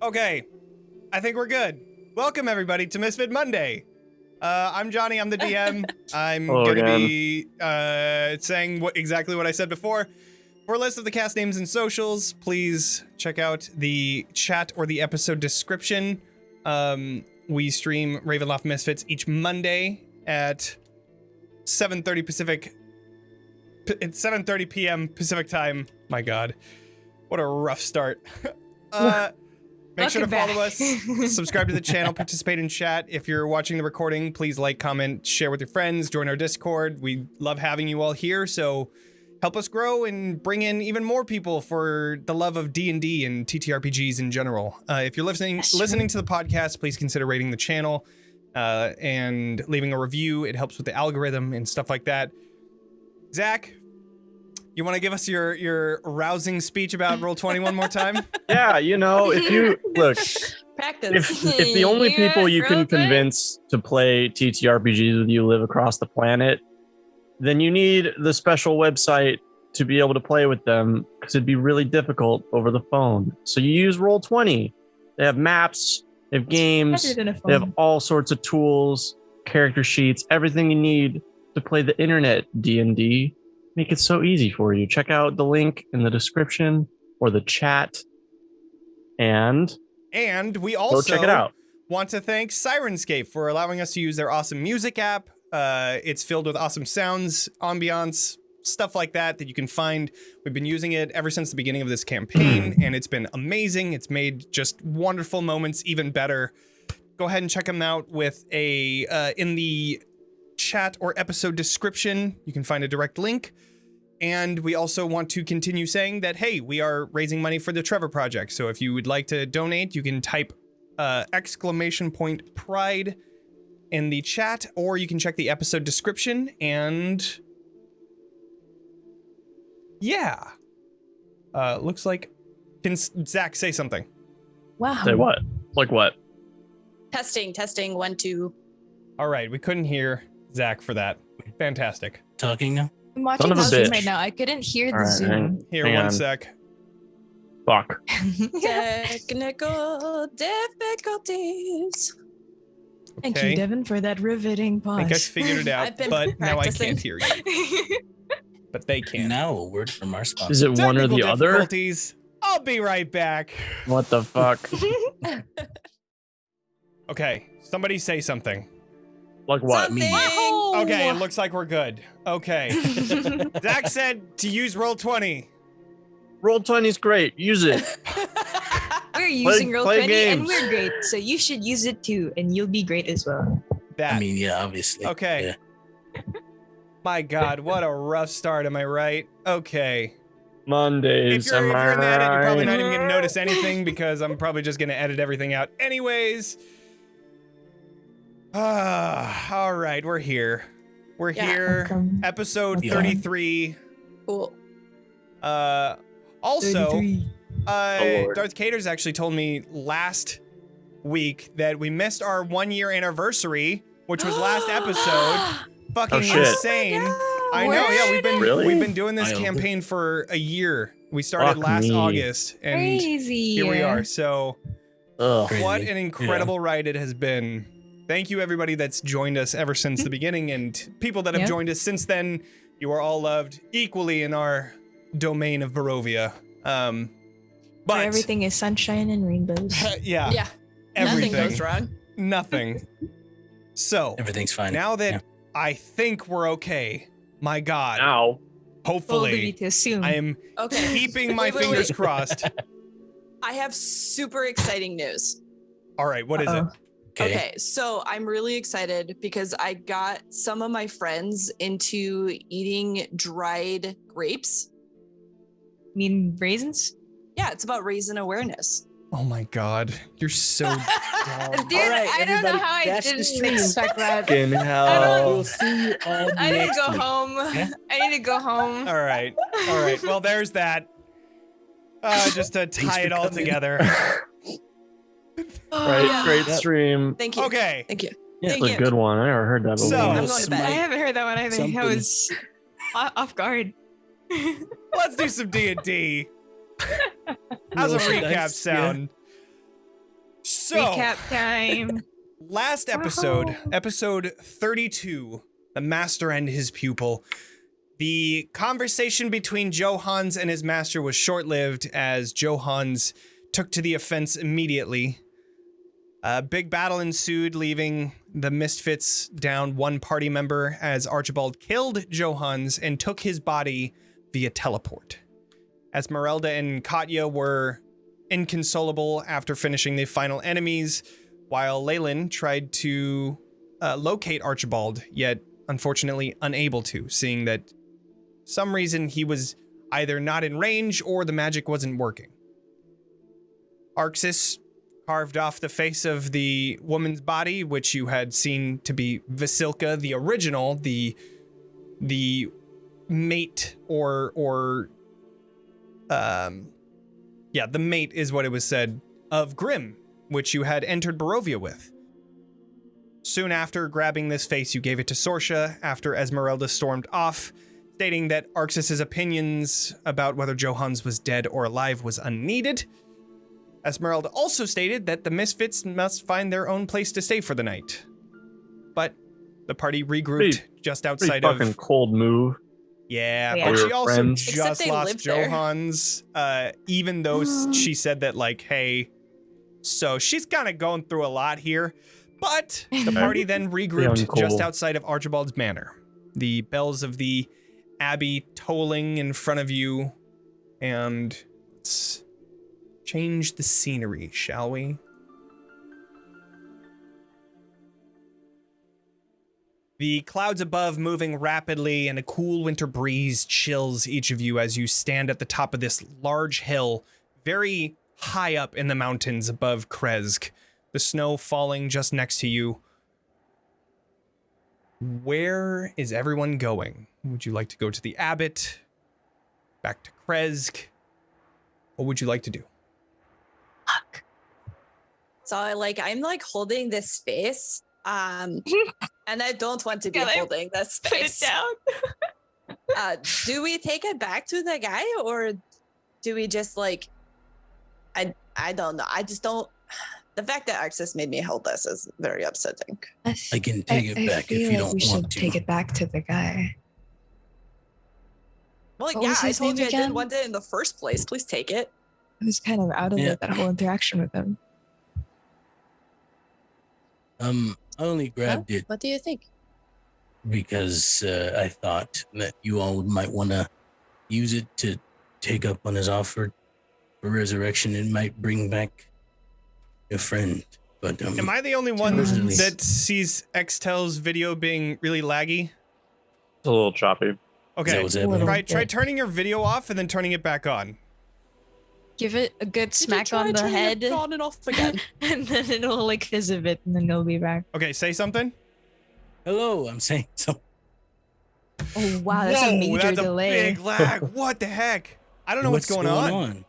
Okay, I think we're good. Welcome everybody to Misfit Monday. I'm Jonny, I'm the DM. I'm gonna be saying exactly what I said before. For a list of the cast names and socials, please check out the chat or the episode description. We stream Ravenloft Misfits each Monday at 7:30 Pacific. It's 7:30 p.m. Pacific time. My God, what a rough start. Make sure to follow us, subscribe to the channel, participate in chat. If you're watching the recording, please like, comment, share with your friends, join our Discord. We love having you all here, so help us grow and bring in even more people for the love of D&D and TTRPGs in general. If you're listening to the podcast, please consider rating the channel and leaving a review. It helps with the algorithm and stuff like that. Zach, you want to give us your rousing speech about Roll20 one more time? Yeah, you know, if you look, practice. if the only people you can convince to play TTRPGs with you live across the planet, then you need the special website to be able to play with them, because it'd be really difficult over the phone. So you use Roll20. They have maps, they have games, they have all sorts of tools, character sheets, everything you need to play the internet D&D. Make it so easy for you. Check out the link in the description or the chat. And we also check it out. Want to thank Sirenscape for allowing us to use their awesome music app. It's filled with awesome sounds, ambiance, stuff like that you can find. We've been using it ever since the beginning of this campaign, and it's been amazing. It's made just wonderful moments even better. Go ahead and check them out with in the chat or episode description. You can find a direct link. And we also want to continue saying that, hey, we are raising money for the Trevor Project. So if you would like to donate, you can type !pride in the chat, or you can check the episode description. And yeah, looks like, can Zach say something? Wow. Say what? Like what? Testing, 1, 2. All right, we couldn't hear Zach for that. Fantastic. Talking now? I'm watching the Zoom right now. I couldn't hear the Zoom. Here, one sec. Fuck. Technical difficulties. Okay. Thank you, Devan, for that riveting pause. I think I figured it out, but now I can't hear you. But they can. Now a word from our sponsor. Is it one or the other? I'll be right back. What the fuck? Okay, somebody say something. Like what? Me. Okay, it looks like we're good. Okay. Zach said to use Roll20. Roll20 is great. Use it. We're using play Roll20 games. and we're great, so you should use it too, and you'll be great as well. I mean, yeah, obviously. Okay. Yeah. My God, what a rough start, am I right? Okay. Mondays, if you're in the edit, you're probably not even going to notice anything because I'm probably just going to edit everything out anyways. All right, we're here. We're here. Welcome. Episode Yeah. 33. Cool. Also, 33. Lord. Darth Cater's actually told me last week that we missed our 1-year anniversary, which was last episode. Fucking shit. insane. I know, yeah, we've been doing this I campaign for a year. We started Fuck last me. August, and Crazy. here we are. So, Ugh. Crazy. what an incredible ride it has been. Thank you, everybody that's joined us ever since the beginning, and people that have Yep. joined us since then. You are all loved equally in our domain of Barovia. Where But everything is sunshine and rainbows. yeah, Yeah. everything. Nothing goes wrong. Nothing. So Everything's fine. now that Yeah. I think we're okay, my God, Ow. hopefully to assume. I am Okay. keeping my Wait. fingers crossed. I have super exciting news. All right, what is it? Uh-oh. Okay, so I'm really excited because I got some of my friends into eating dried grapes. mean raisins? Yeah, it's about raisin awareness. Oh my God, you're so dumb. Dude, All right, I don't know everybody, how I dash the didn't stream. expect that. Fucking hell. We'll see you all I need to next go week. home. Yeah. I need to go home. All right. Well, there's that. Just to tie for it all coming. together. Right, great Yep. stream. Thank you. Okay. Thank you. Yeah. That's a good one. I never heard that before. So- I'm going to I bed. haven't heard that one either. Something. I was off guard. Let's do some D&D. How's a Roll some recap dice, sound? So, Recap time. last episode, episode 32, The Master and His Pupil. The conversation between Johans and his master was short-lived as Johans took to the offense immediately. A big battle ensued, leaving the Misfits down one party member as Archibald killed Johans and took his body via teleport. Esmeralda and Katya were inconsolable after finishing the final enemies, while Leilyn tried to locate Archibald, yet unfortunately unable to, seeing that some reason he was either not in range or the magic wasn't working. Arxes carved off the face of the woman's body, which you had seen to be Vasilka, the original, the mate the mate is what it was said, of Grimm, which you had entered Barovia with. Soon after grabbing this face, you gave it to Sorsha after Esmeralda stormed off, stating that Arxes' opinions about whether Johans was dead or alive was unneeded. Esmeralda also stated that the Misfits must find their own place to stay for the night. But the party regrouped just outside of... fucking cold move. Yeah, Yeah. but she also Friends. just Except they lost live there. Johans, even though she said that, like, hey, so she's kind of going through a lot here. But the party then regrouped Uncool. just outside of Archibald's manor. The bells of the abbey tolling in front of you, and let's change the scenery, shall we? The clouds above moving rapidly, and a cool winter breeze chills each of you as you stand at the top of this large hill, very high up in the mountains above Krezk, the snow falling just next to you. Where is everyone going? Would you like to go to the Abbot? Back to Krezk? What would you like to do? So I'm holding this space. And I don't want to be Can I holding this Put it space. down. Do we take it back to the guy, or do we just I don't know. I just don't. The fact that Arxes made me hold this is very upsetting. I can take it back if feel you like don't we should want to. take it back to the guy. Well, What yeah, was I his told name you I again? didn't want it in the first place. Please take it. I was kind of out of Yeah. it, that whole interaction with him. I only grabbed it What do you think? because I thought that you all might want to use it to take up on his offer for resurrection. It might bring back a friend. But Am I the only one Supposedly. that sees Extell's video being really laggy? It's a little choppy. Is that Okay, what's happening? try turning your video off and then turning it back on. Give it a good smack Try on the turning head, it on and off again. and then it'll fizz a bit, and then it'll be back. Okay, say something. Hello, I'm saying so. Oh wow, that's Whoa, a major that's delay. a big lag. What the heck? I don't know what's going on.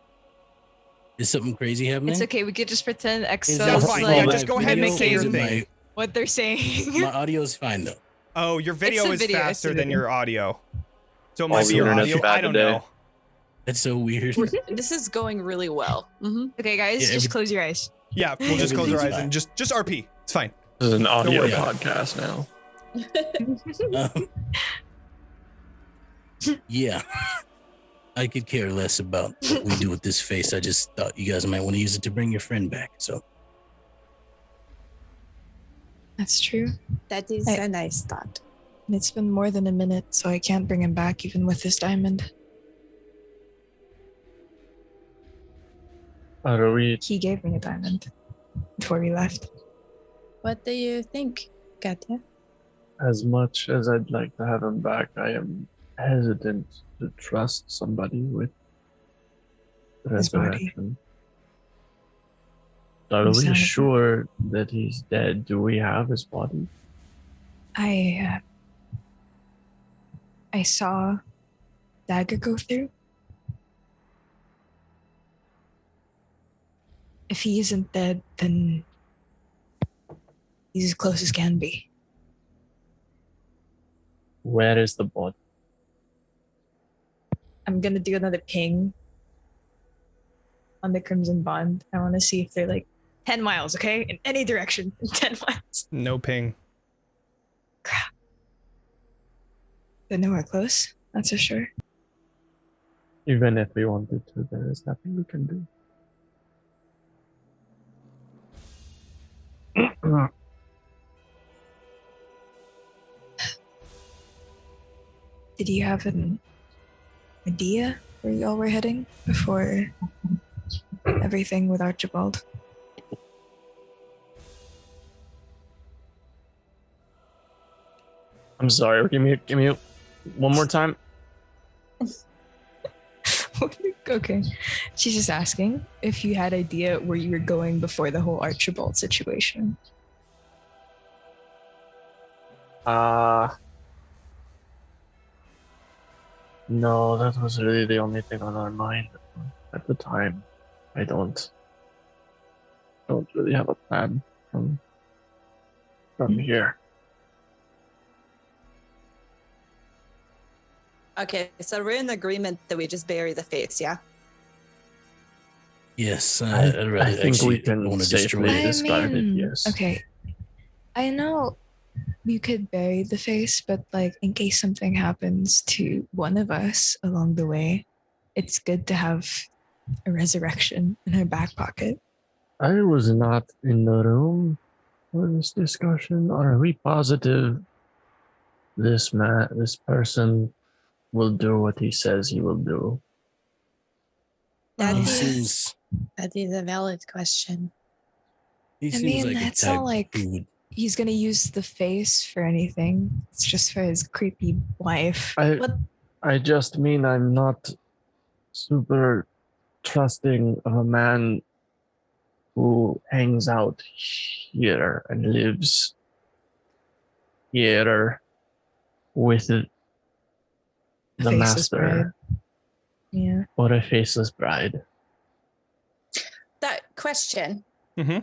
Is something crazy happening? It's okay. We could just pretend Is Excel's That's that fine. like Yeah, just go ahead and mimicking say your Is it thing. what they're saying. My audio's fine though. Oh, your video a is video, it's a faster than video. your audio. So it All might the be your internet's audio. bad I don't today. know. That's so weird. This is going really well. Mm-hmm. Okay, guys, Yeah, just close your eyes. Yeah, we'll just close our eyes Everything's and just RP. It's fine. This is an audio worry. podcast now. Yeah. I could care less about what we do with this face. I just thought you guys might want to use it to bring your friend back. So That's true. That is I- a nice thought. And it's been more than a minute, so I can't bring him back even with this diamond. How do we? He gave me a diamond before we left. What do you think, Katya? As much as I'd like to have him back, I am hesitant to trust somebody with His body. resurrection. Are we Understandable. sure that he's dead? Do we have his body? I saw dagger go through. If he isn't dead, then he's as close as can be. Where is the body? I'm gonna do another ping on the Crimson Bond. I want to see if they're 10 miles, okay? In any direction. 10 miles. No ping. Crap. But nowhere close, that's for sure. Even if we wanted to, there is nothing we can do. Did you have an idea where y'all were heading before everything with Archibald? I'm sorry. Give me one more time. Okay. She's just asking if you had idea where you were going before the whole Archibald situation. No, that was really the only thing on our mind at the time. I don't really have a plan from here. Okay, so we're in agreement that we just bury the face, yeah? Yes, I rather think actually we can want to destroy safely it. discard it. Yes. Okay. I know you could bury the face, but like in case something happens to one of us along the way, it's good to have a resurrection in her back pocket. I was not in the room for this discussion. Are we positive this person will do what he says he will do? That He is seems a valid question. he I seems mean, like a it's type not like who would. he's gonna use the face for anything. It's just for his creepy wife. I just mean I'm not super trusting of a man who hangs out here and lives here with the Faceless master bride. Yeah. or a faceless bride. That question. Mm-hmm.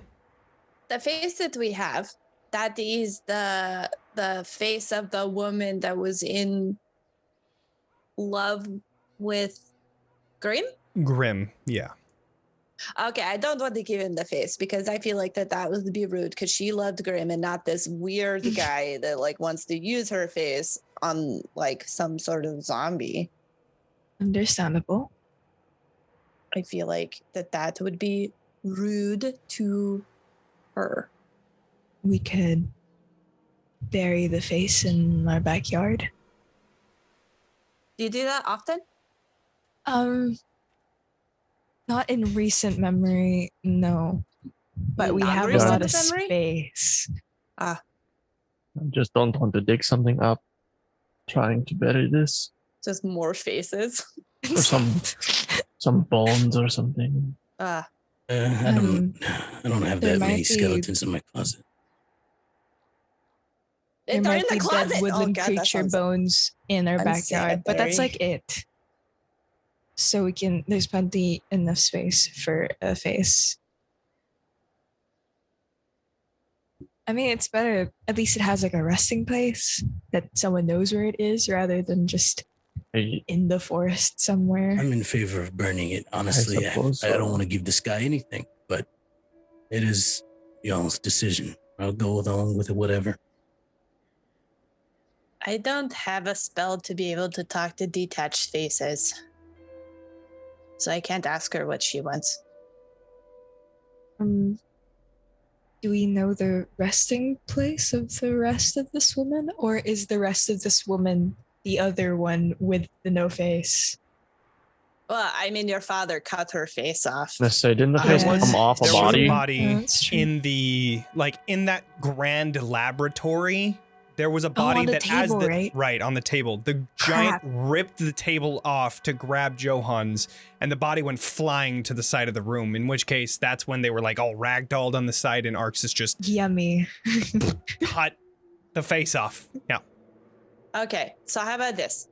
The face that we have, that is the face of the woman that was in love with Grim? Grim, yeah. Okay, I don't want to give him the face because I feel like that would be rude because she loved Grim and not this weird guy that like wants to use her face on like some sort of zombie. Understandable. I feel like that would be rude to her. We could bury the face in our backyard. Do you do that often? Not in recent memory, no. But we have a lot of space. I just don't want to dig something up trying to bury this. Just more faces. Or some bones or something. I don't have that many skeletons in my closet. There They're in might the be closet. dead woodland creature bones in our backyard, but that's like it. So there's plenty enough space for a face. I mean, it's better. At least it has like a resting place that someone knows where it is rather than just in the forest somewhere. I'm in favor of burning it. Honestly, I don't want to give this guy anything, but it is y'all's decision. I'll go along with it, whatever. I don't have a spell to be able to talk to detached faces. So I can't ask her what she wants. Do we know the resting place of the rest of this woman? Or is the rest of this woman the other one with the no face? Well, I mean, your father cut her face off. Let's say, didn't the face come off a There body? was a body in that grand laboratory. There was a body on the that table, right on the table. The giant ripped the table off to grab Johan's, and the body went flying to the side of the room. In which case, that's when they were like all ragdolled on the side, and Arxes just yummy cut the face off. Yeah. Okay, so how about this?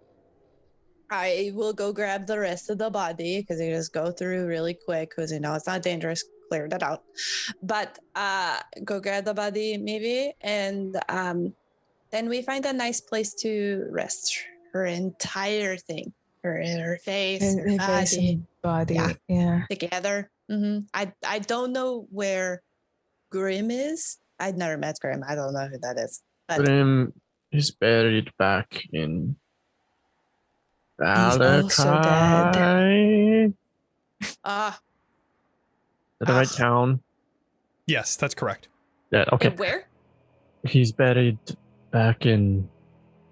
I will go grab the rest of the body because you just go through really quick because you know it's not dangerous. Clear that out. But go grab the body maybe, and then we find a nice place to rest her entire thing, her face, her body, yeah. yeah. Together. Mm-hmm. I don't know where Grim is? I'd never met Grim. I don't know who that is. But Grim is buried back in He's also dead. Valakai. Is ah, that the right town? Yes, that's correct. Yeah, okay. where? He's buried back in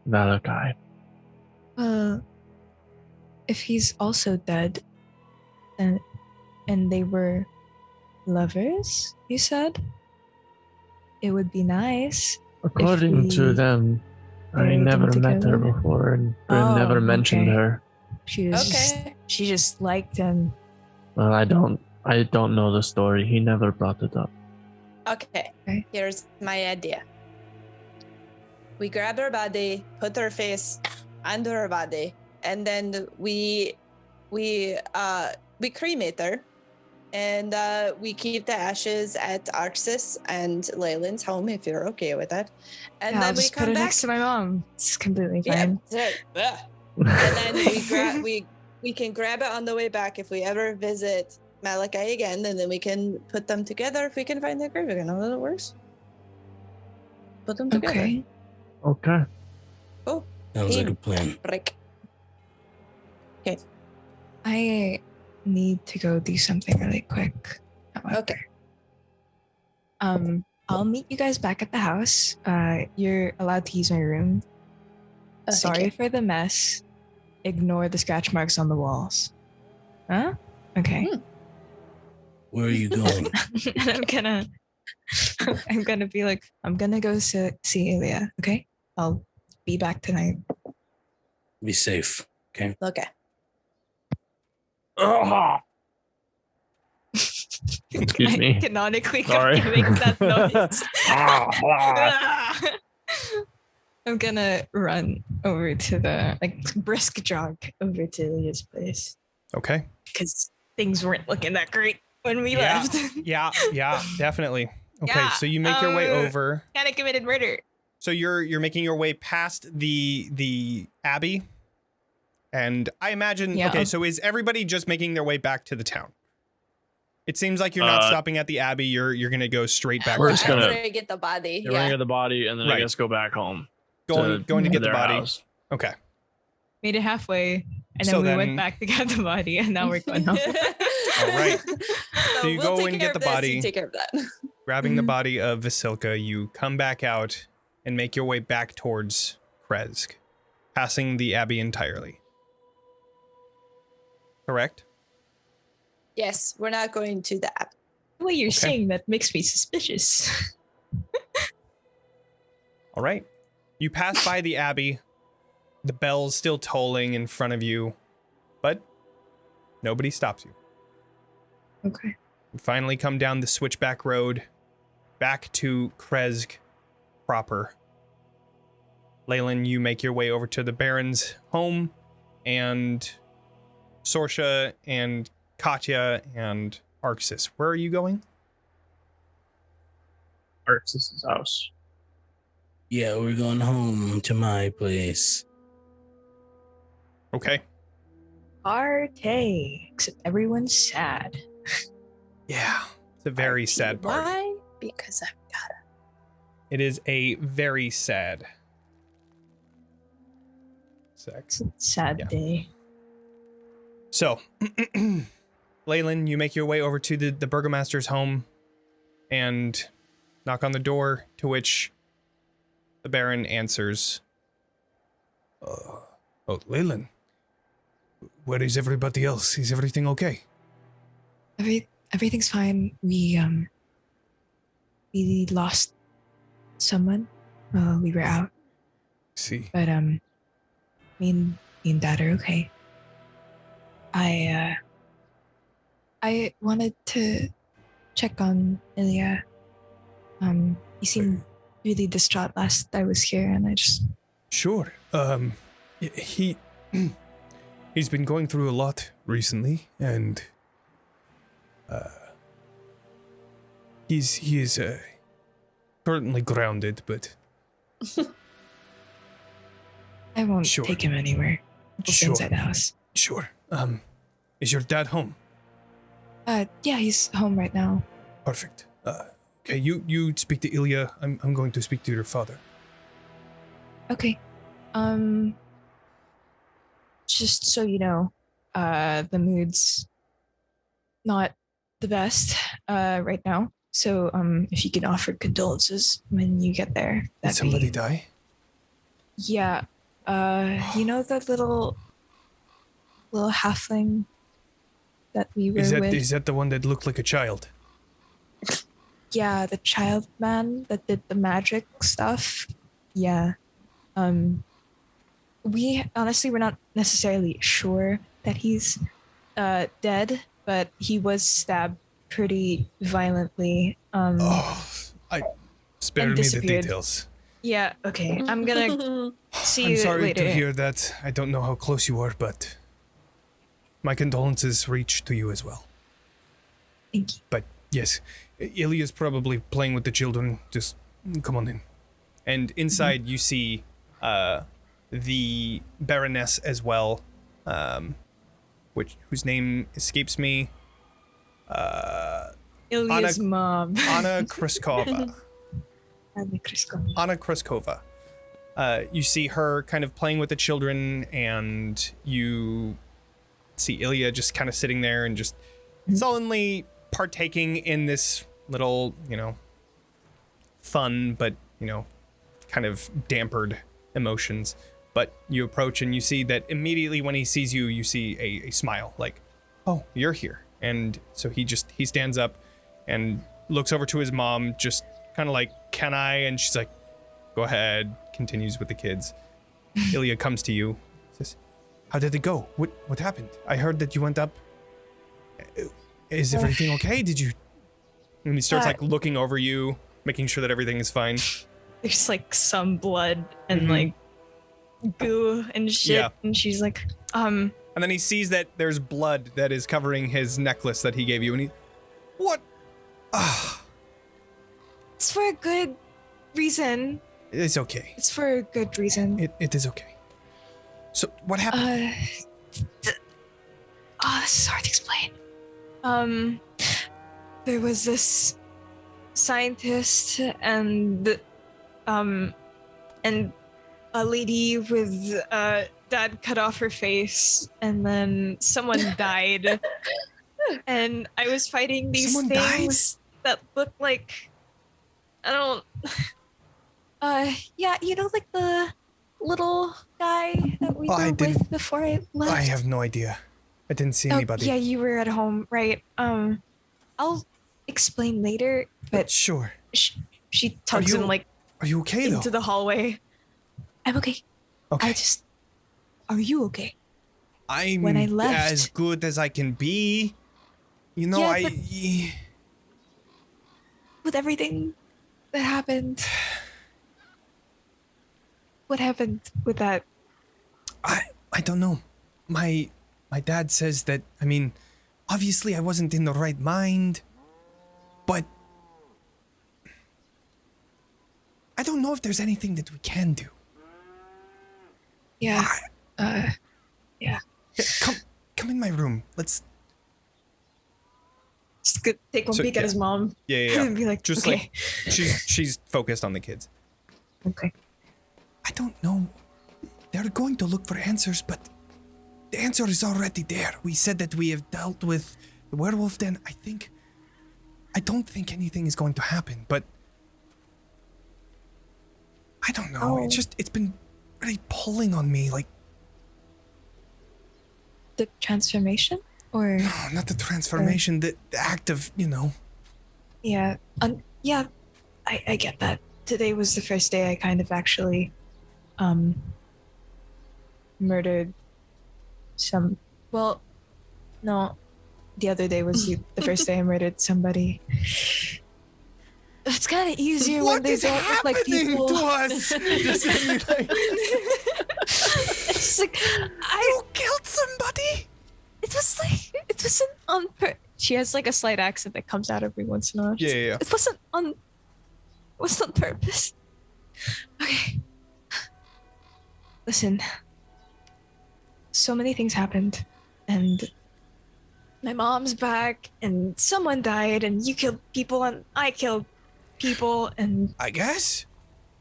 Valakai. If he's also dead, and they were lovers, you said, it would be nice. According to them, I buried them never met her together. before, and Grim never mentioned okay. her. She just liked him. Well, I don't know the story. He never brought it up. Okay. Okay. Here's my idea. We grab her body, put her face under her body, and then we cremate her, and we keep the ashes at Arxes and Leilyn's home if you're okay with that. And Yeah, then I'll we just come put it back. next to my mom. It's completely Yeah. fine. And then we can grab it on the way back if we ever visit Malachi again, and then we can put them together if we can find their grave again. How that works? Put them together. Okay. Okay. Oh, Sounds like a plan. break. I need to go do something really quick. Okay. I'll meet you guys back at the house. You're allowed to use my room. Oh, thank Sorry you. for the mess. Ignore the scratch marks on the walls. Huh? Okay. Where are you going? And I'm gonna be like, I'm gonna go see Ilya. Okay. I'll be back tonight. Be safe. Okay. Okay. Excuse me. I canonically Sorry. make that noise. I'm gonna run over to the brisk jog over to Ilya's place Okay. because things weren't looking that great when we Yeah. left. Yeah, definitely. Okay, Yeah, so you make your way over. Kind of committed murder. So you're making your way past the abbey, and I imagine. Yeah. Okay, so is everybody just making their way back to the town? It seems like you're not stopping at the abbey. You're gonna go straight back. We're to just town. gonna- After I get the body. You're gonna get the body, and then I Right. guess go back home. going to get the their body. house. Okay. Made it halfway, and So then we then- went back to get the body, and now we're going home. All right. So you go take and care get of the this, body. you take care of that. Grabbing the Mhm. body of Vasilka, you come back out and make your way back towards Kresk, passing the abbey entirely. Correct? Yes, we're not going to the app. The way you're Okay. saying that makes me suspicious. All right. You pass by the abbey, the bell's still tolling in front of you, but nobody stops you. Okay. You finally come down the switchback road back to Kresk proper. Leilyn, you make your way over to the Baron's home, and Sorsha and Katya and Arxes. Where are you going? Arxes' house. Yeah, we're going home to my place. Okay. Party. Except everyone's sad. Yeah. It's a very sad part. Why? Because I've got it. It is a very sad. It's a sad Yeah. day. So, Leilyn, you make your way over to the burgomaster's home and knock on the door, to which the Baron answers, Oh, Leilyn, where is everybody else? Is everything okay? Everything's fine. We lost someone while we were out, See. but me and Dad are okay. I wanted to check on Ilya. He seemed really distraught last I was here, and I just Sure. He's been going through a lot recently, and he is currently grounded, but I won't Sure. take him anywhere. We'll stay sure, inside the house. sure. Is your dad home? Yeah, he's home right now. Perfect. Okay, you speak to Ilya. I'm going to speak to your father. Okay. Just so you know, the mood's not the best right now. So if you can offer condolences when you get there. Did somebody die? Yeah. You know that little halfling that we were with? Is that the one that looked like a child? Yeah, the child man that did the magic stuff. Yeah. We're not necessarily sure that he's dead, but he was stabbed pretty violently. Spare me the details. Yeah, okay. I'm gonna see you later. I'm sorry to hear that. I don't know how close you are, but my condolences reach to you as well. Thank you. But yes, Ilya's probably playing with the children. Just come on in. And inside you see the Baroness as well, whose name escapes me. Ilya's mom. Anna Kriskova. Anna Kriskova. You see her kind of playing with the children, and you see Ilya just kind of sitting there and just sullenly partaking in this little, fun, but, kind of dampered emotions. But you approach and you see that immediately when he sees you, you see a smile, like, oh, you're here. And so he stands up and looks over to his mom, just kind of like, can I? And she's like, go ahead, continues with the kids. Ilya comes to you, says, how did it go? What happened? I heard that you went up. Is everything okay? Did you? And he starts like looking over you, making sure that everything is fine. There's like some blood and like goo and shit. Yeah. And she's like, And then he sees that there's blood that is covering his necklace that he gave you, and what? It's for a good reason. It's okay. It's for a good reason. It is okay. So, what happened? This is hard to explain. There was this scientist and a lady with dad cut off her face, and then someone died. And I was fighting these things that look like, yeah, like the little guy that we were with before I left. I have no idea. I didn't see anybody. Yeah, you were at home, right? I'll explain later, but sure. She tugs him are you okay into the hallway. I'm okay. Okay. Are you okay? I'm when I left, as good as I can be. With everything that happened, what happened with that? I don't know. My dad says that, obviously I wasn't in the right mind, but I don't know if there's anything that we can do. Yeah. Yeah. Come in my room. Let's just take one peek at his mom. Yeah. And be like, just okay. She's focused on the kids. Okay. I don't know. They're going to look for answers, but the answer is already there. We said that we have dealt with the werewolf, then I don't think anything is going to happen, but I don't know. Oh. It's been really pulling on me, like the transformation? Or no, not the transformation, the act of, Yeah. Yeah, I get that. Today was the first day I kind of actually murdered no, the other day was the first day I murdered somebody. It's kind of easier when they don't look like people. What is happening to us? It's like you killed somebody? It wasn't on purpose. She has like a slight accent that comes out every once in a while. Yeah. It wasn't on purpose. Okay. Listen. So many things happened, and my mom's back, and someone died, and you killed people, and I killed people, and I guess.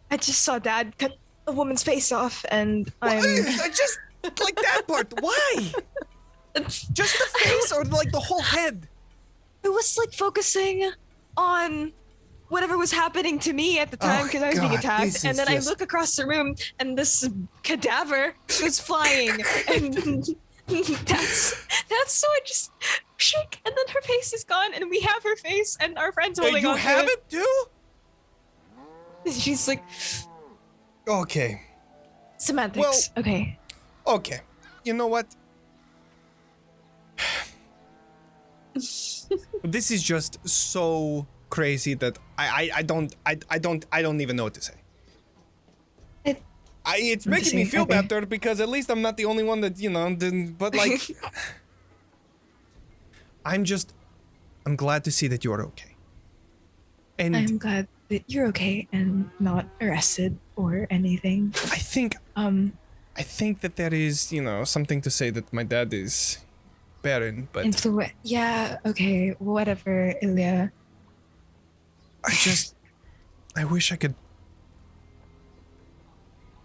I just saw Dad cut a woman's face off, and I'm I just like that part. Why? Just the face or like the whole head? I was like focusing on whatever was happening to me at the time because I was being God, attacked, this and is then I just- look across the room and this cadaver was flying, and that's so I just shake, and then her face is gone, and we have her face, and our friend's holding you on have to it too? it. She's like, Okay. semantics. Okay. Okay. You know what? This is just so crazy that I don't even know what to say. It's making me feel okay. better because at least I'm not the only one that, didn't, but like I'm glad to see that you're okay. And I'm glad that you're okay and not arrested or anything. I think that there is, something to say that my dad is barren, but Yeah, okay, whatever, Ilya. I wish I could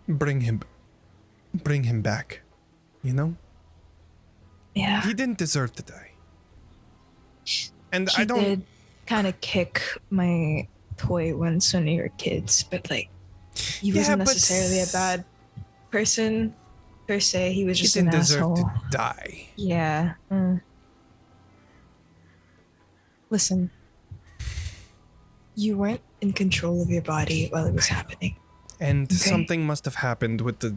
bring him back, Yeah. He didn't deserve to die. And He I don't did kind of kick my toy once when we were kids, but like he wasn't but necessarily a bad person per se. He was he just didn't an deserve asshole. to die. Yeah. Listen, you weren't in control of your body while it was happening. And Okay. something must have happened with the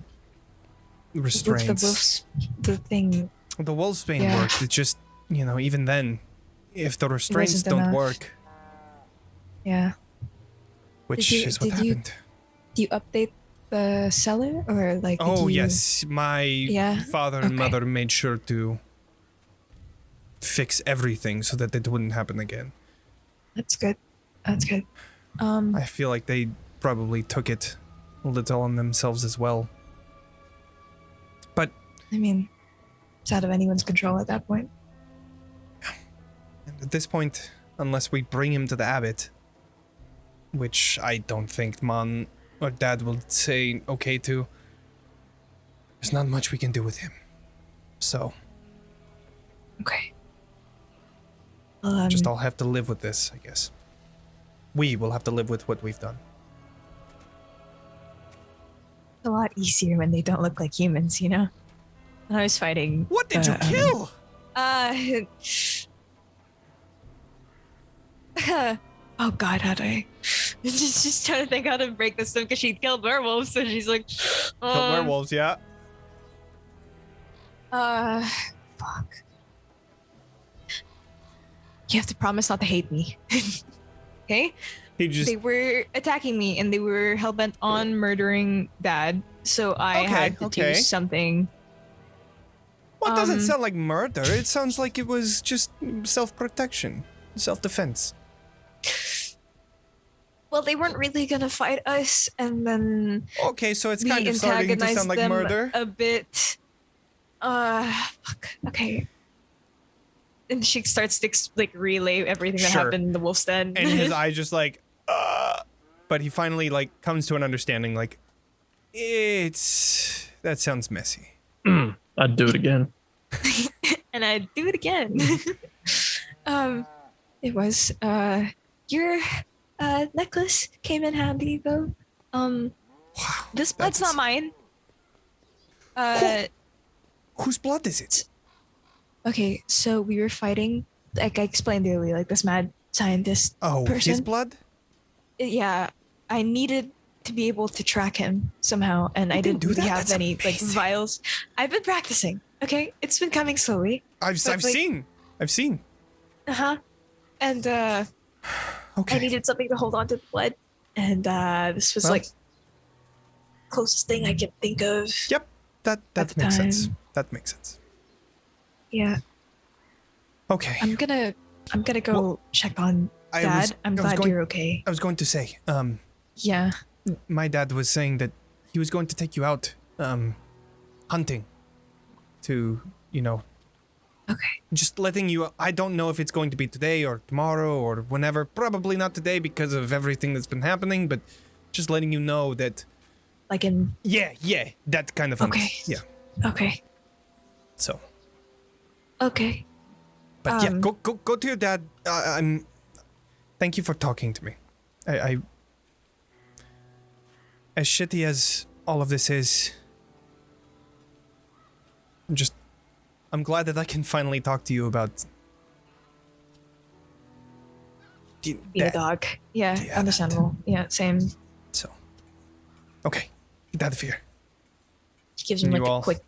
With restraints. the thing. The wolfsbane Yeah. worked. It just, even then, if the restraints wasn't don't enough. work, Yeah. which Did you- is what did you- happened. Do you update the seller or like? Oh, did you... yes. My father and Okay. mother made sure to fix everything so that it wouldn't happen again. That's good. That's good. I feel like they probably took it a little on themselves as well. But I mean, it's out of anyone's control at that point. at this point, unless we bring him to the abbot, which I don't think Mom or Dad will say okay to, there's not much we can do with him. So, Okay. Well, just all have to live with this, I guess. We will have to live with what we've done. it's a lot easier when they don't look like humans, When I was fighting. What did you kill? Oh God, how do I? Just trying to think how to break this up because she killed werewolves, so she's like, Killed werewolves, yeah. fuck. You have to promise not to hate me. Okay? They were attacking me and they were hellbent on murdering Dad, so I had to do something. Well, it doesn't sound like murder. It sounds like it was just self-protection, self-defense. Well, they weren't really gonna fight us, and then Okay, so it's we kind of starting to antagonized sound like them murder. a bit. Fuck. Okay. And she starts to relay everything that Sure. happened in the wolf's den. And his eye just like, but he finally comes to an understanding. That sounds messy. I'd do it again. And I'd do it again. It was your necklace came in handy though. Wow. This blood's not mine. Whose blood is it? Okay, so we were fighting. Like I explained earlier, this mad scientist. Oh, person. his blood? Yeah, I needed to be able to track him somehow, and I can didn't do really that? have That's any amazing. vials. I've been practicing. Okay, it's been coming slowly. I've But, seen. And Okay. I needed something to hold on to the blood, and this was Well. closest thing I could think of. Yep. That At the makes sense. time. That makes sense. Yeah, Okay. I'm gonna go Well, check on I Dad. was- I'm I was glad going- you're okay. I was going to say, Yeah. my dad was saying that he was going to take you out, hunting to, Okay. Just letting you, I don't know if it's going to be today or tomorrow or whenever. Probably not today because of everything that's been happening, but just letting you know that. Like in. Yeah, that kind of thing. Okay. Yeah. Okay. So. Okay. But yeah, go to your dad. Thank you for talking to me. I as shitty as all of this is, I'm glad that I can finally talk to you about being a dog. Yeah, understandable. Yeah, same. So, okay, get out of here. He gives him like a quick,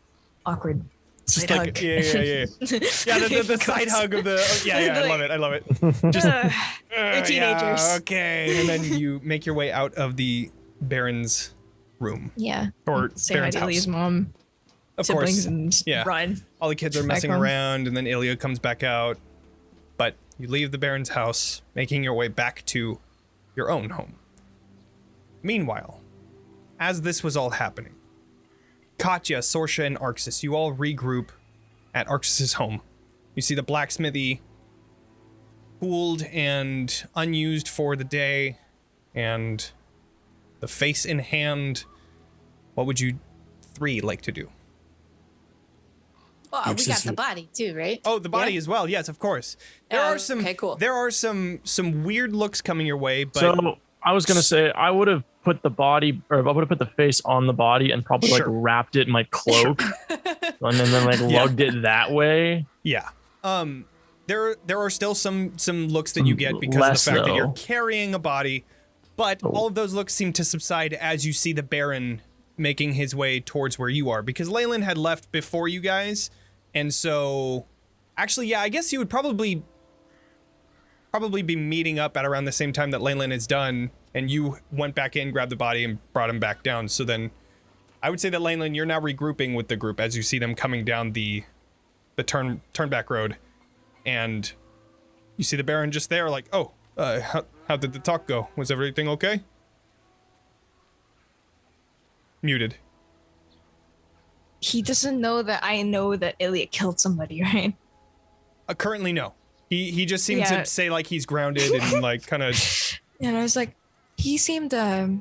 awkward side hug. Yeah. Yeah, the side hug of the. Yeah, I love it. Just we're teenagers. Yeah, okay, and then you make your way out of the Baron's room. Yeah. Or say Baron's hi to house. Ilya's mom. Of siblings course. And run. All the kids are messing around, and then Ilya comes back out. But you leave the Baron's house, making your way back to your own home. Meanwhile, as this was all happening, Katya, Sorsha, and Arxes, you all regroup at Arxes' home. You see the blacksmithy cooled and unused for the day, and the face in hand. What would you three like to do? Well, we got the body too, right? Oh, the body as well. Yes, of course. There are some. Okay, cool. There are some weird looks coming your way, but so I was gonna say I would have put the body, or I would have put the face on the body and probably like wrapped it in my cloak, and then like lugged it that way. Yeah. There are still some looks that you get because of the fact that you're carrying a body, but all of those looks seem to subside as you see the Baron making his way towards where you are, because Leilyn had left before you guys. And so, actually, yeah, I guess you would probably be meeting up at around the same time that Leilyn is done, and you went back in, grabbed the body, and brought him back down. So then, I would say that Leilyn, you're now regrouping with the group as you see them coming down the turnback road, and you see the Baron just there, like, oh, how did the talk go? Was everything okay? Muted. He doesn't know that I know that Ilya killed somebody, right? Currently, no. He just seemed to say like he's grounded and like kind of. And I was like, he seemed a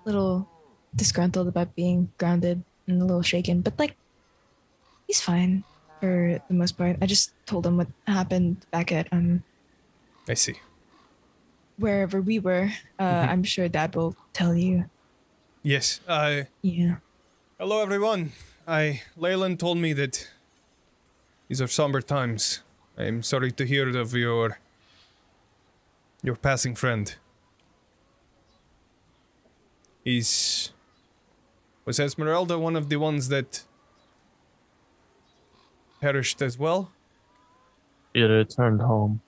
little disgruntled about being grounded and a little shaken, but like, he's fine for the most part. I just told him what happened back at I see. Wherever we were. I'm sure Dad will tell you. Yes. Yeah. Hello, everyone. Leilyn told me that these are somber times. I am sorry to hear of your passing friend. Was Esmeralda one of the ones that perished as well? It returned home.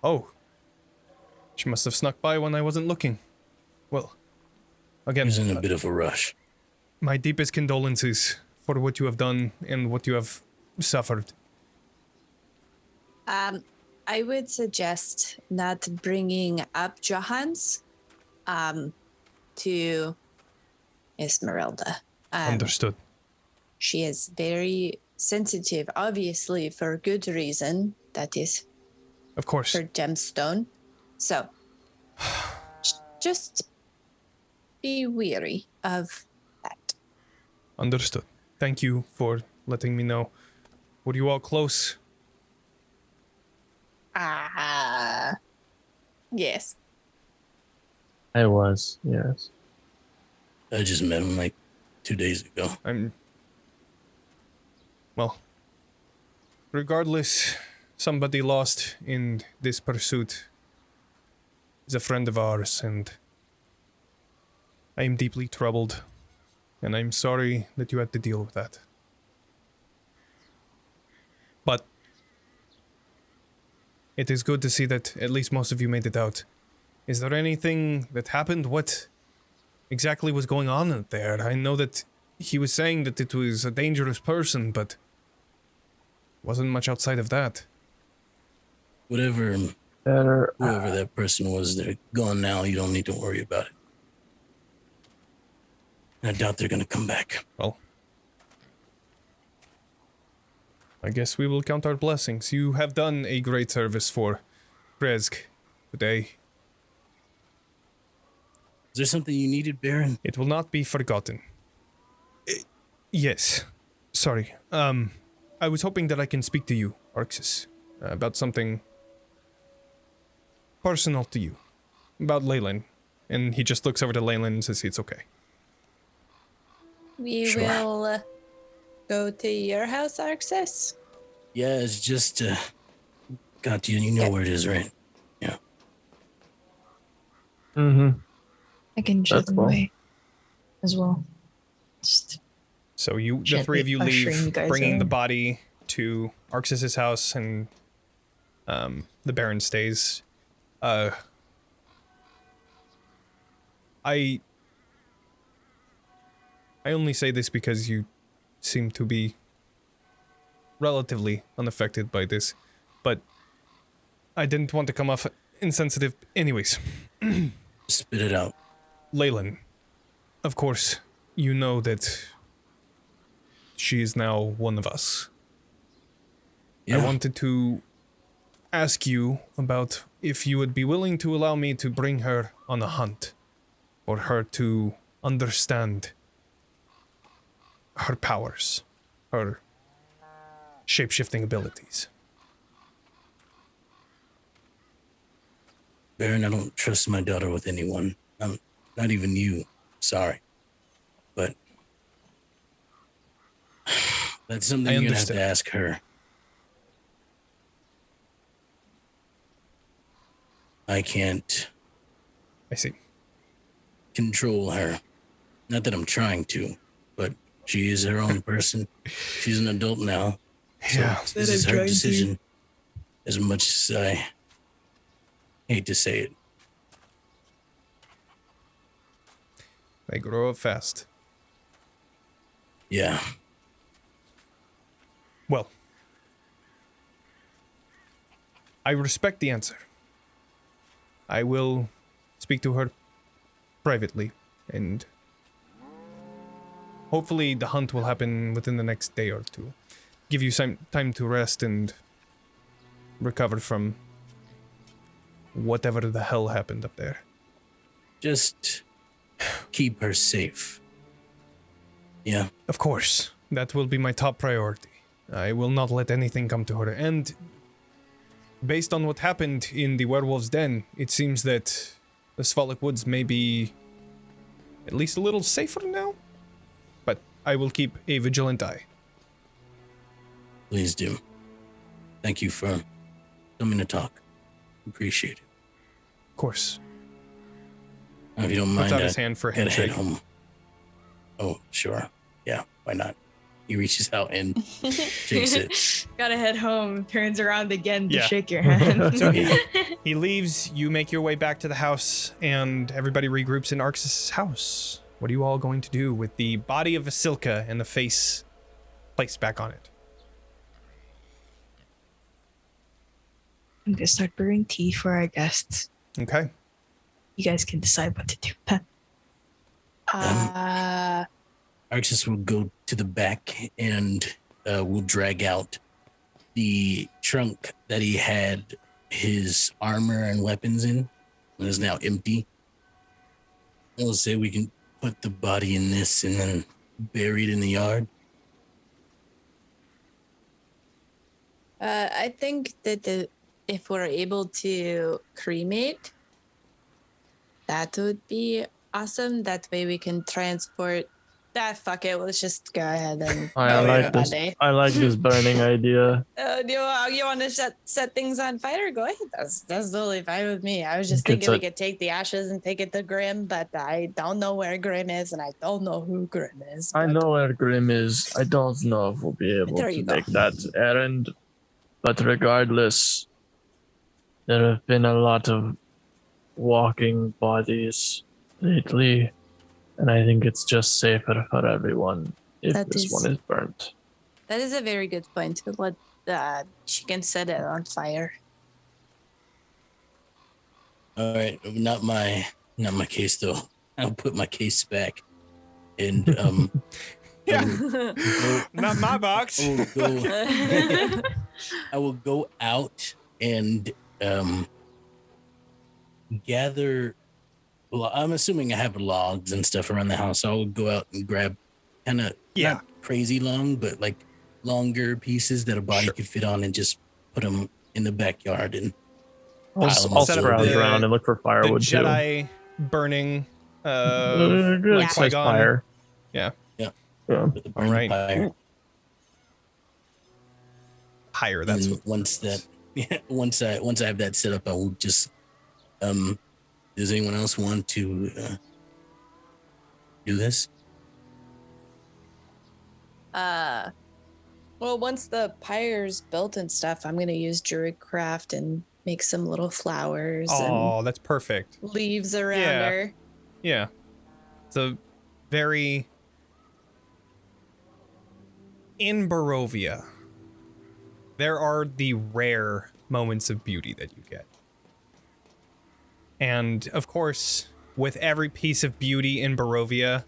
Oh. She must have snuck by when I wasn't looking. Well, again, he was in a bit of a rush. My deepest condolences for what you have done and what you have suffered. I would suggest not bringing up Johans to Esmeralda. Understood. She is very sensitive, obviously, for good reason. That is, of course, her gemstone. So, just be wary of that. Understood. Thank you for letting me know. Were you all close? Yes. I was, yes. I just met him like 2 days ago. Well, regardless, somebody lost in this pursuit is a friend of ours, and I am deeply troubled, and I'm sorry that you had to deal with that. But it is good to see that at least most of you made it out. Is there anything that happened? What exactly was going on out there? I know that he was saying that it was a dangerous person, but wasn't much outside of that. Whoever that person was, they're gone now. You don't need to worry about it. I doubt they're going to come back. Well, I guess we will count our blessings. You have done a great service for Kresk today. Is there something you needed, Baron? It will not be forgotten. Yes. Sorry. I was hoping that I can speak to you, Arxes, about something personal to you. About Leilyn. And he just looks over to Leilyn and says it's okay. We will go to your house, Arxes. Yeah, it's just Katya, you know where it is, right? Yeah. Mm-hmm. I can show them away as well. Just So the three of you leave, bringing the body to Arxes' house, and the Baron stays. I only say this because you seem to be relatively unaffected by this, but I didn't want to come off insensitive. Anyways. Spit it out. Leilyn, of course, you know that she is now one of us. Yeah. I wanted to ask you about if you would be willing to allow me to bring her on a hunt, for her to understand her powers, her shape-shifting abilities. Baron, I don't trust my daughter with anyone. Not even you. Sorry. But that's something you're going to have to ask her. I can't... I see. Control her. Not that I'm trying to, but she is her own person. She's an adult now. So Yeah. this is her decision. As much as I hate to say it. They grow up fast. Yeah. Well, I respect the answer. I will speak to her privately, and hopefully the hunt will happen within the next day or two. Give you some time to rest and recover from whatever the hell happened up there. Just keep her safe. Yeah. Of course, that will be my top priority. I will not let anything come to her, and based on what happened in the werewolf's den, it seems that the Svalak Woods may be at least a little safer now, but I will keep a vigilant eye. Please do. Thank you for coming to talk. Appreciate it. Of course. If you don't mind, Puts out his hand for a gotta head handshake. home. Oh, sure. Yeah, why not? He reaches out and shakes it. Gotta head home. Turns around again to Yeah. shake your hand. So he leaves, you make your way back to the house, and everybody regroups in Arxes' house. What are you all going to do with the body of Vasilka and the face placed back on it? I'm gonna start brewing tea for our guests. Okay. You guys can decide what to do. Arxes will go to the back and will drag out the trunk that he had his armor and weapons in. It is now empty. We'll say we can put the body in this and then bury it in the yard. I think that if we're able to cremate, that would be awesome. That way we can transport that. Fuck it. Let's just go ahead and. I like this burning idea. Do you want to set things on fire? Go ahead. That's totally fine with me. I was just thinking we could take the ashes and take it to Grim, but I don't know where Grim is, and I don't know who Grim is. I know where Grim is. I don't know if we'll be able to make that errand. But regardless, there have been a lot of walking bodies lately, and I think it's just safer for everyone if this one is burnt. That is a very good point. She can set it on fire. All right, not my case though. I'll put my case back, and Not my box. I will go out and gather. Well, I'm assuming I have logs and stuff around the house. So I'll go out and grab kind of not crazy long, but like longer pieces that a body could fit on, and just put them in the backyard and I'll scrounge around and look for firewood the Jedi burning good like size Qui-Gon. fire. Yeah. Yeah. All right. Pyre. Pyre. That's And once I have that set up, I will just does anyone else want to do this? Well, once the pyre's built and stuff, I'm gonna use druid craft and make some little flowers Oh, that's perfect. and leaves around her. Yeah. It's a very in Barovia, there are the rare moments of beauty that you get. And of course, with every piece of beauty in Barovia,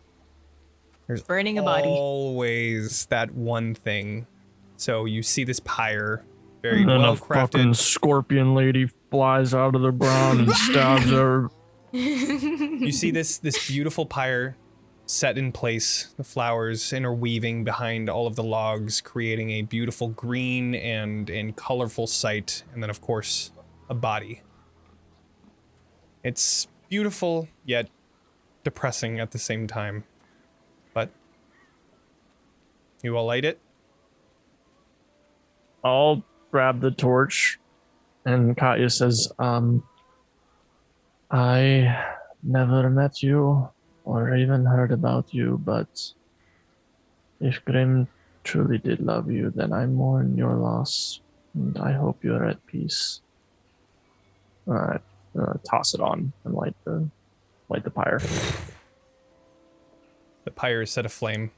there's Burning a body. always that one thing. So you see this pyre, very And then well a fucking crafted. scorpion lady flies out of the ground and stabs her. You see this beautiful pyre set in place, the flowers interweaving behind all of the logs, creating a beautiful green and colorful sight, and then of course a body. It's beautiful yet depressing at the same time. But you all light it? I'll grab the torch, and Katya says, I never met you or even heard about you, but if Grim truly did love you, then I mourn your loss, and I hope you're at peace. Toss it on and light the pyre. The pyre is set aflame,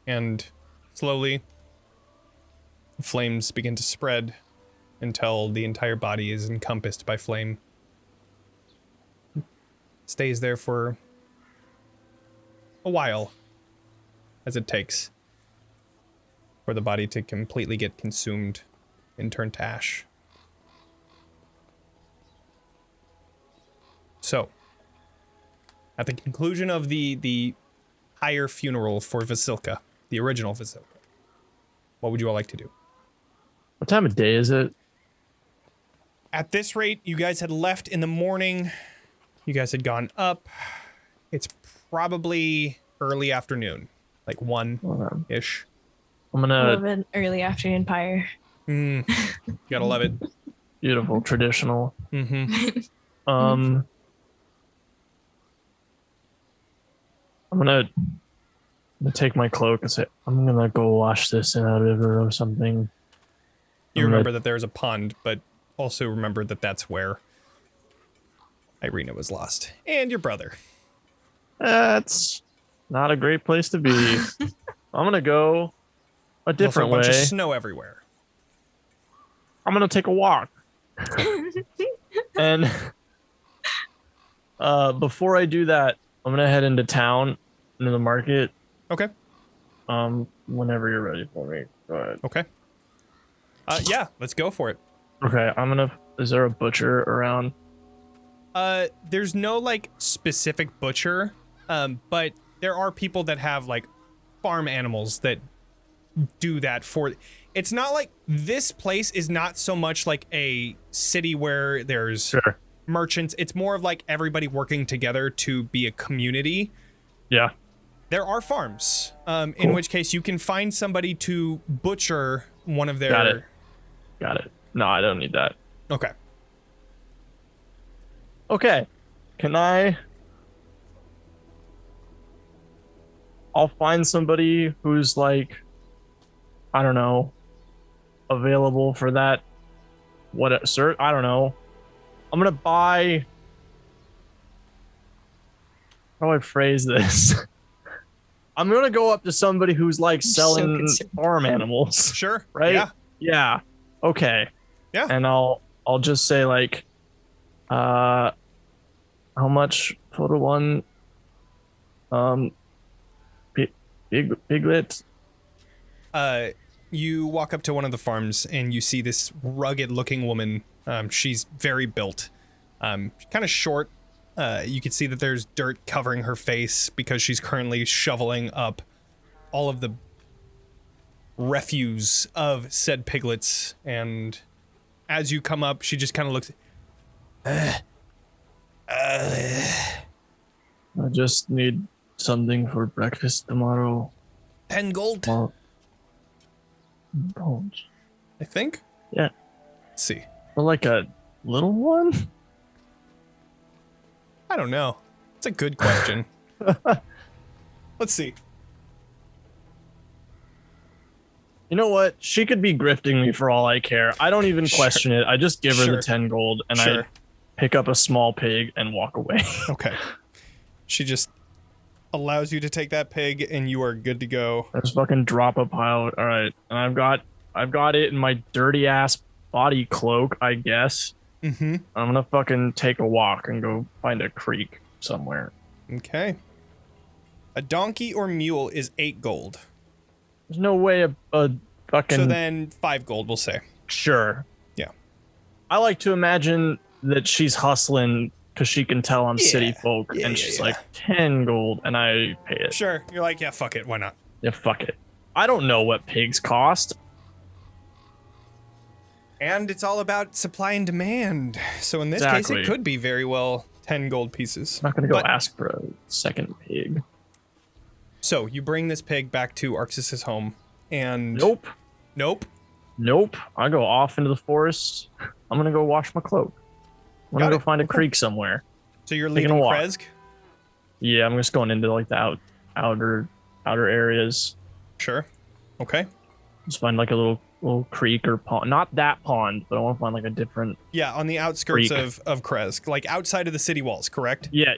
and slowly the flames begin to spread until the entire body is encompassed by flame. It stays there for a while, as it takes for the body to completely get consumed and turn to ash. So, at the conclusion of the higher funeral for Vasilka, the original Vasilka, what would you all like to do? What time of day is it? At this rate, you guys had left in the morning. You guys had gone up. It's probably early afternoon, like 1-ish. I'm I gonna love an early afternoon pyre. You gotta love it. beautiful traditional. Mm-hmm. I'm gonna take my cloak and say, I'm gonna go wash this in a river or something. You remember that there's a pond, but also remember that that's where Irina was lost. And your brother. That's not a great place to be. I'm gonna go a different also a bunch way. of snow everywhere. I'm gonna take a walk. And before I do that, I'm gonna head into town, into the market. Okay. Whenever you're ready for me. Go ahead. Okay. Yeah, let's go for it. Okay, is there a butcher around? There's no like specific butcher, but there are people that have like farm animals that do that for. It's not like this place is not so much like a city where there's merchants. It's more of like everybody working together to be a community. Yeah. There are farms, in which case you can find somebody to butcher one of their. Got it. No, I don't need that. Okay. Okay. I'll find somebody who's like, I don't know, available for that. Sir? I don't know. I'm gonna buy. How do I phrase this? I'm gonna go up to somebody who's like selling farm animals. Sure. Right? Yeah. Yeah. Okay. Yeah. And I'll just say like, how much for one? Piglet. You walk up to one of the farms and you see this rugged-looking woman. She's very built, kind of short. You can see that there's dirt covering her face because she's currently shoveling up all of the refuse of said piglets. And as you come up, she just kind of looks. I just need something for breakfast tomorrow. 10 gold. Gold. I think. Yeah. Let's see. Or like a little one? I don't know. It's a good question. Let's see. You know what? She could be grifting me for all I care. I don't even question it. I just give her the 10 gold and I pick up a small pig and walk away. Okay. She just allows you to take that pig and you are good to go. I just fucking drop a pile. All right. And I've got it in my dirty ass body cloak, I guess. Mm-hmm. I'm gonna fucking take a walk and go find a creek somewhere. Okay. A donkey or mule is 8 gold. There's no way a fucking... So then 5 gold, we'll say. Sure. Yeah. I like to imagine that she's hustling because she can tell I'm city folk, and she's like 10 gold, and I pay it. Sure. You're like, yeah, fuck it. Why not? Yeah, fuck it. I don't know what pigs cost. And it's all about supply and demand. So in this case, it could be very well 10 gold pieces. I'm not going to go ask for a second pig. So you bring this pig back to Arxes' home, and... Nope. Nope? I go off into the forest. I'm going to go wash my cloak. I'm going to go find a creek somewhere. So you're leaving Kresk? Yeah, I'm just going into like the outer areas. Sure. Okay. Just find like a little creek or pond. Not that pond, but I want to find like a different... Yeah, on the outskirts of Kresk. Like outside of the city walls, correct? Yeah.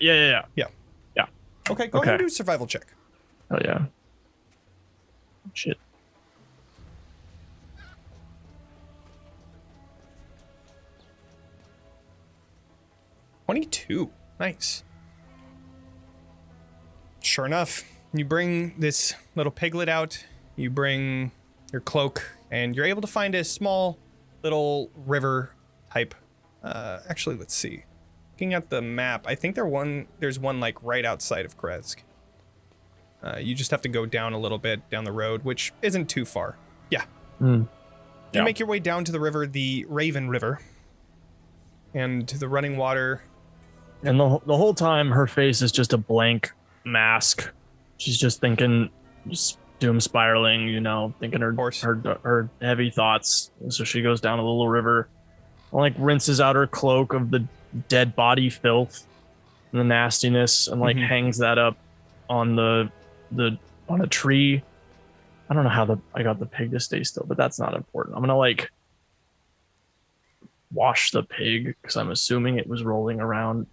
Okay, go ahead and do a survival check. Oh, yeah. Shit. $22. Nice. Sure enough, you bring this little piglet out, you bring your cloak, and you're able to find a small little river type. Actually, let's see. Looking at the map, I think there's one like right outside of Kresk. You just have to go down a little bit down the road, which isn't too far. Yeah. You make your way down to the river, the Raven River, and to the running water. And the whole time, her face is just a blank mask. She's just thinking, just doom spiraling, thinking her heavy thoughts. And so she goes down a little river, and like rinses out her cloak of the dead body filth and the nastiness, and like hangs that up on on a tree. I don't know how I got the pig to stay still, but that's not important. I'm gonna like wash the pig because I'm assuming it was rolling around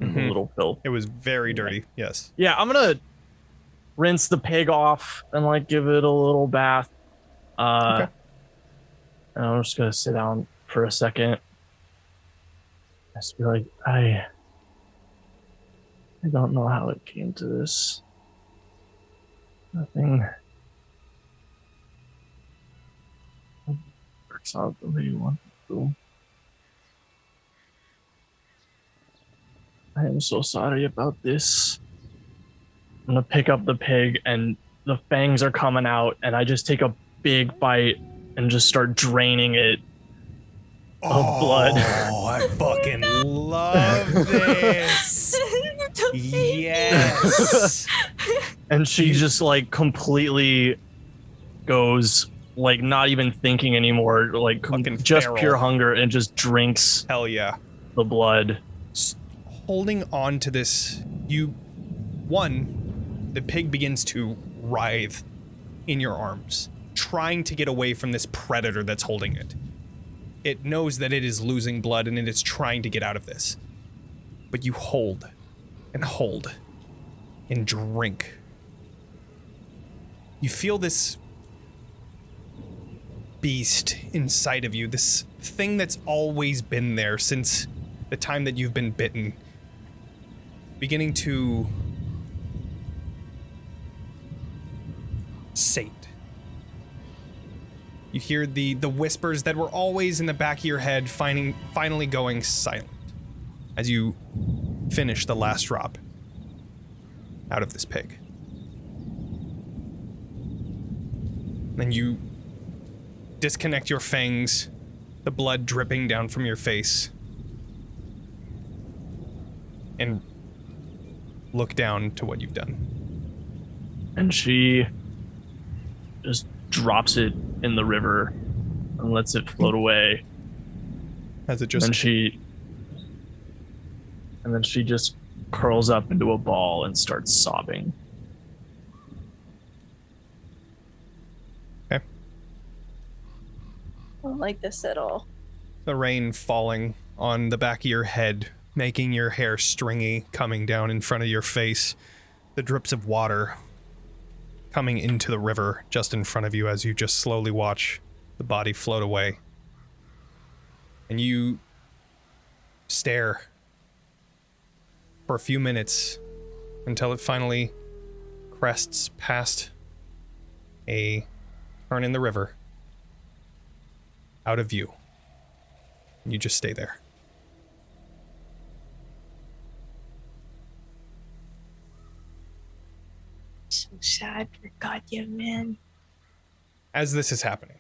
in a little filth. It was very dirty. Yes. Yeah, I'm gonna rinse the pig off and like give it a little bath. Okay. And I'm just gonna sit down for a second. Just be like, I don't know how it came to this. Nothing works out the way you want it to. I am so sorry about this. I'm gonna pick up the pig and the fangs are coming out, and I just take a big bite and just start draining it of blood. Oh, I fucking love this. Yes. And she just like completely goes like not even thinking anymore, like fucking just feral. Pure hunger, and just drinks. Hell yeah. The blood. Holding on to this, the pig begins to writhe in your arms, trying to get away from this predator that's holding it. It knows that it is losing blood and it is trying to get out of this. But you hold and drink. You feel this beast inside of you, this thing that's always been there since the time that you've been bitten, beginning to sate. You hear the whispers that were always in the back of your head finally going silent as you finish the last drop out of this pig. Then you disconnect your fangs, the blood dripping down from your face, and look down to what you've done. And she just drops it in the river and lets it float away. As it just... And then she just curls up into a ball and starts sobbing. Okay. I don't like this at all. The rain falling on the back of your head, making your hair stringy, coming down in front of your face. The drips of water coming into the river just in front of you as you just slowly watch the body float away. And you stare for a few minutes until it finally crests past a turn in the river out of view. And you just stay there. So sad for Katya, man. As this is happening,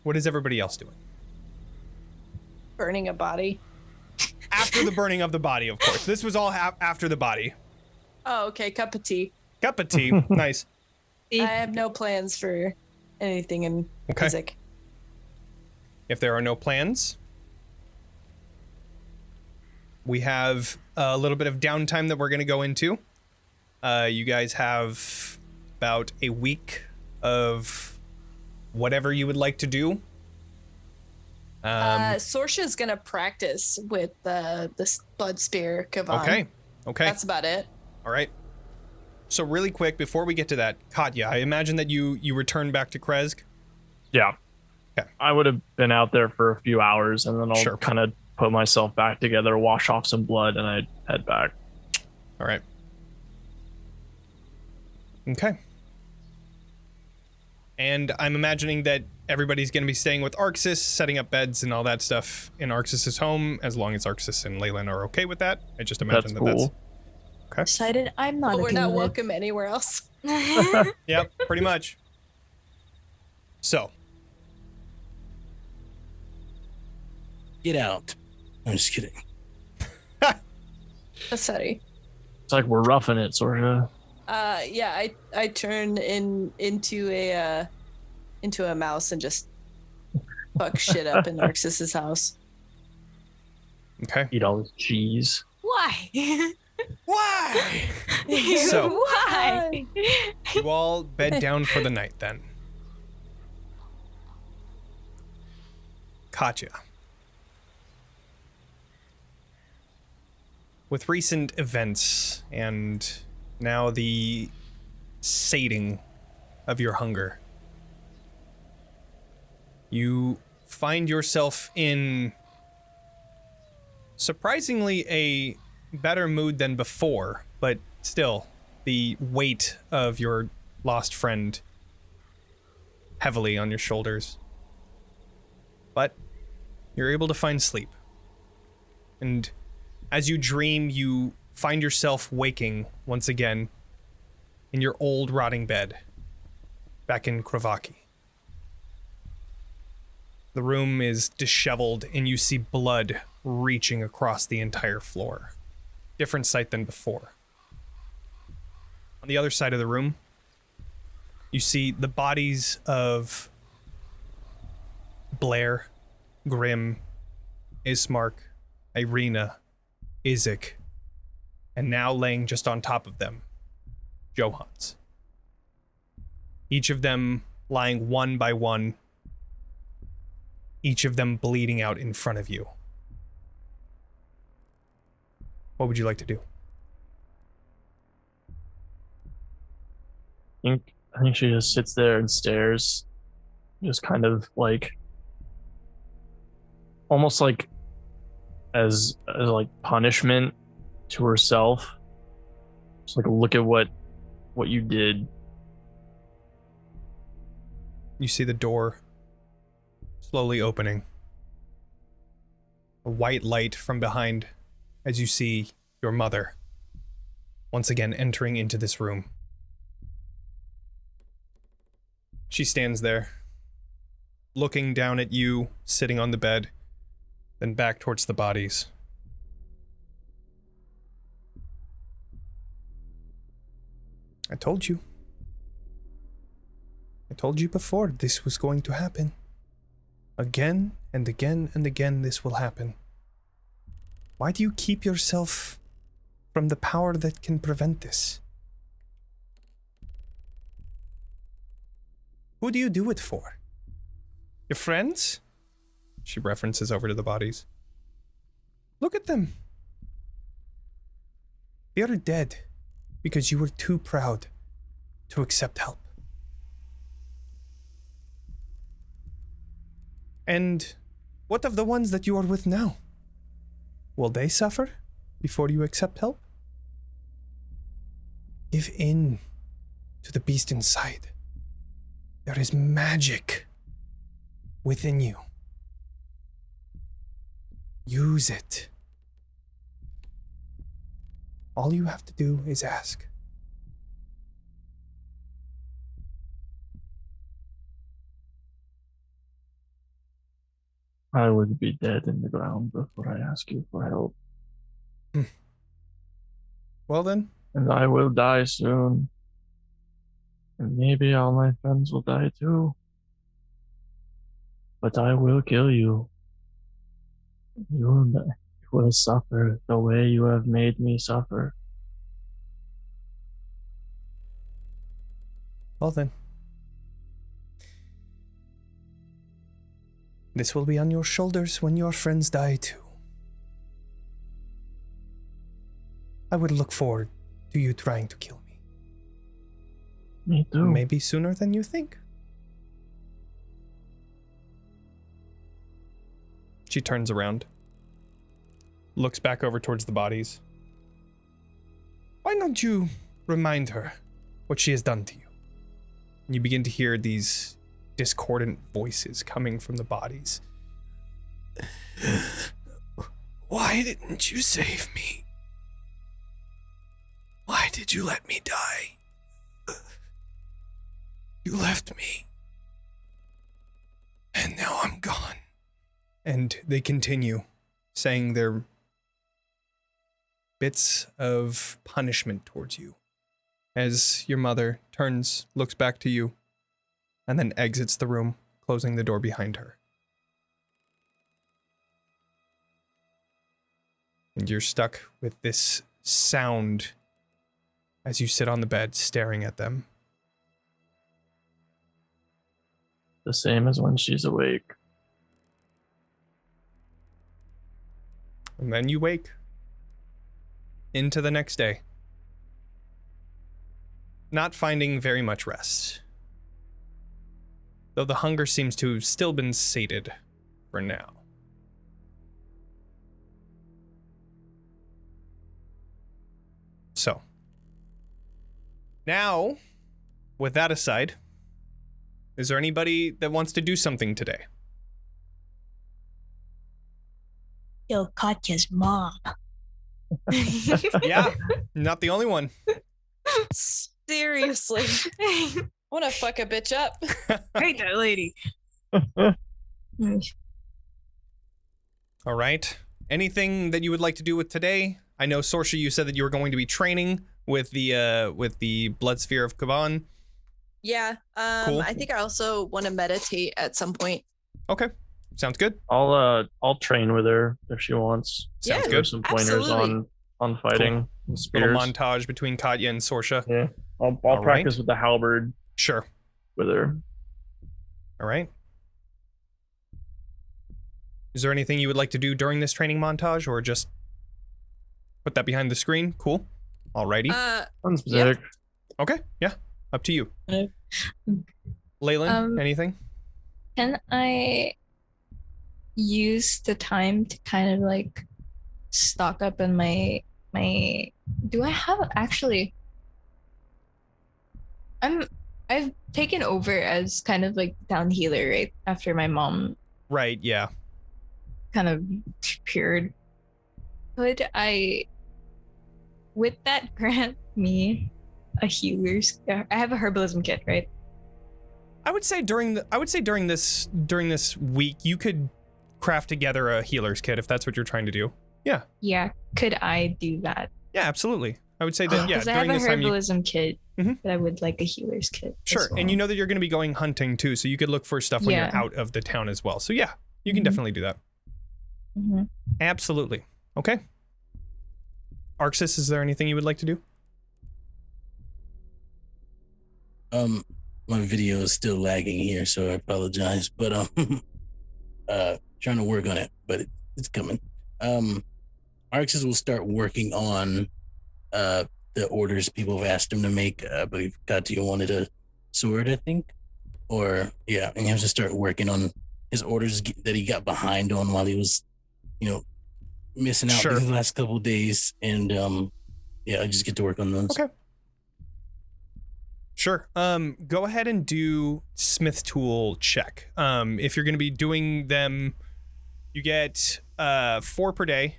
what is everybody else doing? Burning a body. After the burning of the body, of course. This was all after the body. Oh, okay. Cup of tea. Cup of tea. Nice. I have no plans for anything in music. If there are no plans, we have a little bit of downtime that we're going to go into. You guys have about a week of whatever you would like to do. Sorsha's gonna practice with the blood spear, Kavan. Okay. That's about it. All right. So really quick, before we get to that, Katya, I imagine that you returned back to Kresk? Yeah. Okay. I would have been out there for a few hours, and then I'll kind of put myself back together, wash off some blood, and I'd head back. All right. Okay. And I'm imagining that everybody's going to be staying with Arxes, setting up beds and all that stuff in Arxes' home, as long as Arxes and Leilyn are okay with that. I just imagine that's cool. Okay. Decided I'm not. But we're not with it. welcome anywhere else. Yep, pretty much. So. Get out. I'm just kidding. Sorry. It's like we're roughing it, Sorsha. Yeah, I turn into a mouse and just fuck shit up in Arxes' house. Okay. Eat all this cheese. Why? Why? So. Why? You all bed down for the night then. Katya. With recent events and now the sating of your hunger, you find yourself in surprisingly a better mood than before, but still the weight of your lost friend heavily on your shoulders. But you're able to find sleep. And as you dream, you find yourself waking once again in your old rotting bed back in Kravaki. The room is disheveled and you see blood reaching across the entire floor. Different sight than before. On the other side of the room, you see the bodies of Blair, Grim, Ismark, Irina, Izek, and now laying just on top of them, Johans. Each of them lying one by one, each of them bleeding out in front of you. What would you like to do? I think she just sits there and stares, just kind of like, almost like as like punishment to herself. Just like, look at what you did. you see the door slowly opening. A white light from behind as you see your mother once again entering into this room. She stands there, looking down at you, sitting on the bed, then back towards the bodies. I told you. I told you before this was going to happen. Again and again and again this will happen. Why do you keep yourself from the power that can prevent this? Who do you do it for? Your friends? She references over to the bodies. Look at them. They are dead because you were too proud to accept help. And what of the ones that you are with now? Will they suffer before you accept help? Give in to the beast inside. There is magic within you. Use it. All you have to do is ask. I would be dead in the ground before I ask you for help. Well then. And I will die soon. And maybe all my friends will die too. But I will kill you. You will suffer the way you have made me suffer. Well then. This will be on your shoulders when your friends die too. I would look forward to you trying to kill me. Me too. Maybe sooner than you think. She turns around, looks back over towards the bodies. Why don't you remind her what she has done to you? And you begin to hear these discordant voices coming from the bodies. Why didn't you save me? Why did you let me die? You left me. And now I'm gone. And they continue saying their bits of punishment towards you as your mother turns, looks back to you, and then exits the room, closing the door behind her. And you're stuck with this sound as you sit on the bed staring at them. The same as when she's awake. And then you wake into the next day, not finding very much rest, though the hunger seems to have still been sated for now. So, now, with that aside, is there anybody that wants to do something today? Kill Katya's mom. Yeah, not the only one. Seriously. I want to fuck a bitch up. Hate that lady. All right. Anything that you would like to do with today? I know, Sorsha, you said that you were going to be training with the Blood Sphere of Kavan. Yeah. Cool. I think I also want to meditate at some point. Okay. Sounds good. I'll train with her if she wants. Sounds Yeah, good. Some pointers absolutely. on fighting and spears. Little montage between Katya and Sorsha. Yeah. I'll All practice right. with the halberd Sure. with her. All right. Is there anything you would like to do during this training montage, or just put that behind the screen? Cool. Alrighty. Unspecific. Okay. Yeah. Up to you. Leilyn, anything? Can I use the time to kind of like stock up on my do I have actually I've taken over as kind of like town healer, right? After my mom Right, yeah. kind of disappeared. Could I, would that grant me a healer's? I have a herbalism kit, right? I would say during this week you could craft together a healer's kit if that's what you're trying to do. Yeah. Yeah. Could I do that? Yeah, absolutely. I would say that Because I during have a this time you herbalism kit, Mhm. but I would like a healer's kit. Sure. as well. And you know that you're going to be going hunting too, so you could look for stuff when Yeah. you're out of the town as well. So yeah, you can Mhm. definitely do that. Mhm. Absolutely. Okay. Arxes, is there anything you would like to do? My video is still lagging here, so I apologize. But trying to work on it, but it's coming. Arxes will start working on the orders people have asked him to make. I believe Katya wanted a sword, I think, or yeah, and he has to start working on his orders that he got behind on while he was, missing out Sure. these last couple of days, and I just get to work on those. Okay. Sure. Go ahead and do smith tool check. If you're going to be doing them, you get 4 per day.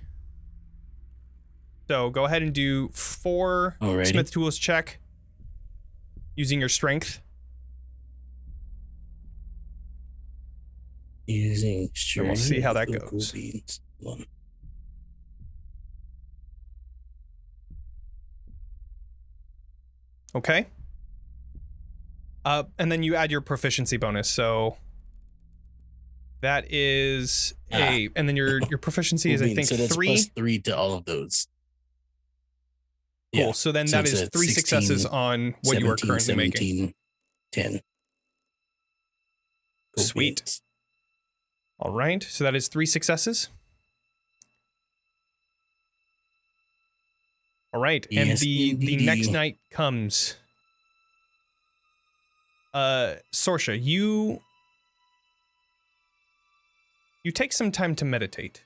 So go ahead and do 4 Alrighty. smith tools check using your strength. Using And we'll see how that cocoa goes. beans. Hold on. Okay. And then you add your proficiency bonus. So that is and then your proficiency is, I think, So that's 3. plus 3 to all of those. Cool. Yeah. So then So that it's is a 3 successes 16, on what you are 17, currently making. 10. Cool Sweet. beans. All right. So that is 3 successes. All right. And Yes, the indeedy. next night comes. Sorsha, you take some time to meditate,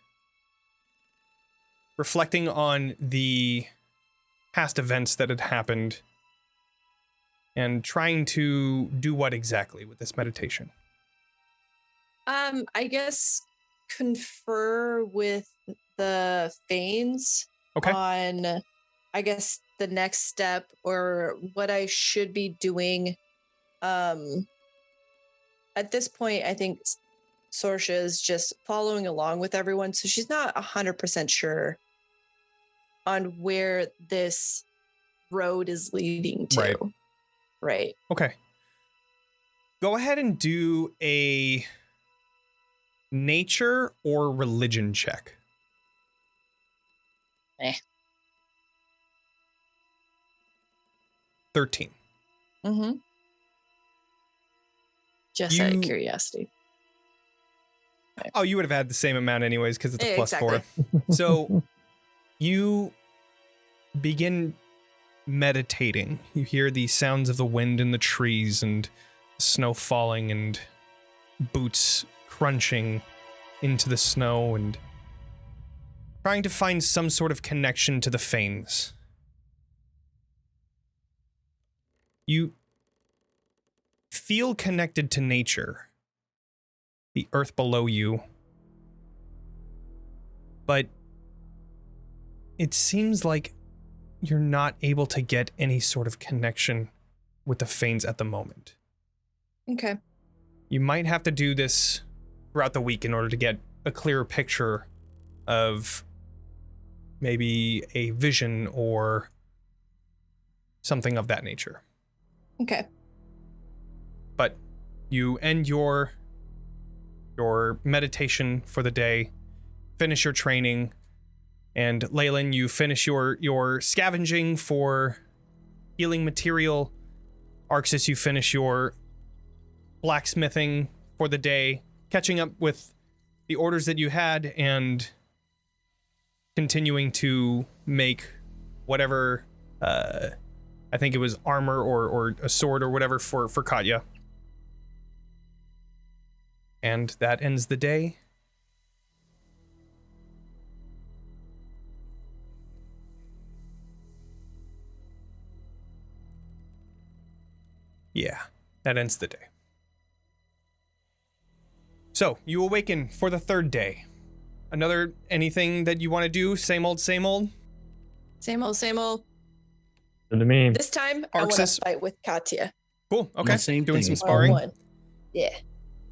reflecting on the past events that had happened and trying to do what exactly with this meditation? I guess confer with the Fanes Okay. on, I guess, the next step or what I should be doing. At this point, I think Sorsha is just following along with everyone, so she's not 100% sure on where this road is leading to. Right. Okay. Go ahead and do a nature or religion check. 13. Mm-hmm. Just out of curiosity. Oh, you would have had the same amount anyways because it's a plus Exactly. 4. So you begin meditating. You hear the sounds of the wind in the trees and snow falling and boots crunching into the snow and trying to find some sort of connection to the Fanes. You feel connected to nature, the earth below you, but it seems like you're not able to get any sort of connection with the Fanes at the moment. Okay. You might have to do this throughout the week in order to get a clearer picture of maybe a vision or something of that nature. Okay. But you end your meditation for the day, finish your training, and Leilyn, you finish your scavenging for healing material. Arxes, you finish your blacksmithing for the day, catching up with the orders that you had and continuing to make whatever I think it was armor or a sword or whatever for Katya. And that ends the day. Yeah. That ends the day. So, you awaken for the third day. Anything that you want to do? Same old, same old? Same old, same old. Good to me. This time, I want to Arxes. fight with Katya. Cool, okay. Same Doing thing. some sparring. One. Yeah.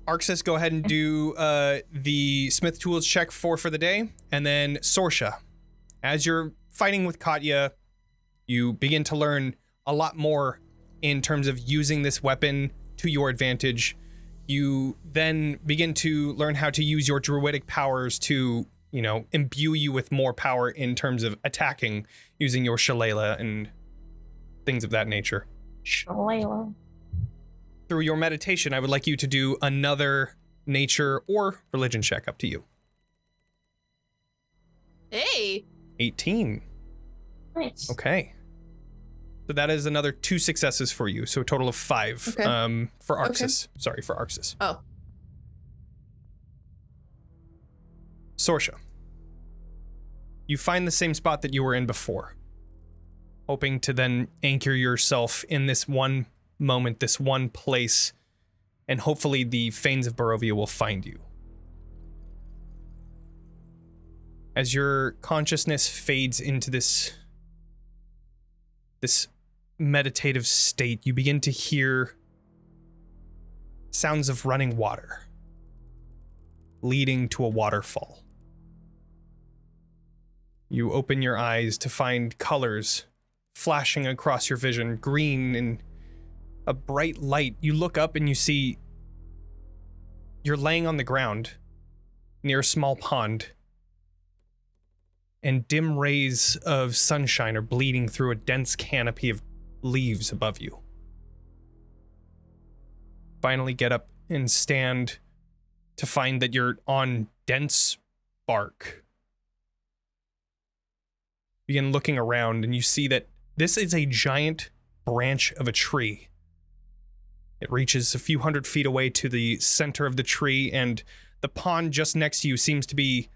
Arxes, go ahead and do the Smith Tools check for the day. And then Sorsha, as you're fighting with Katya, you begin to learn a lot more in terms of using this weapon to your advantage. You then begin to learn how to use your druidic powers to, imbue you with more power in terms of attacking using your shillelagh and things of that nature. Shillelagh. Through your meditation, I would like you to do another nature or religion check, up to you. Hey. 18. Nice. Okay. So that is another 2 successes for you. So a total of 5 Okay. For Arxes. Sorry, for Arxes. Oh. Sorsha. You find the same spot that you were in before, hoping to then anchor yourself in this one moment, this one place, and hopefully the Fanes of Barovia will find you. As your consciousness fades into this meditative state, you begin to hear sounds of running water leading to a waterfall. You open your eyes to find colors flashing across your vision, green and a bright light. You look up and you see you're laying on the ground near a small pond, and dim rays of sunshine are bleeding through a dense canopy of leaves above you. Finally get up and stand to find that you're on dense bark. Begin looking around and you see that this is a giant branch of a tree. It reaches a few hundred feet away to the center of the tree, and the pond just next to you seems to be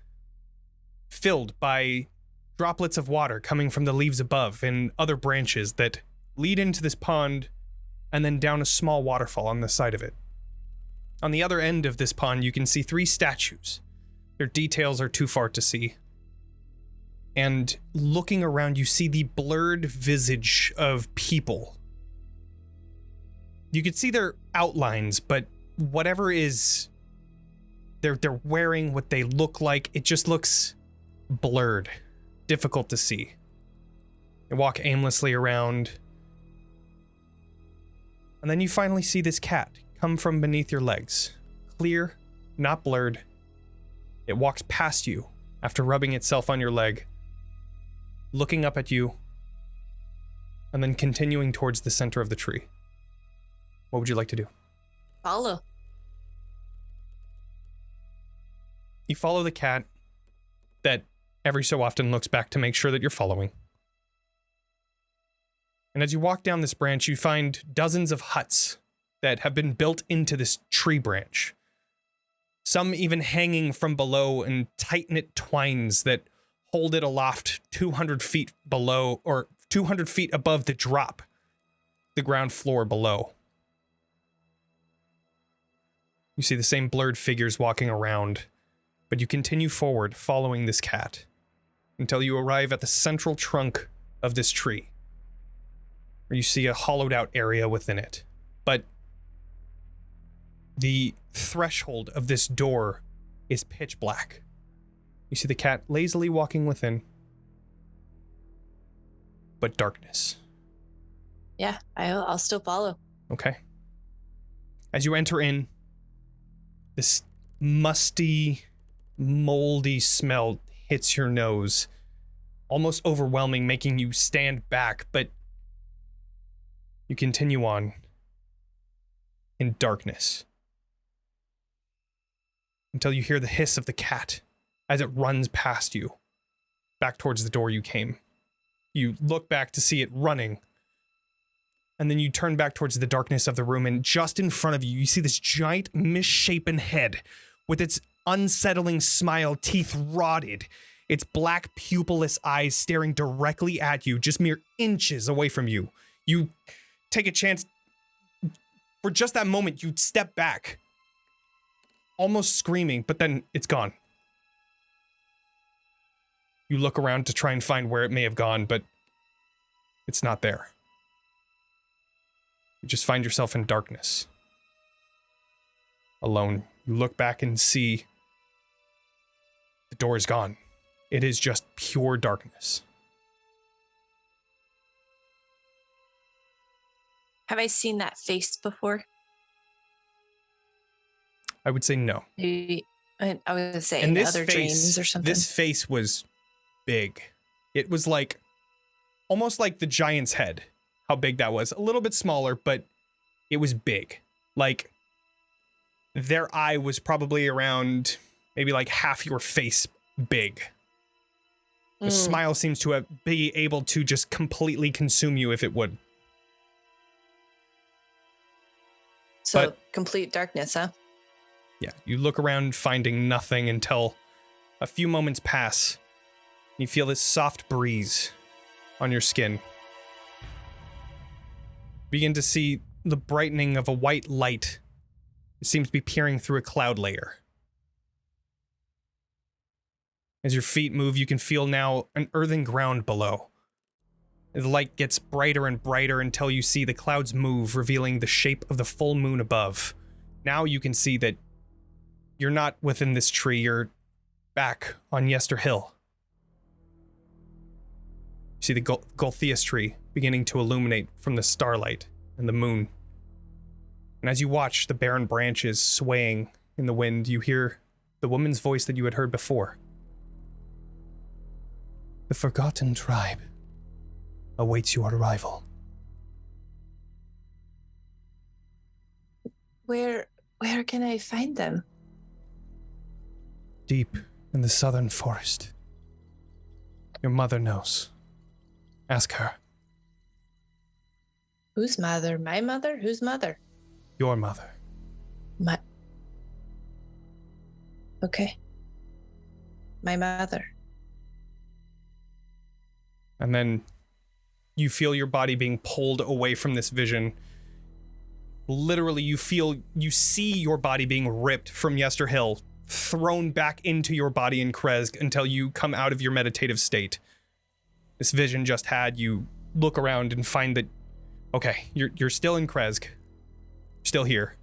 filled by droplets of water coming from the leaves above and other branches that lead into this pond and then down a small waterfall on the side of it. On the other end of this pond, you can see 3 statues. Their details are too far to see. And looking around, you see the blurred visage of people. You could see their outlines, but whatever is they're wearing, what they look like, it just looks blurred, difficult to see. You walk aimlessly around, and then you finally see this cat come from beneath your legs. Clear, not blurred. It walks past you after rubbing itself on your leg, looking up at you, and then continuing towards the center of the tree. What would you like to do? Follow. You follow the cat that every so often looks back to make sure that you're following. And as you walk down this branch, you find dozens of huts that have been built into this tree branch. Some even hanging from below in tight-knit twines that hold it aloft 200 feet below, or 200 feet above the drop, the ground floor below. You see the same blurred figures walking around, but you continue forward following this cat until you arrive at the central trunk of this tree, where you see a hollowed out area within it. But the threshold of this door is pitch black. You see the cat lazily walking within, but darkness. Yeah, I'll still follow. Okay. As you enter in, this musty, moldy smell hits your nose, almost overwhelming, making you stand back, but you continue on in darkness until you hear the hiss of the cat as it runs past you, back towards the door you came. You look back to see it running, and then you turn back towards the darkness of the room, and just in front of you, you see this giant misshapen head with its unsettling smile, teeth rotted, its black pupilless eyes staring directly at you, just mere inches away from you. You take a chance for just that moment, you step back, almost screaming, but then it's gone. You look around to try and find where it may have gone, but it's not there. You just find yourself in darkness. Alone. You look back and see the door is gone. It is just pure darkness. Have I seen that face before? I would say no. Maybe, I was going to say And in this other face, dreams or something. this face was big. It was like, almost like the giant's head. How big that was. A little bit smaller, but it was big. Like, their eye was probably around maybe like half your face big. The smile seems to be able to just completely consume you if it would. So but- complete darkness, huh? Yeah, you look around finding nothing until a few moments pass. You feel this soft breeze on your skin. Begin to see the brightening of a white light. It seems to be peering through a cloud layer. As your feet move, you can feel now an earthen ground below. The light gets brighter and brighter until you see the clouds move, revealing the shape of the full moon above. Now you can see that you're not within this tree, you're back on Yester Hill. You see the Golthias tree beginning to illuminate from the starlight and the moon. And as you watch the barren branches swaying in the wind, you hear the woman's voice that you had heard before. The forgotten tribe awaits your arrival. Where can I find them? Deep in the southern forest. Your mother knows. Ask her. Whose mother? My mother? Whose mother? Your mother. My. Okay. My mother. And then you feel your body being pulled away from this vision. Literally, you see your body being ripped from Yester Hill, thrown back into your body in Krezk until you come out of your meditative state. This vision just had you look around and find that, okay, you're still in Krezk. Still here.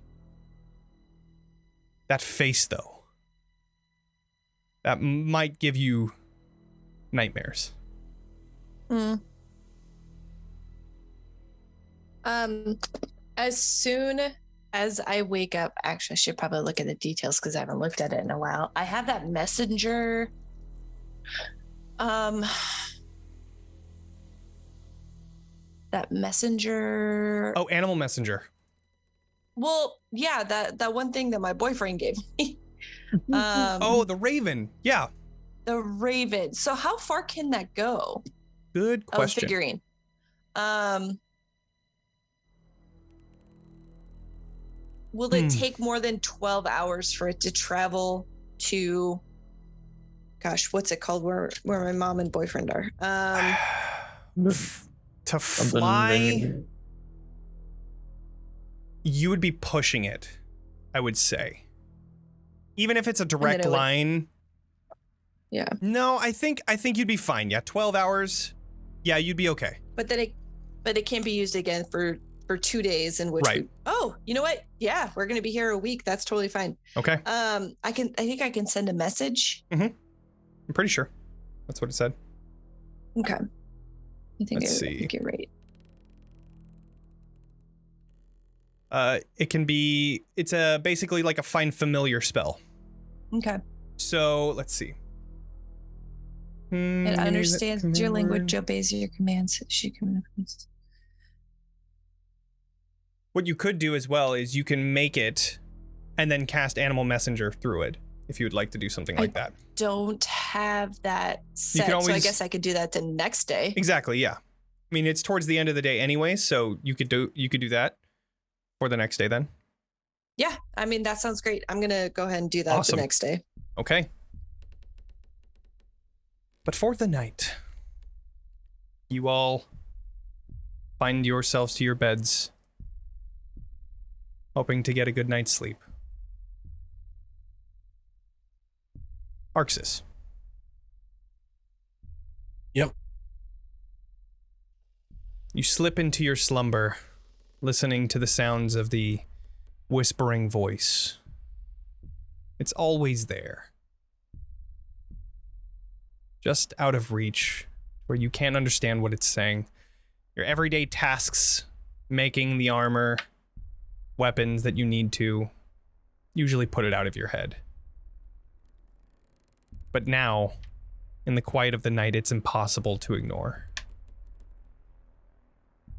That face, though. That might give you nightmares. As soon as I wake up, actually, I should probably look at the details because I haven't looked at it in a while. I have that messenger. That messenger. Oh, animal messenger. Well, yeah, that one thing that my boyfriend gave me. Oh, the raven. Yeah. The raven. So how far can that go? Good question. Figurine. Will it take more than 12 hours for it to travel to, gosh, what's it called? Where my mom and boyfriend are? To fly, you would be pushing it, I would say. Even if it's a direct line. Yeah. No, I think you'd be fine. Yeah, 12 hours. Yeah, you'd be okay. But it can't be used again for 2 days in which right. You know what? Yeah, we're gonna be here a week. That's totally fine. Okay. I think I can send a message. Mm-hmm. I'm pretty sure. That's what it said. Okay. I think you're right. It's basically like a find familiar spell. Okay. So let's see. It understands your language, obeys your commands. She communicates. What you could do as well is you can make it and then cast Animal Messenger through it if you would like to do something like that. Don't have that set, so I guess I could do that the next day. Exactly, yeah. I mean, it's towards the end of the day anyway, so you could do that for the next day then. Yeah, I mean, that sounds great. I'm going to go ahead and do that the next day. Okay. But for the night, you all find yourselves to your beds. hoping to get a good night's sleep. Arxes. Yep. You slip into your slumber, listening to the sounds of the whispering voice. It's always there. Just out of reach, where you can't understand what it's saying. Your everyday tasks, making the armor, weapons that you need to, usually put it out of your head. But now, in the quiet of the night, it's impossible to ignore.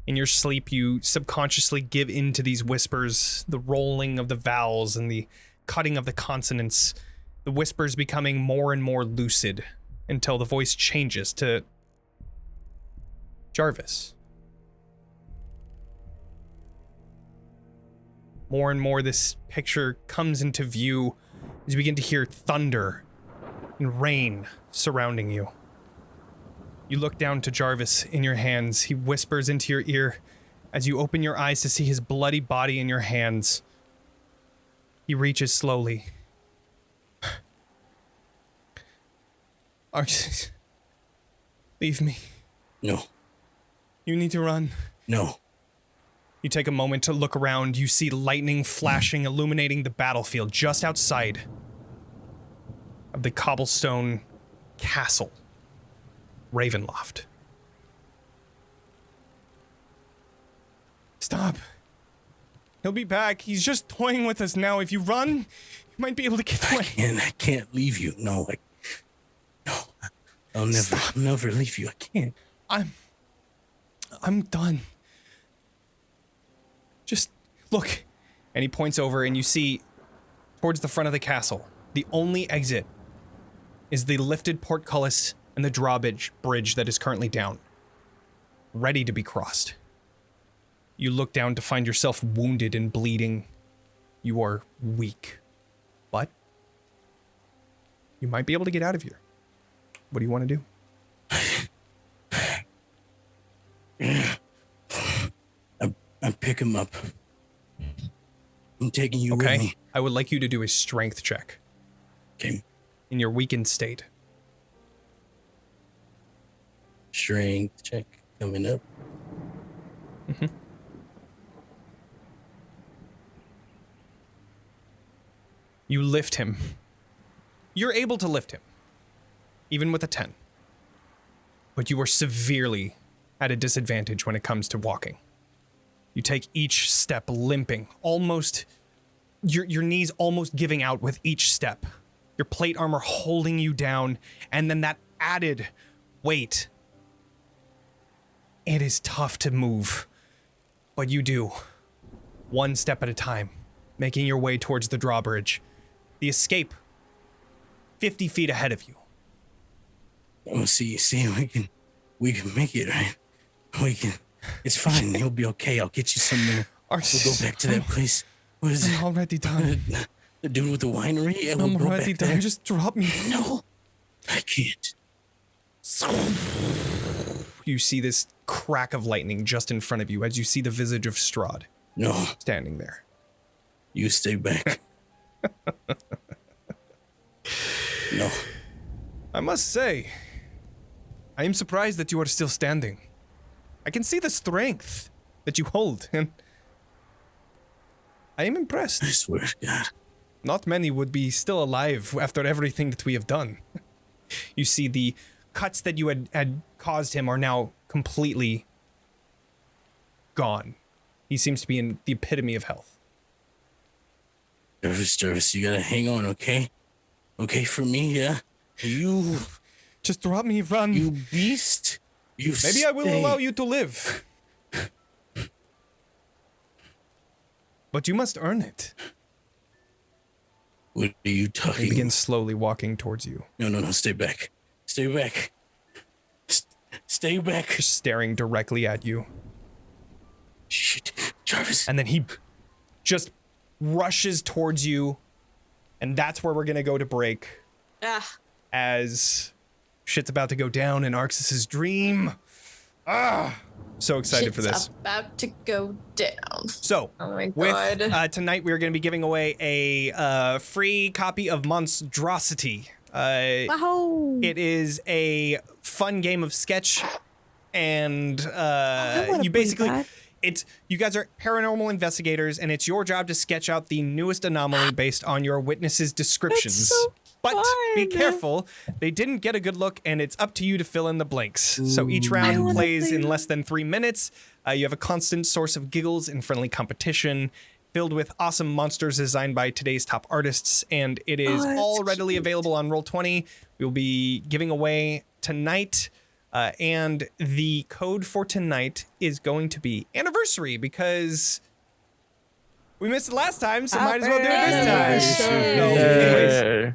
In your sleep, you subconsciously give in to these whispers, the rolling of the vowels and the cutting of the consonants, the whispers becoming more and more lucid until the voice changes to Jarvis. More and more this picture comes into view as you begin to hear thunder and rain surrounding you. You look down to Jarvis in your hands. He whispers into your ear as you open your eyes to see his bloody body in your hands. He reaches slowly. Arxes, leave me. No. You need to run. No. You take a moment to look around. You see lightning flashing, illuminating the battlefield just outside of the cobblestone castle, Ravenloft. Stop. He'll be back. He's just toying with us now. If you run, you might be able to get away. I can't leave you. No. I'll never leave you. I can't. I'm done. Just look. And he points over and you see towards the front of the castle, the only exit is the lifted portcullis and the drawbridge that is currently down, ready to be crossed. You look down to find yourself wounded and bleeding. You are weak, but you might be able to get out of here. What do you want to do? I pick him up. I'm taking you with me. I would like you to do a strength check. Okay. In your weakened state. Strength check coming up. Mm-hmm. You lift him. You're able to lift him, even with a 10. But you are severely at a disadvantage when it comes to walking. You take each step limping, almost, your knees almost giving out with each step. Your plate armor holding you down, and then that added weight. It is tough to move, but you do. One step at a time, making your way towards the drawbridge. The escape, 50 feet ahead of you. Oh, see, we can make it, right? We can. It's fine. You'll be okay. I'll get you somewhere. We'll go back to that place. What is it? I'm already done. The dude with the winery? Yeah, I'm already done. There. Just drop me. No, I can't. You see this crack of lightning just in front of you as you see the visage of Strahd. No. Standing there. You stay back. No. I must say, I am surprised that you are still standing. I can see the strength that you hold, and I am impressed. I swear to God. Not many would be still alive after everything that we have done. You see the cuts that you had caused him are now completely gone. He seems to be in the epitome of health. Jarvis, you gotta hang on, okay? Okay for me, yeah? You... Just drop me, run. You beast. Maybe I will allow you to live. But you must earn it. What are you talking? He begins slowly walking towards you. No, stay back. Stay back. Stay back. Just staring directly at you. Shit, Jarvis. And then he just rushes towards you, and that's where we're gonna go to break. As shit's about to go down in Arxes' dream. So excited for this. About to go down. So, Oh my with god. tonight, we're going to be giving away a free copy of Monstrosity. Wow. It is a fun game of sketch, and you you guys are paranormal investigators, and it's your job to sketch out the newest anomaly based on your witnesses' descriptions. But be careful, they didn't get a good look, and it's up to you to fill in the blanks. So each round plays in less than 3 minutes. You have a constant source of giggles and friendly competition, filled with awesome monsters designed by today's top artists, and it is all readily available on Roll20. We'll be giving away tonight, and the code for tonight is going to be anniversary, because we missed it last time, so might as well do it this time.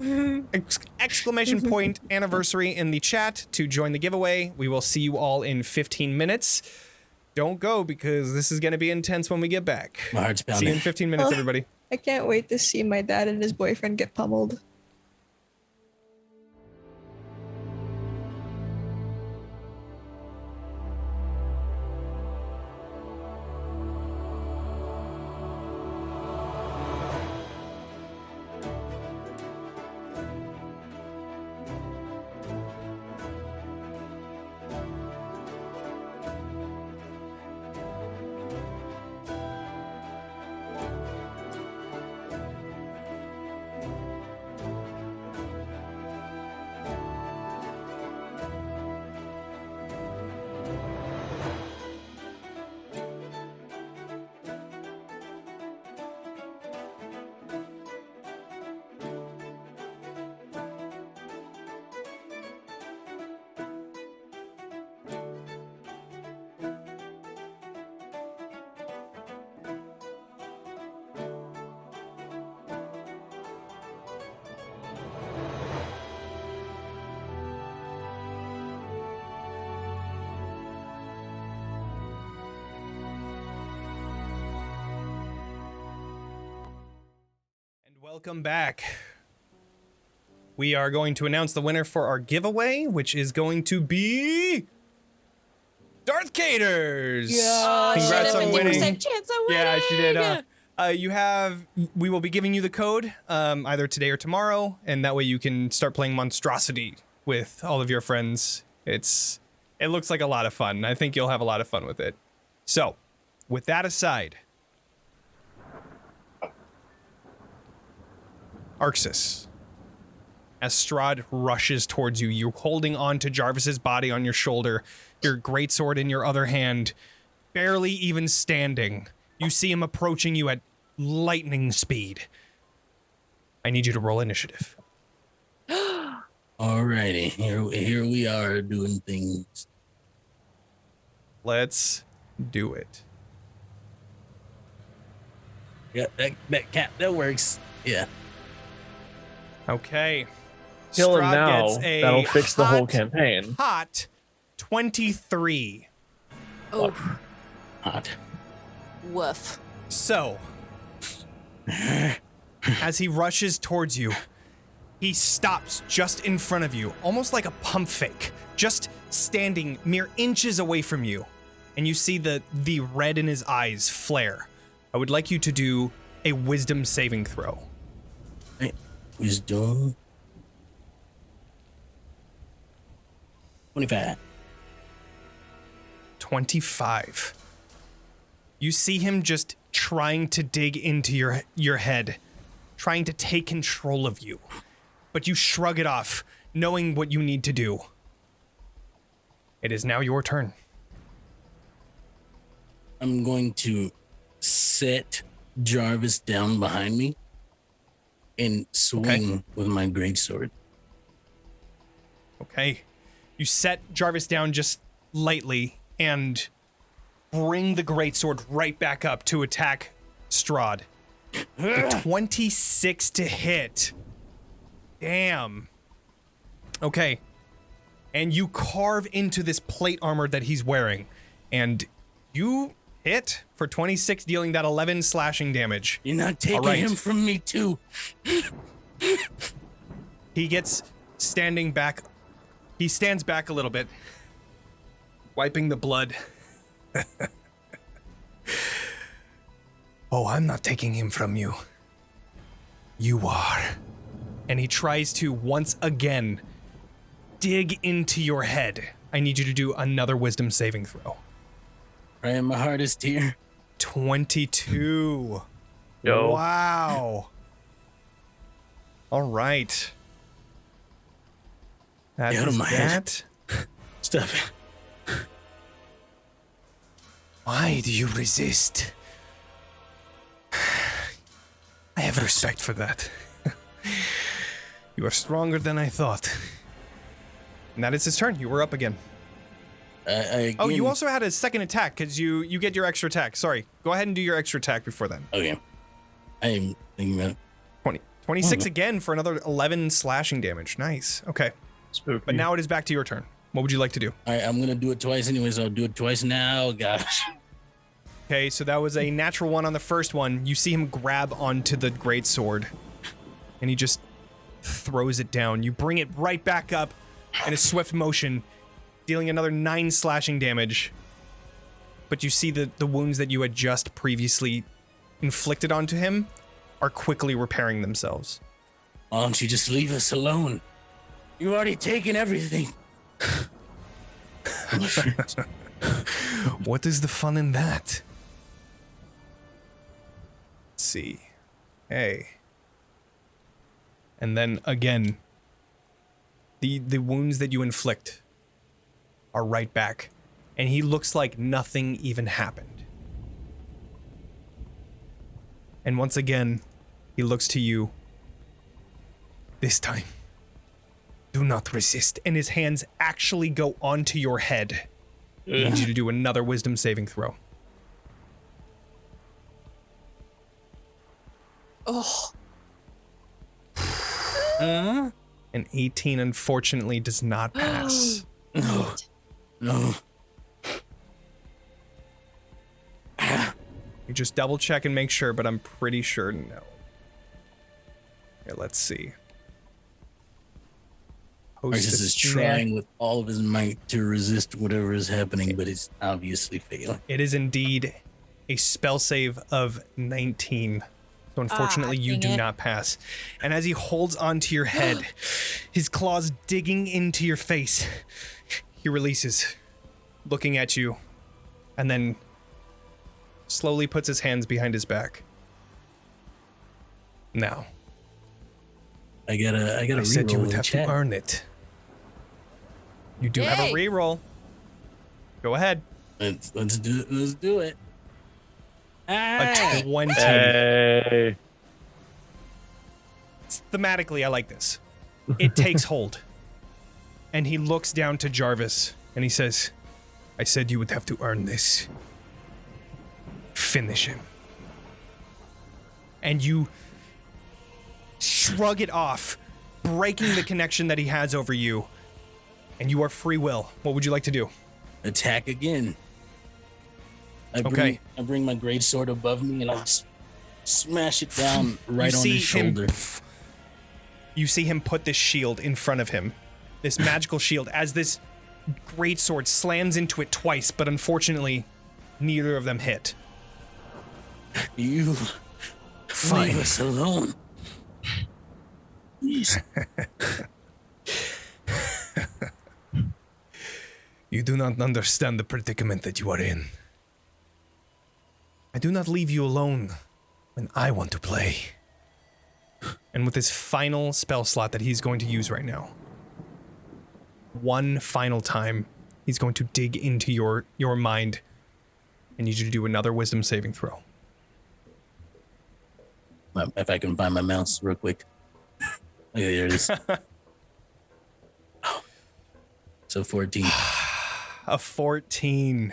Anyways, exclamation point anniversary in the chat to join the giveaway. We will see you all in 15 minutes. Don't go, because this is going to be intense when we get back. My heart's pounding. See you in 15 minutes, everybody. I can't wait to see my dad and his boyfriend get pummeled. Welcome back. We are going to announce the winner for our giveaway, which is going to be Darth Caters. Yeah, congrats on winning. Chance of winning. Yeah, she did. We will be giving you the code either today or tomorrow, and that way you can start playing Monstrosity with all of your friends. It looks like a lot of fun. I think you'll have a lot of fun with it. So, with that aside, Arxes, as Strahd rushes towards you, you're holding on to Jarvis's body on your shoulder, your greatsword in your other hand, barely even standing. You see him approaching you at lightning speed. I need you to roll initiative. Alrighty, here we are doing things. Let's do it. Yeah, that works. Yeah. Okay. Kill him Strahd now. gets a That'll fix the whole campaign. Hot 23. Oh, Hot. woof. So, as he rushes towards you, he stops just in front of you, almost like a pump fake, just standing mere inches away from you. And you see the red in his eyes flare. I would like you to do a wisdom saving throw. Wisdom. 25. 25. You see him just trying to dig into your head, trying to take control of you. But you shrug it off, knowing what you need to do. It is now your turn. I'm going to set Jarvis down behind me and swing with my greatsword. Okay. You set Jarvis down just lightly and bring the greatsword right back up to attack Strahd. 26 to hit. Damn. Okay. And you carve into this plate armor that he's wearing. And you hit for 26, dealing that 11 slashing damage. You're not taking him from me, too. He gets standing back. He stands back a little bit, wiping the blood Oh, I'm not taking him from you. You are. And he tries to, once again, dig into your head. I need you to do another wisdom saving throw. Trying my hardest here. 22. Yo. Wow. All right. That Get out of is my head. that. Stop it. Why do you resist? I have respect for that. You are stronger than I thought. And that is his turn. You were up again. Oh, you also had a second attack because you get your extra attack. Sorry. Go ahead and do your extra attack before then. Okay. I'm thinking about 26 again for another 11 slashing damage. Nice. Okay. Spooky. But now it is back to your turn. What would you like to do? All right, I'm gonna do it twice anyway, so I'll do it twice now. Gosh. Okay, so that was a natural one on the first one. You see him grab onto the greatsword, and he just throws it down. You bring it right back up in a swift motion, dealing another 9 slashing damage. But you see the wounds that you had just previously inflicted onto him are quickly repairing themselves. Why don't you just leave us alone? You've already taken everything. What is the fun in that? Let's see. Hey. And then again, the wounds that you inflict are right back. And he looks like nothing even happened. And once again, he looks to you. This time, do not resist. And his hands actually go onto your head. I need you to do another wisdom saving throw. Oh. An 18 unfortunately does not pass. No. No. You just double check and make sure, but I'm pretty sure no. Here, let's see. Arxes is trying with all of his might to resist whatever is happening, but it's obviously failing. It is indeed a spell save of 19. So unfortunately, you do not pass. And as he holds onto your head, his claws digging into your face, he releases, looking at you, and then slowly puts his hands behind his back. Now. I gotta said you reroll would in have chat. to earn it. You do have a Yay. reroll. Go ahead. Let's do it. A 20. Hey. Thematically, I like this. It takes hold. And he looks down to Jarvis and he says, I said you would have to earn this. Finish him. And you shrug it off, breaking the connection that he has over you. And you are free will. What would you like to do? Attack again. I bring my great sword above me and I smash it down right on his shoulder. You see him put this shield in front of him, this magical shield, as this great sword slams into it twice, but unfortunately, neither of them hit. You leave us alone. Please. You do not understand the predicament that you are in. I do not leave you alone when I want to play. And with his final spell slot that he's going to use right now, one final time, he's going to dig into your mind. I need you to do another wisdom saving throw. If I can find my mouse real quick. Okay, there it is. So 14. A 14.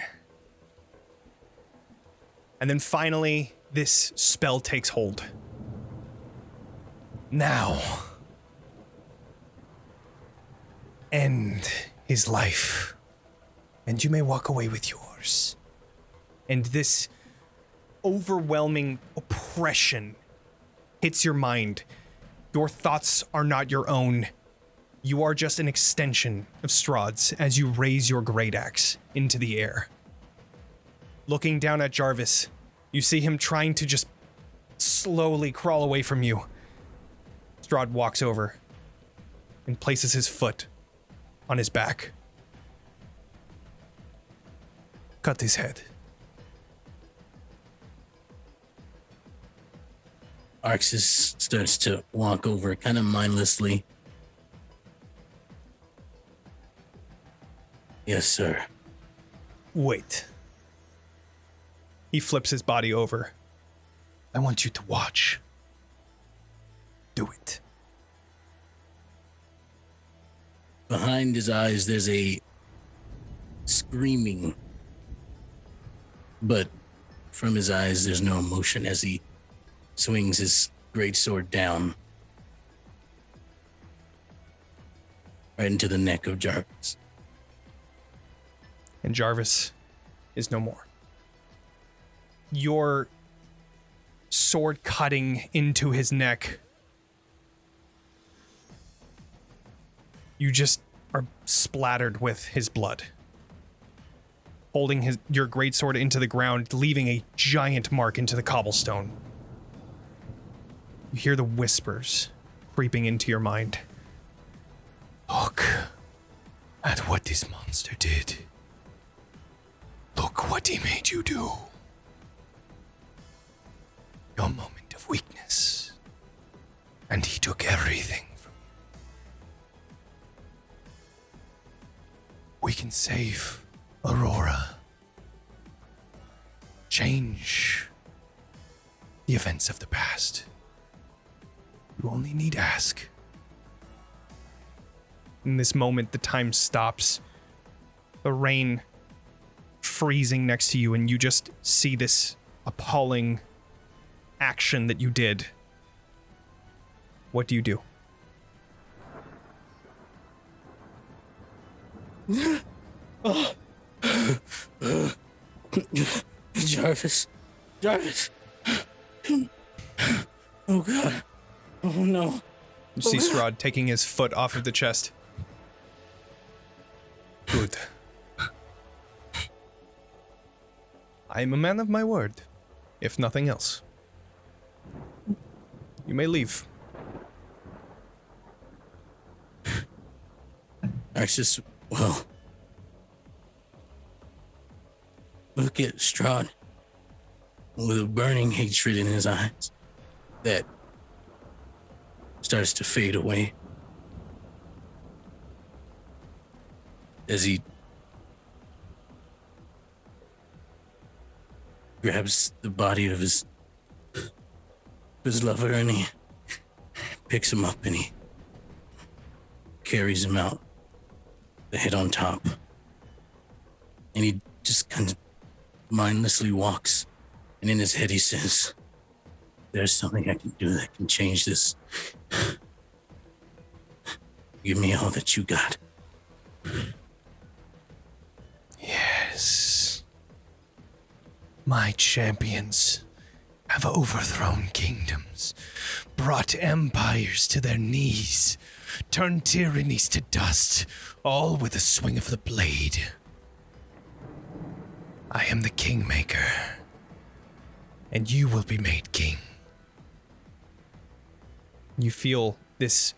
And then finally, this spell takes hold. Now, end his life, and you may walk away with yours. And this overwhelming oppression hits your mind. Your thoughts are not your own. You are just an extension of Strahd's as you raise your great axe into the air. Looking down at Jarvis, you see him trying to just slowly crawl away from you. Strahd walks over and places his foot on his back. Cut his head. Arxes starts to walk over kind of mindlessly. Yes, sir. Wait. He flips his body over. I want you to watch. Do it. Behind his eyes, there's a screaming. But from his eyes, there's no emotion as he swings his greatsword down right into the neck of Jarvis. And Jarvis is no more. Your sword cutting into his neck. You just are splattered with his blood. Holding your greatsword into the ground, leaving a giant mark into the cobblestone. You hear the whispers creeping into your mind. Look at what this monster did. Look what he made you do. Your moment of weakness. And he took everything from you. We can save Aurora. Change the events of the past. You only need ask. In this moment, the time stops. The rain freezing next to you, and you just see this appalling action that you did. What do you do? Jarvis. Oh God. Oh no. You see Strahd taking his foot off of the chest. Good. I am a man of my word, if nothing else. You may leave. Arxes, well, look at Strahd with a burning hatred in his eyes that starts to fade away as he grabs the body of his lover and he picks him up and he carries him out, the head on top, and he just kind of mindlessly walks, and in his head he says, there's something I can do that can change this. Give me all that you got. Yes. My champions have overthrown kingdoms, brought empires to their knees, turned tyrannies to dust, all with a swing of the blade. I am the Kingmaker, and you will be made king. You feel this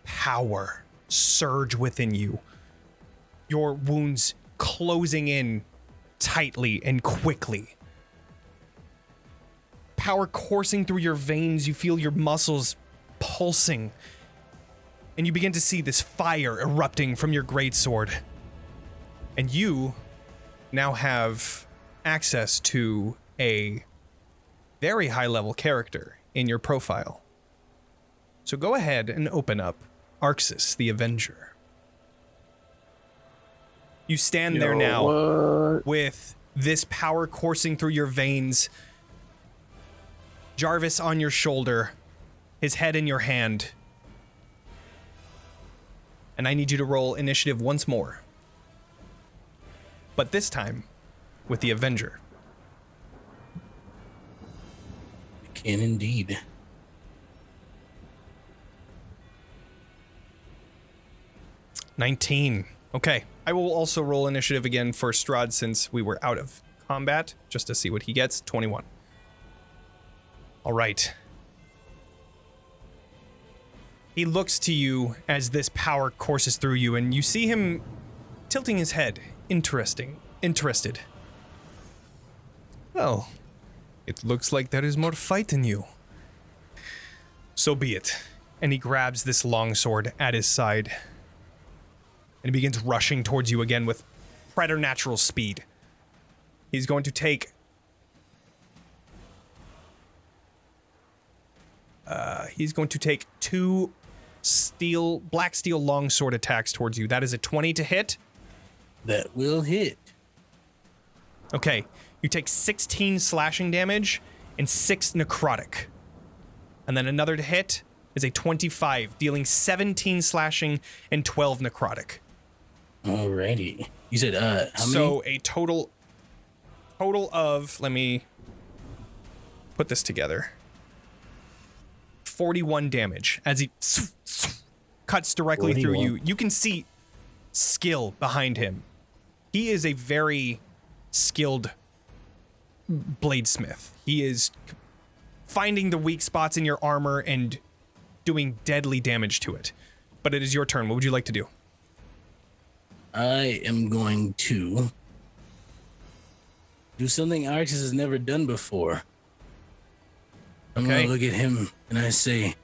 power surge within you, your wounds closing in tightly and quickly. Power coursing through your veins, you feel your muscles pulsing, and you begin to see this fire erupting from your greatsword. And you now have access to a very high-level character in your profile. So go ahead and open up Arxes, the Avenger. You stand there now with this power coursing through your veins, Jarvis on your shoulder, his head in your hand. And I need you to roll initiative once more. But this time, with the Avenger. I can indeed. $19. Okay. I will also roll initiative again for Strahd since we were out of combat just to see what he gets. 21. All right. He looks to you as this power courses through you, and you see him tilting his head. Interested. Well, it looks like there is more fight in you. So be it. And he grabs this longsword at his side, and he begins rushing towards you again with preternatural speed. He's going to take... two black steel longsword attacks towards you. That is a 20 to hit. That will hit. Okay, you take 16 slashing damage and 6 necrotic. And then another to hit is a 25, dealing 17 slashing and 12 necrotic. Alrighty. You said how many? So a total of, let me put this together. 41 damage as he cuts directly 41. through you. You can see skill behind him. He is a very skilled bladesmith. He is finding the weak spots in your armor and doing deadly damage to it. But it is your turn. What would you like to do? I am going to do something Arxes has never done before. I'm Okay. gonna look at him and I say,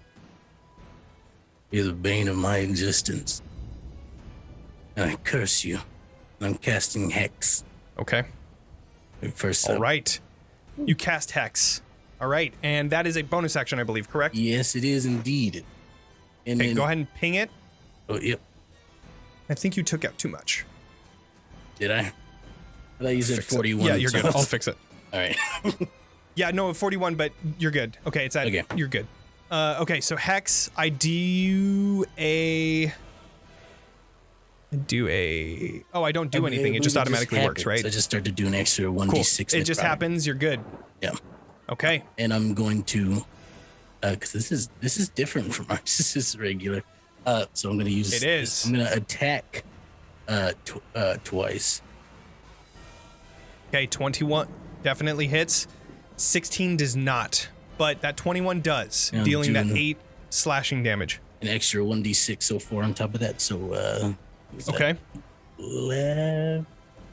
"You're the bane of my existence." And I curse you. And I'm casting Hex. Okay. First All up. right. You cast Hex. All right. And that is a bonus action, I believe, correct? Yes, it is indeed. And Okay, then, go ahead and ping it. Oh, yep. I think you took out too much. Did I? I thought you said Fix it. 41. Yeah, you're so- good. I'll fix it. All right. Yeah, no, 41, but you're good. Okay, it's at, Okay. You're good. Okay, so Hex, I do a... Oh, I don't do anything. It just automatically works, right? I just started to do an extra 1d6. Cool. It just necrotic. happens. You're good. Yeah. Okay. And I'm going to, because this is different from ours. This is regular. So I'm going to use. It is. I'm going to attack, twice. Okay, 21 definitely hits. 16 does not, but that 21 does, Yeah, I'm dealing that doing- 8 slashing damage. An extra 1d6, so 4 on top of that. So what's that? Okay. 11,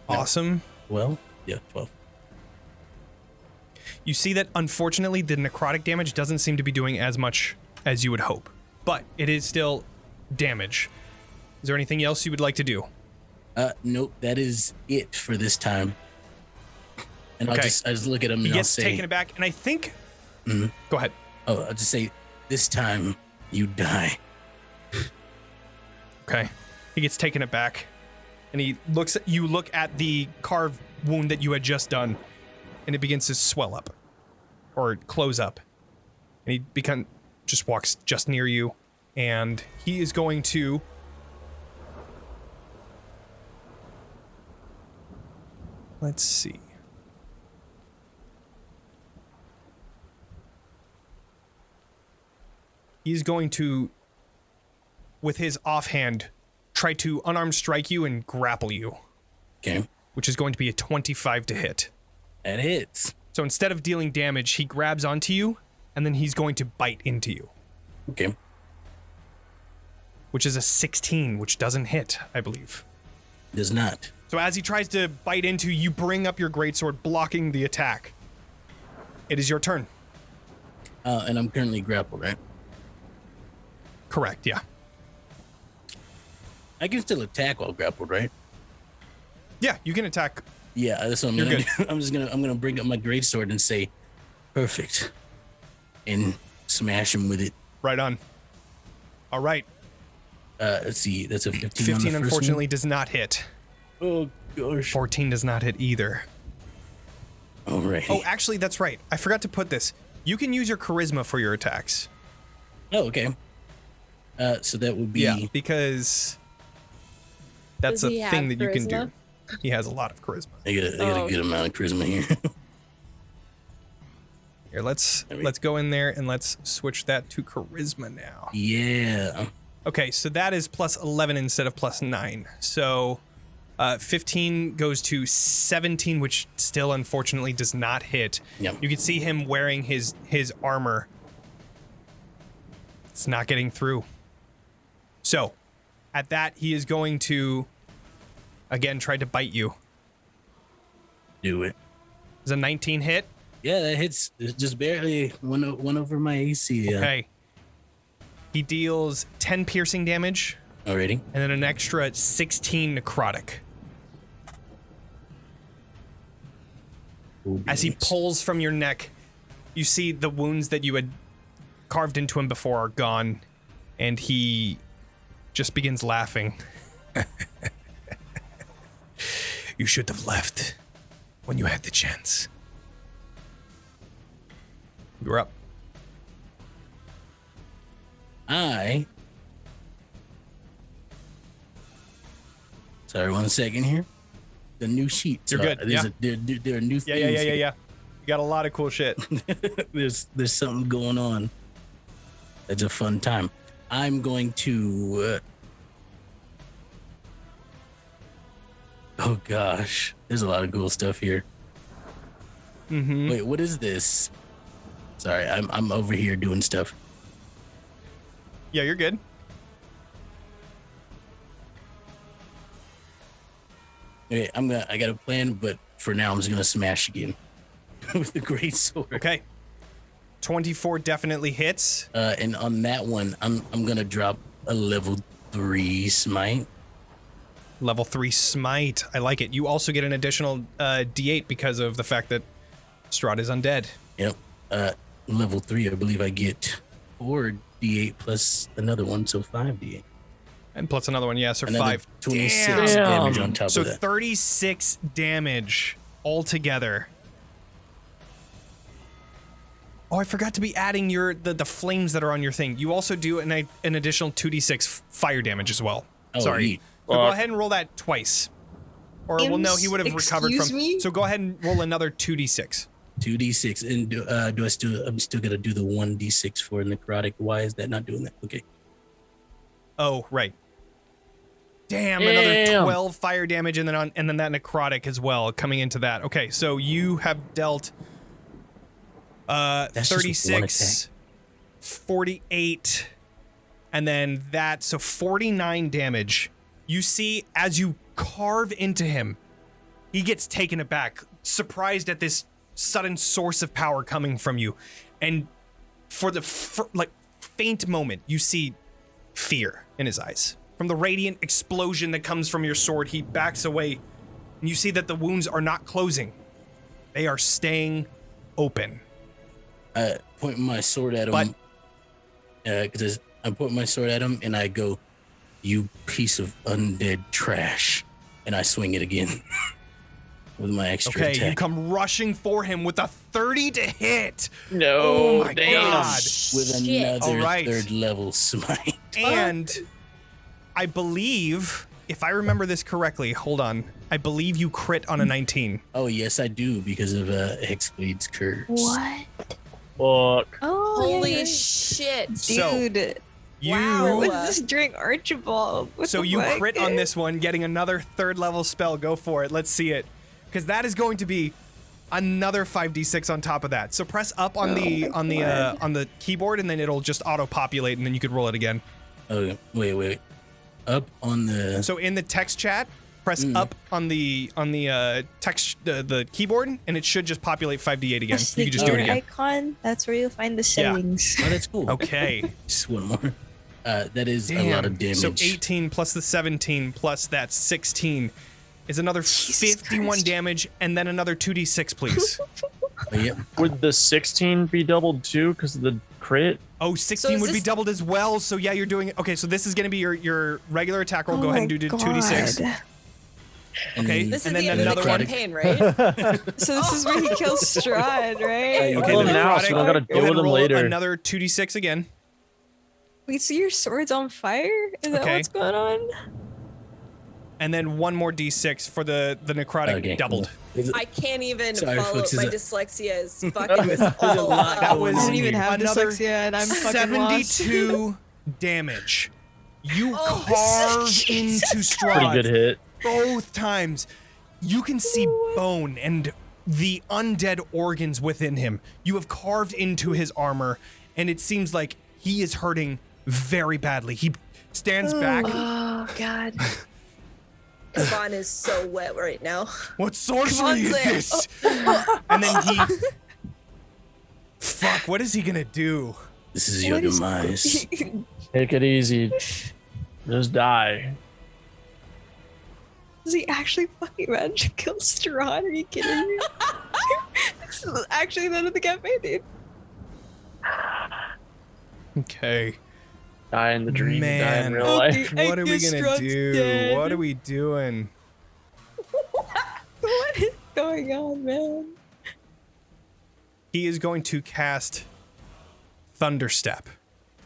Awesome. 12. Yeah, 12. You see that, unfortunately, the necrotic damage doesn't seem to be doing as much as you would hope, but it is still damage. Is there anything else you would like to do? Nope. That is it for this time. And Okay. I just look at him He and I'll gets say, taken aback, and I think... Mhm. Go ahead. oh, I'll just say, this time you die. Okay. He gets taken aback, and you look at the carved wound that you had just done, and it begins to swell up, or close up. And he just walks just near you, and he is going to... Let's see. He's going to, with his offhand, try to unarmed strike you and grapple you, Okay. which is going to be a 25 to hit. That hits. So instead of dealing damage, he grabs onto you, and then he's going to bite into you, Okay. which is a 16, which doesn't hit, I believe. Does not. So as he tries to bite into you, bring up your greatsword, blocking the attack. It is your turn. And I'm currently grappled, right? Correct, yeah. I can still attack while grappled, right? Yeah, you can attack. Yeah, that's what I'm You're gonna good. do. I'm gonna bring up my greatsword and say, "Perfect," and smash him with it. Right on. All right. Let's see, that's a 15. 15 on the first unfortunately does not hit. one. Oh gosh. 14 does not hit either. All right. Oh, actually, that's right. I forgot to put this. You can use your charisma for your attacks. Oh, okay. So that would be. Yeah, because that's Does a he thing have that you can do. charisma? He has a lot of charisma. I got a good amount of charisma here. Here, let's go in there and let's switch that to charisma now. Yeah. Okay, so that is plus 11 instead of plus 9. So 15 goes to 17, which still unfortunately does not hit. Yep. You can see him wearing his armor. It's not getting through. So, at that, he is going to, again, try to bite you. Do it. Is a 19 hit? Yeah, that hits. It's just barely one over my AC. Yeah. Okay. He deals 10 piercing damage. Already. And then an extra 16 necrotic. Ooh, As he beans. pulls from your neck, you see the wounds that you had carved into him before are gone, and he just begins laughing. You should have left when you had the chance. You're up. Sorry, 1 second here. The new sheet. You're good. Yeah. There are new things. Yeah. here. You got a lot of cool shit. There's something going on. It's a fun time. I'm going to. Oh gosh, there's a lot of cool stuff here. Mm-hmm. Wait, what is this? Sorry, I'm over here doing stuff. Yeah, you're good. Okay, I got a plan, but for now I'm just gonna smash again with the great sword. Okay. 24 definitely hits. And on that one, I'm gonna drop a level 3 smite. Level 3 smite. I like it. You also get an additional D8 because of the fact that Strahd is undead. Yep. Level 3, I believe I get 4 D8 plus another one, so 5 D8. And plus another one, yeah, so Another 5. 26 Damn. damage on top So of that. 36 damage altogether. Oh, I forgot to be adding the flames that are on your thing. You also do an additional 2d6 fire damage as well. Oh, Sorry. neat. So go ahead and roll that twice. Or, well, no, he would have recovered Excuse from... me? So go ahead and roll another 2d6. 2d6, and do I still? I'm still gonna do the 1d6 for necrotic. Why is that not doing that? Okay. Oh, right. Damn, another 12 fire damage, and then that necrotic as well coming into that. Okay, so you have dealt That's just one 36, 48, and then that, so 49 damage. You see, as you carve into him, he gets taken aback, surprised at this sudden source of power coming from you, and for the faint moment, you see fear in his eyes. From the radiant explosion that comes from your sword, he backs away, and you see that the wounds are not closing. They are staying open. I point my sword at him. Because I point my sword at him, and I go, "You piece of undead trash," and I swing it again with my extra Okay, attack. you come rushing for him with a 30 to hit. No, Oh my damn. God. with another All right. 3rd level smite. And I believe, if I remember this correctly, hold on. I believe you crit on a 19. Oh yes, I do because of Hexblade's curse. What? Fuck. Oh, Holy yeah. shit. So, Dude. You, Wow. What is this drink Archibald? What So the you fuck? crit on this one, getting another 3rd level spell. Go for it. Let's see it. Because that is going to be another 5d6 on top of that. So press up on on the keyboard, and then it'll just auto-populate, and then you could roll it again. Oh wait. Up on the. So in the text chat, press up on the text the keyboard, and it should just populate 5d8 again. That's You the can just do it gear again. icon. That's where you'll find the settings. Oh, that's cool. Okay. Just one more. That is a lot of damage. So 18 plus the 17 plus that 16 is another 51 Christ. damage, and then another 2d6, please. Yep. Would the 16 be doubled too because of the crit? Oh, 16 So is would be this- doubled as well. So yeah, you're doing it. Okay, so this is going to be your regular attack roll. Oh Go ahead and my do 2d6. God. And Okay. then- This is And the then end of the another one. campaign, right? So this is where he kills Strahd, right? Okay, Kill then him now, so we don't gotta go deal ahead with and him roll later. another 2d6 again. Wait, so your sword's on fire? Is that Okay. what's going on? And then one more d6 for the necrotic Okay, doubled. cool. I can't even Sorry, follow. folks, My is it- dyslexia is fucking with all That was I don't even have another dyslexia and I'm fucking lost. 72 damage. You Oh, carve Jesus. into Pretty good Strahd, hit. Both times, you can see bone and the undead organs within him. You have carved into his armor, and it seems like he is hurting very badly. He stands back. Oh, God. Devan is so wet right now. What sorcery is this? And then he... Fuck, what is he gonna do? This is your demise. Take it easy. Just die. Does he actually fucking manage to kill Strahd? Are you kidding me? This is actually the end of the campaign, dude. Okay. Die in the dream, die in Man. real life. What are we guess gonna Strahd's do? dead. What are we doing? What is going on, man? He is going to cast Thunderstep.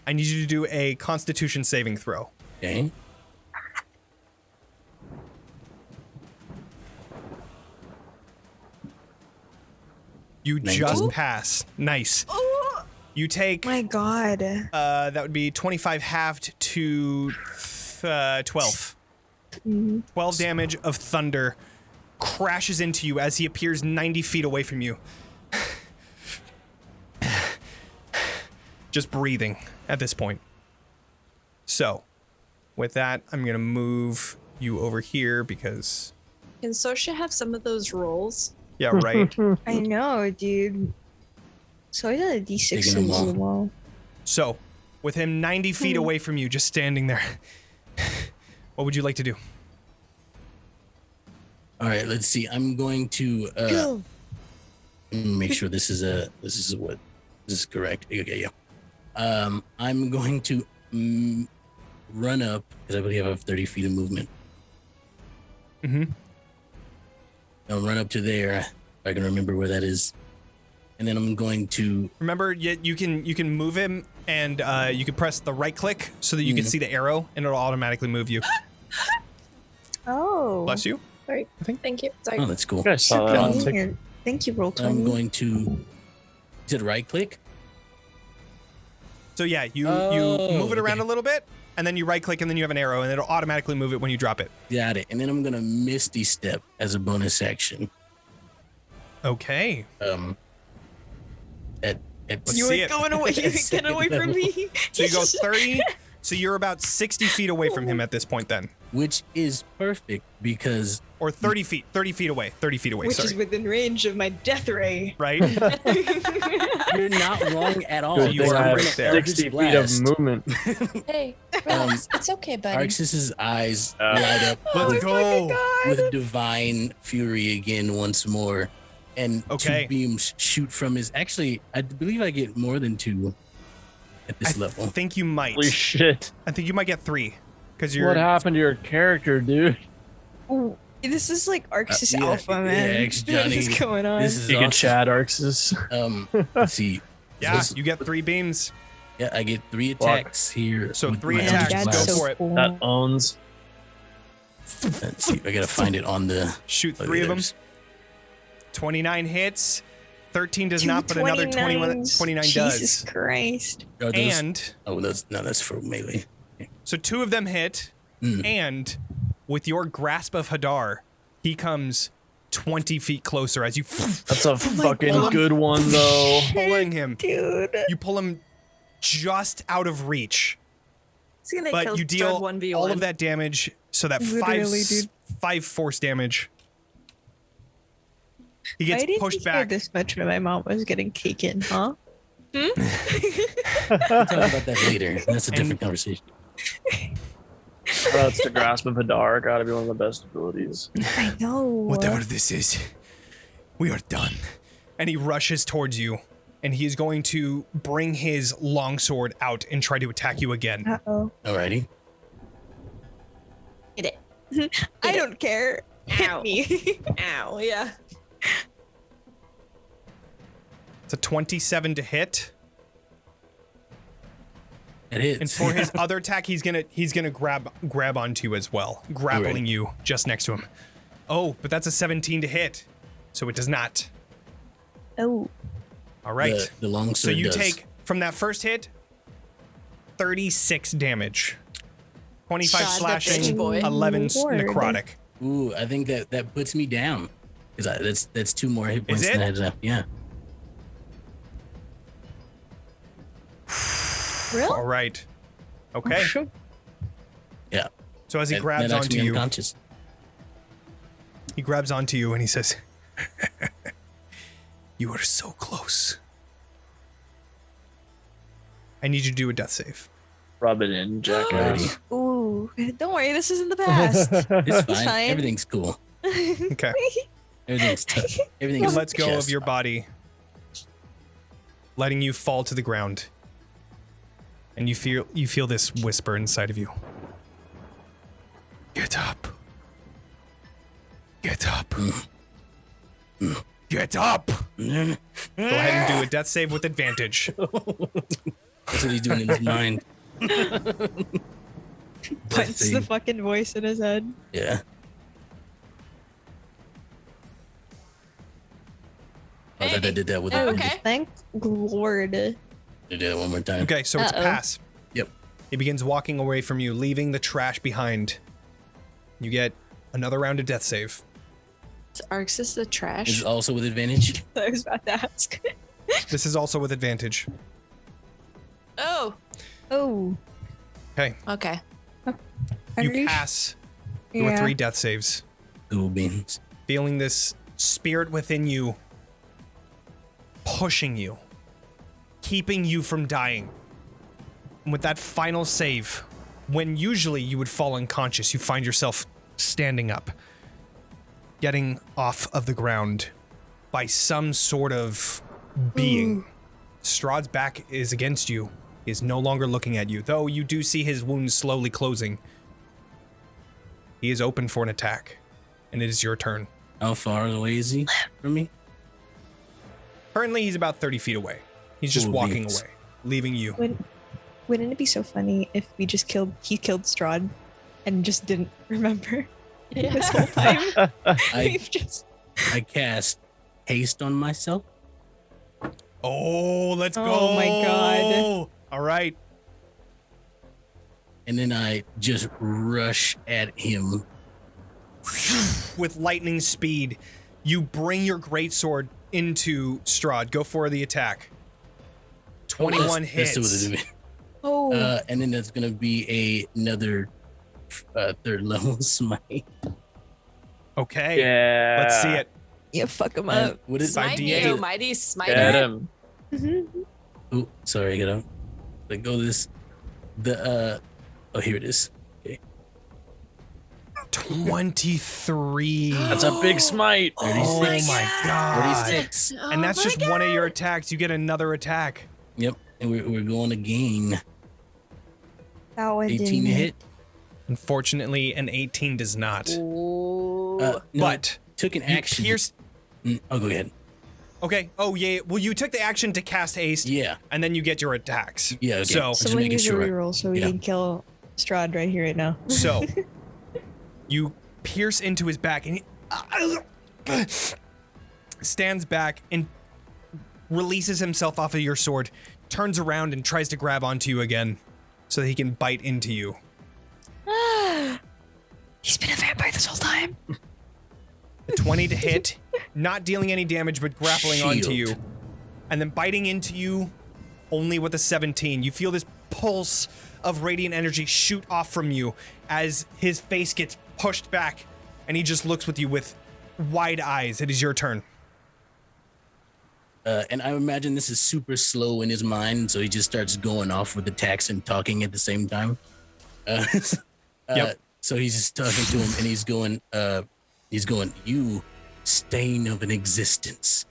I need you to do a Constitution saving throw. Okay. You 19. just pass. Nice. You take, My God. that would be 25 halved to 12. 12 damage of thunder crashes into you as he appears 90 feet away from you. Just breathing at this point. So, with that, I'm going to move you over here because... Can Sorsha have some of those rolls? Yeah, right. I know, dude. So I got a D6 Taking them as all. well. So, with him 90 feet away from you, just standing there, what would you like to do? All right, let's see. I'm going to make sure this is correct. Okay, yeah. I'm going to run up because I believe I have 30 feet of movement. Mm-hmm. I'll run up to there if I can remember where that is, and then I'm going to. Remember, you can move him, and you can press the right click so that you can see the arrow, and it'll automatically move you. Oh. Bless you. Sorry. I think. Thank you. Sorry. Oh, that's cool. I saw that. Um, Thank you, roll 20. I'm going to. Is it right click? So yeah, you Oh, move it around okay. a little bit, and then you right click, and then you have an arrow, and it'll automatically move it when you drop it. Got it. And then I'm gonna Misty Step as a bonus action. Okay. At Let's You see were it. going away. You At get away second from me. So you go 30. So you're about 60 feet away from him at this point, then, which is perfect because or 30 feet. 30 feet away. 30 feet away. Which Sorry. is within range of my death ray. Right. you're not wrong at all. So you Because are I'm right gonna there. Eldritch 60 feet of Blast. movement. Hey, relax. It's okay, buddy. Arxes' eyes light up Let's go. with divine fury again once more, and Okay. 2 beams shoot from his. Actually, I believe I get more than 2 at this I level. think you might. Holy shit. I think you might get 3 because you're. What happened to your character, dude? Ooh, this is like Arxes yeah, Alpha, yeah, man. ex-Jonny. What is going on? This is You can awesome. chat Arxes. Let's see. Yeah, This- you get 3 beams. yeah, I get 3 attacks here. So with 3 my attacks. Eldritch Go Blast. for it. cool. That owns. Let's see. I gotta find it on the. Shoot 3 of them. 29 hits. 13 does not, but another 29 Jesus does. Christ. Are those- And oh, that's for melee. so 2 of them hit. And with your grasp of Hadar, he comes 20 feet closer as you That's a fucking God. good one, though. pulling him. Dude. You pull him just out of reach, It's gonna but kill you deal Strahd 1v1. all of that damage. So that Literally, dude. 5 force damage. He gets I didn't pushed care back. this much when my mom was getting taken, huh? We'll talk about that later. That's a different conversation. That's the grasp of Hadar. Gotta be one of the best abilities. I know. Whatever this is, we are done. And he rushes towards you, and he is going to bring his longsword out and try to attack you again. Uh-oh. Alrighty. Hit it. I don't care. Ow. Hit me. Ow. Yeah. It's a 27 to hit. It hits. And for his other attack, he's gonna grab onto you as well, grappling you just next to him. Oh, but that's a 17 to hit, so it does not. Oh. All right. The long So sword you does. take from that first hit 36 damage, 25 Shot the slashing, bitch boy. 11 Lord. necrotic. Ooh, I think that puts me down. Because that's 2 more hit points than I had left. Yeah. Really? All right. Okay. Oh, sure. Yeah. So as he That grabs knocks onto me you, unconscious. he grabs onto you and he says, "You are so close. I need you to do a death save." Rub it in, jackass. Ooh, don't worry, this is in the past. It's fine. fine. Everything's cool. Okay. Everything's tough. He Everything's lets go of chest. your body, letting you fall to the ground. And you feel this whisper inside of you. Get up. Get up. Get up. Go ahead and do a death save with advantage. That's what he's doing in his mind. Punts the fucking voice in his head. Yeah. I thought I did that with Oh, okay. Thank Lord. Did that one more time. Okay, so it's a pass. Yep. He begins walking away from you, leaving the trash behind. You get another round of death save. Is Arxes the Is trash? it also with advantage? I was about to ask. This is also with advantage. Oh, Oh. Okay, okay. you pass your Yeah. 3 death saves, Cool beans. feeling this spirit within you pushing you, keeping you from dying. And with that final save, when usually you would fall unconscious, you find yourself standing up, getting off of the ground by some sort of being. Strahd's back is against you. He is no longer looking at you, though you do see his wounds slowly closing. He is open for an attack, and it is your turn. How far away is he from me? Currently, he's about 30 feet away. He's just Cool walking beans. away, leaving you. Wouldn't it be so funny if we just killed Strahd and just didn't remember this whole time? We've just I cast haste on myself. Oh, let's go. Oh my God. All right. And then I just rush at him. With lightning speed, you bring your greatsword into Strahd. Go for the attack. 21 hits. That's what it is. Oh. And then that's gonna be another 3rd level smite. Okay. Yeah. Let's see it. Yeah, fuck him And up. what is By Smite D8. you, mighty smiter. Get him. Oh, sorry, I gotta let go of this. Oh, here it is. Okay. 23. That's a big smite. Oh 36. my god. 36. And that's just one of your attacks. You get another attack. Yep. And we're going again. That one 18 didn't to hit. Unfortunately, an 18 does not. Ooh. No, But took an you action. pierce. Oh, go ahead. Okay. Oh, yeah. Well, you took the action to cast haste, Yeah. and then you get your attacks. Yeah. Okay. So- Just Someone making use sure. a reroll so we Yeah. can kill Strahd right here, right now. So, you pierce into his back, and he stands back and releases himself off of your sword, turns around and tries to grab onto you again so that he can bite into you. He's been a vampire this whole time. A 20 to hit, not dealing any damage, but grappling onto Shield. you. And then biting into you only with a 17. You feel this pulse of radiant energy shoot off from you as his face gets pushed back, and he just looks with you with wide eyes. It is your turn. And I imagine this is super slow in his mind, so he just starts going off with attacks and talking at the same time. Yep. So he's just talking to him, and he's going, "You stain of an existence,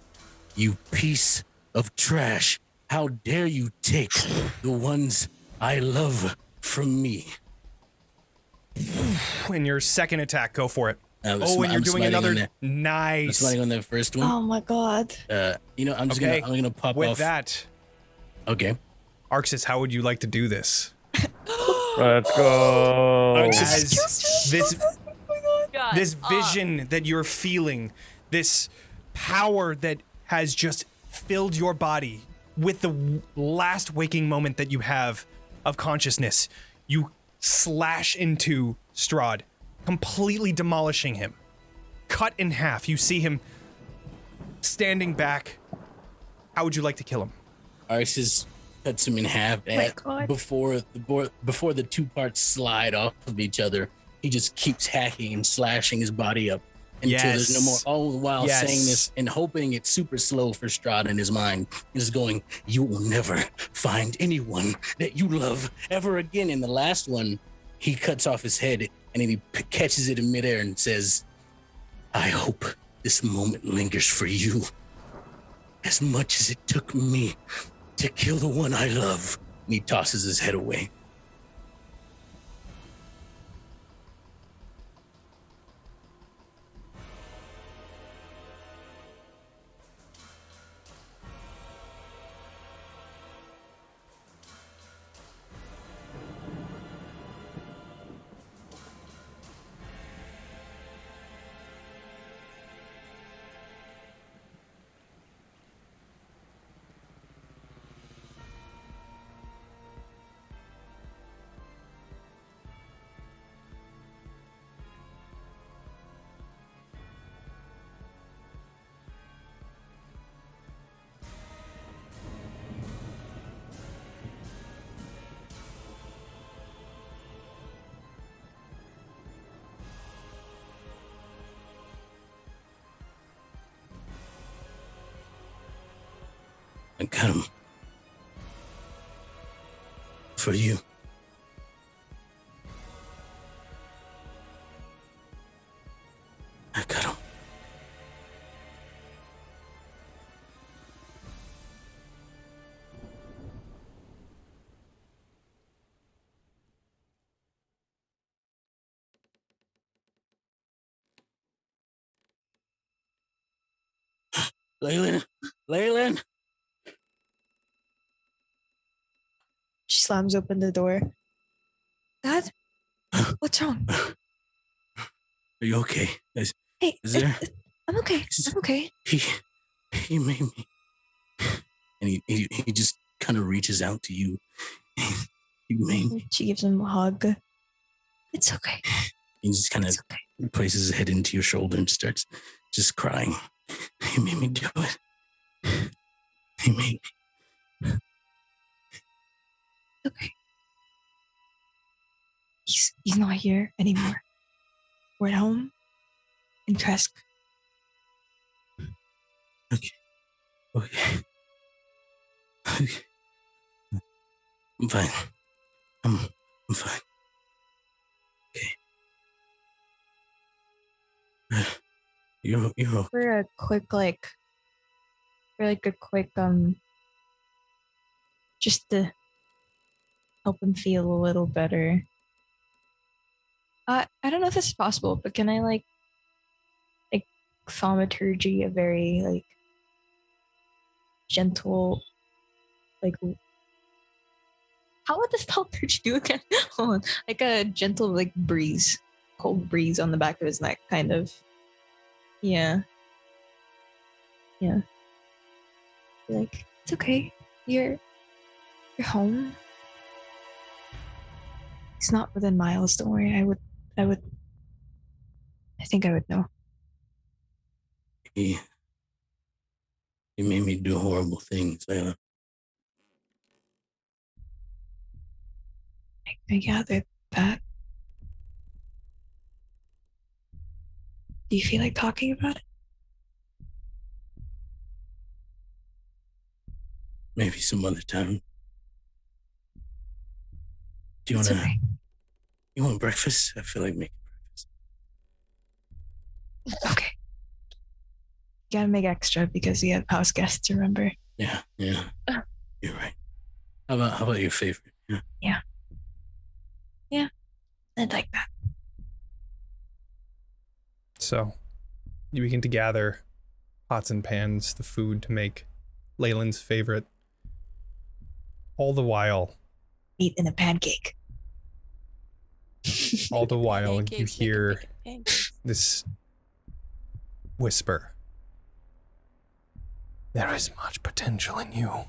you piece of trash! How dare you take the ones I love from me?" In your second attack, go for it. I'm Oh, and you're doing smiting on another that. I'm nice. smiting on that first one. Oh my god. I'm just Okay. gonna pop With off. that, Okay. Arxes, how would you like to do this? Let's go. As this God. this vision that you're feeling, this power that has just filled your body with the last waking moment that you have of consciousness, you slash into Strahd, completely demolishing him. Cut in half. You see him standing back. How would you like to kill him? Arxes cuts him in half before the two parts slide off of each other. He just keeps hacking and slashing his body up until there's no more. All the while saying this and hoping it's super slow for Strahd in his mind. He's going, "You will never find anyone that you love ever again." In the last one, he cuts off his head and then he catches it in midair and says, "I hope this moment lingers for you as much as it took me to kill the one I love." And he tosses his head away. I got him. For you. I got him. Leilyn. She slams open the door. Dad? What's wrong? Are you okay? Is there? I'm okay. I'm okay. He made me. And he just kind of reaches out to you. You made me. She gives him a hug. It's okay. He just kind of places his head into your shoulder and starts just crying. He made me do it. He made me. Okay. He's not here anymore. We're at home in Kresk. Okay. I'm fine. I'm fine. Okay. You're For a quick just to help him feel a little better. I don't know if this is possible, but can I like thaumaturgy a very gentle how would this thaumaturgy do again? Hold on. Like a gentle breeze, cold breeze on the back of his neck, kind of. Yeah. It's okay. You're home. It's not within miles. Don't worry. I think I would know. He made me do horrible things. I gathered that. Do you feel like talking about it? Maybe some other time. Do you want okay. You want breakfast? I feel like making breakfast. Okay. You gotta make extra because we have house guests, remember? Yeah. You're right. How about your favorite? Yeah. I'd like that. So, you begin to gather pots and pans, the food to make Leilyn's favorite. All the while, meat in a pancake. All the while, you hear this whisper. There is much potential in you.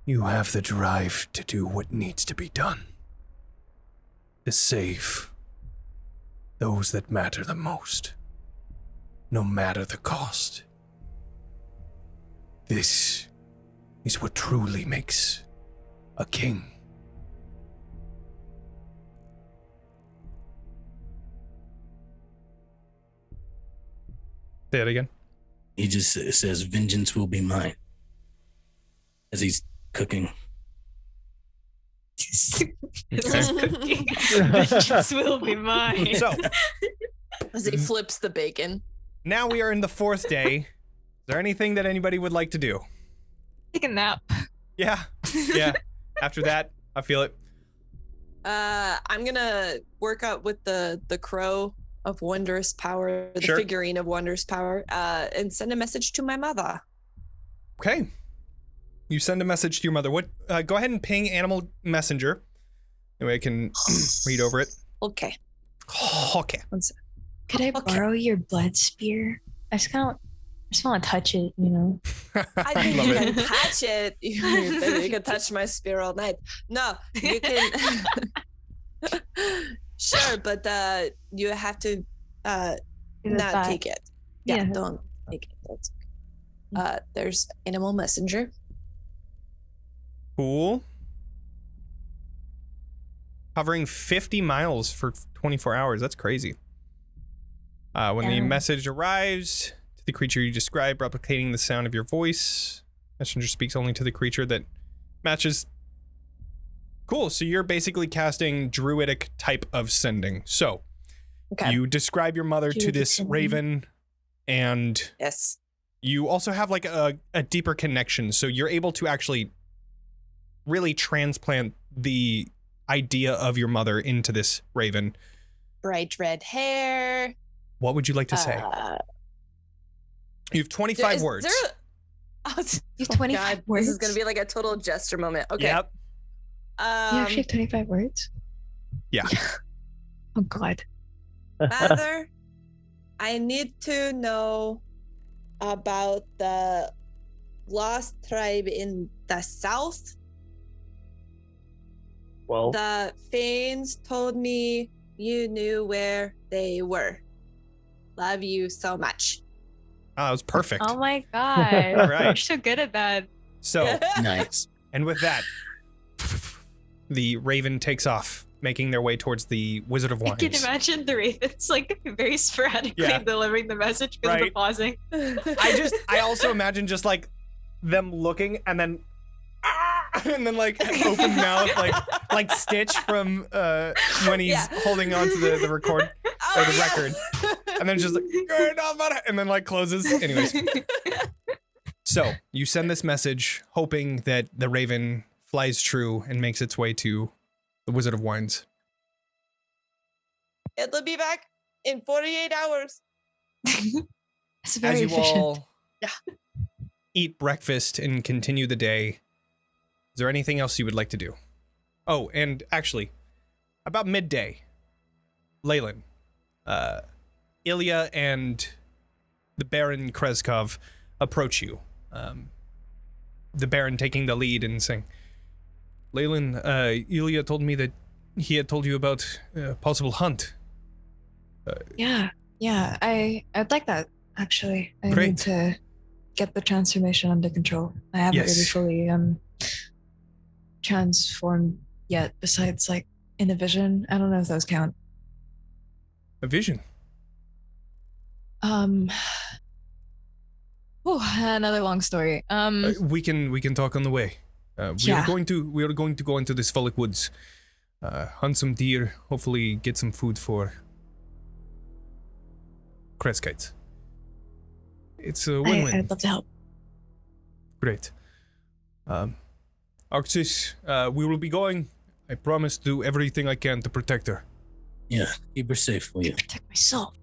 You have the drive to do what needs to be done. To save those that matter the most, no matter the cost. This is what truly makes a king. Say it again. He just says, vengeance will be mine. As he's cooking. Vengeance will be mine. So, As he flips the bacon. now we are in the 4th day. Is there anything that anybody would like to do? Take a nap. Yeah. After that, I feel it. I'm gonna work out with the crow of wondrous power, the Sure. figurine of wondrous power, and send a message to my mother. Okay. You send a message to your mother. What? Go ahead and ping Animal Messenger. Anyway, I can read over it. Okay. Okay. Could I Okay. borrow your blood spear? I just want to touch it, you know. I think love you it. can touch it. You can touch my spear all night. No, you can. Sure, but you have to Is it not that- take it. Yeah, Yeah. don't take it. That's okay. There's Animal Messenger. Cool. Covering 50 miles for 24 hours. That's crazy. When the Yeah. message arrives to the creature you describe, replicating the sound of your voice, messenger speaks only to the creature that matches. Cool. So you're basically casting druidic type of sending. So Okay. you describe your mother to Druidic this sending. raven, and Yes. you also have like a deeper connection. So you're able to actually really transplant the idea of your mother into this raven. Bright red hair. What would you like to say? You have 25 Is words. there You have 25 God, words. This is gonna be like a total gesture moment. Okay. Yep. You actually have 25 words? Yeah. Oh, God. Mother, I need to know about the lost tribe in the south. Well, The Fanes told me you knew where they were. Love you so much. Oh, that was perfect. Oh, my God. All right. You're so good at that. So, Nice. and with that, the raven takes off, making their way towards the Wizard of I can Wines. imagine the ravens like very sporadically Yeah. delivering the message because of the Right. pausing. I also imagine just like them looking and then and then like open mouth like Stitch from when he's Yeah. holding on to the record or the yeah. record, and then just like and then like closes. Anyways, so you send this message hoping that the raven flies true and makes its way to the Wizard of Wines. It'll be back in 48 hours. It's very As you efficient. all eat breakfast and continue the day, is there anything else you would like to do? Oh, and actually, about midday, Leilyn, Ilya and the Baron Kreskov approach you. The Baron taking the lead and saying, Leilyn, Ilya told me that he had told you about a possible hunt. Yeah, I'd like that, actually. I Great. need to get the transformation under control. I haven't Yes. really fully transformed yet, besides like in a vision. I don't know if those count. A vision. Another long story. We can talk on the way. We are Yeah. going to go into this Fullic Woods, hunt some deer, hopefully get some food for Kreskites. It's a win-win. I'd love to help. Great. Arxes, we will be going. I promise to do everything I can to protect her. Yeah, keep her safe, will you? Protect myself.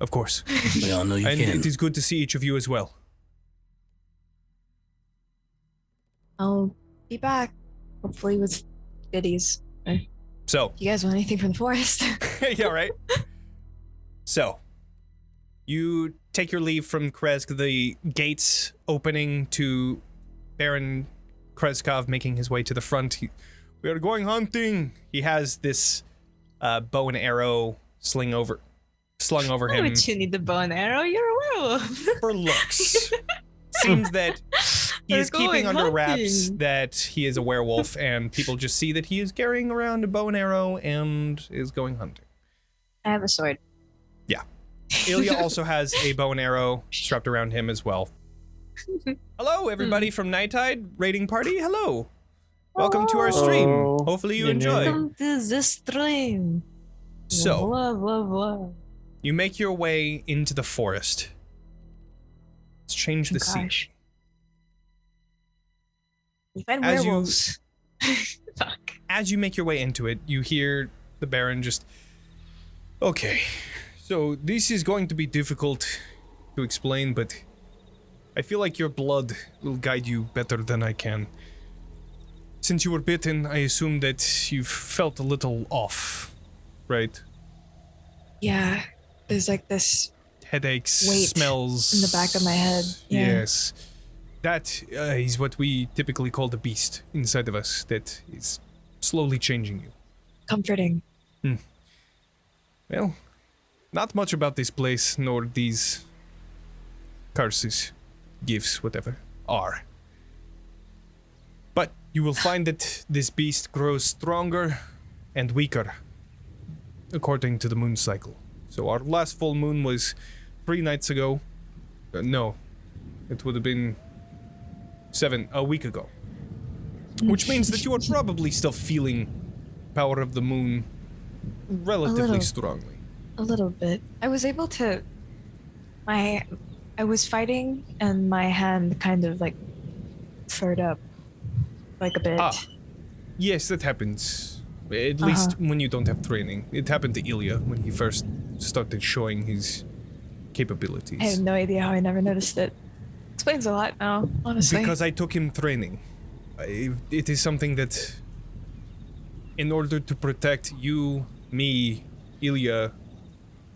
Of course. We all know you And can. it is good to see each of you as well. I'll be back, hopefully with goodies. So, You guys want anything from the forest? yeah, right? So, you take your leave from Kresk, the gates opening to Baron Kreskov making his way to the front. We are going hunting. He has this bow and arrow slung over Why him would you need the bow and arrow? You're a werewolf. for looks. Seems that he is keeping under wraps hunting. that he is a werewolf, and people just see that he is carrying around a bow and arrow and is going hunting. I have a sword. Yeah. Ilya also has a bow and arrow strapped around him as well. Hello, everybody from Night Tide Raiding Party. Hello. Welcome to our stream. Oh. Hopefully you Yeah. enjoy. Welcome to the stream. So, Whoa. you make your way into the forest. Let's change the scene. Gosh. You find As you- werewolves. Fuck. As you make your way into it, you hear the Baron just, okay, so this is going to be difficult to explain, but I feel like your blood will guide you better than I can. Since you were bitten, I assume that you've felt a little off, right? Yeah. There's like this Headaches, weight smells. in the back of my head. Yeah. Yes. That is what we typically call the beast inside of us that is slowly changing you. Comforting. Well, not much about this place, nor these curses, gifts, whatever, are. But you will find that this beast grows stronger and weaker, according to the moon cycle. So our last full moon was 3 nights ago. No, it would have been a week ago. Which means that you are probably still feeling power of the moon relatively little. strongly. A little bit. I was able to. I was fighting, and my hand kind of like furred up, like a bit. Yes, that happens. At least when you don't have training. It happened to Ilya when he first started showing his capabilities. I have no idea how I never noticed it. Explains a lot now, honestly. Because I took him training. It is something that, in order to protect you, me, Ilya,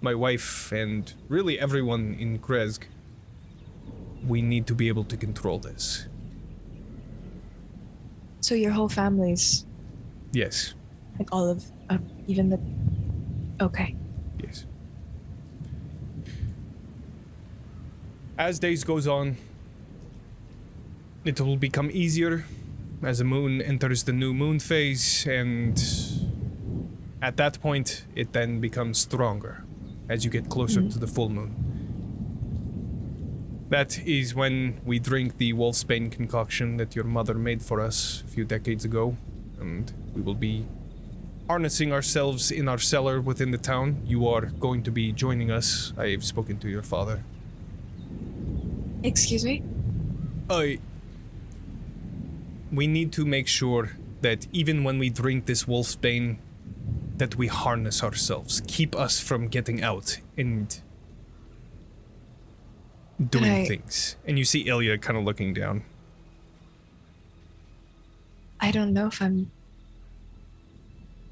my wife, and really everyone in Krezk, we need to be able to control this. So your whole family's Yes. like all of even the. Okay. Yes. As days goes on, it will become easier as the moon enters the new moon phase, and at that point, it then becomes stronger as you get closer to the full moon. That is when we drink the wolfsbane concoction that your mother made for us a few decades ago, and we will be harnessing ourselves in our cellar within the town. You are going to be joining us. I have spoken to your father. Excuse me? We need to make sure that even when we drink this wolfsbane, that we harness ourselves, keep us from getting out and doing things. And you see Ilya kind of looking down. I don't know if I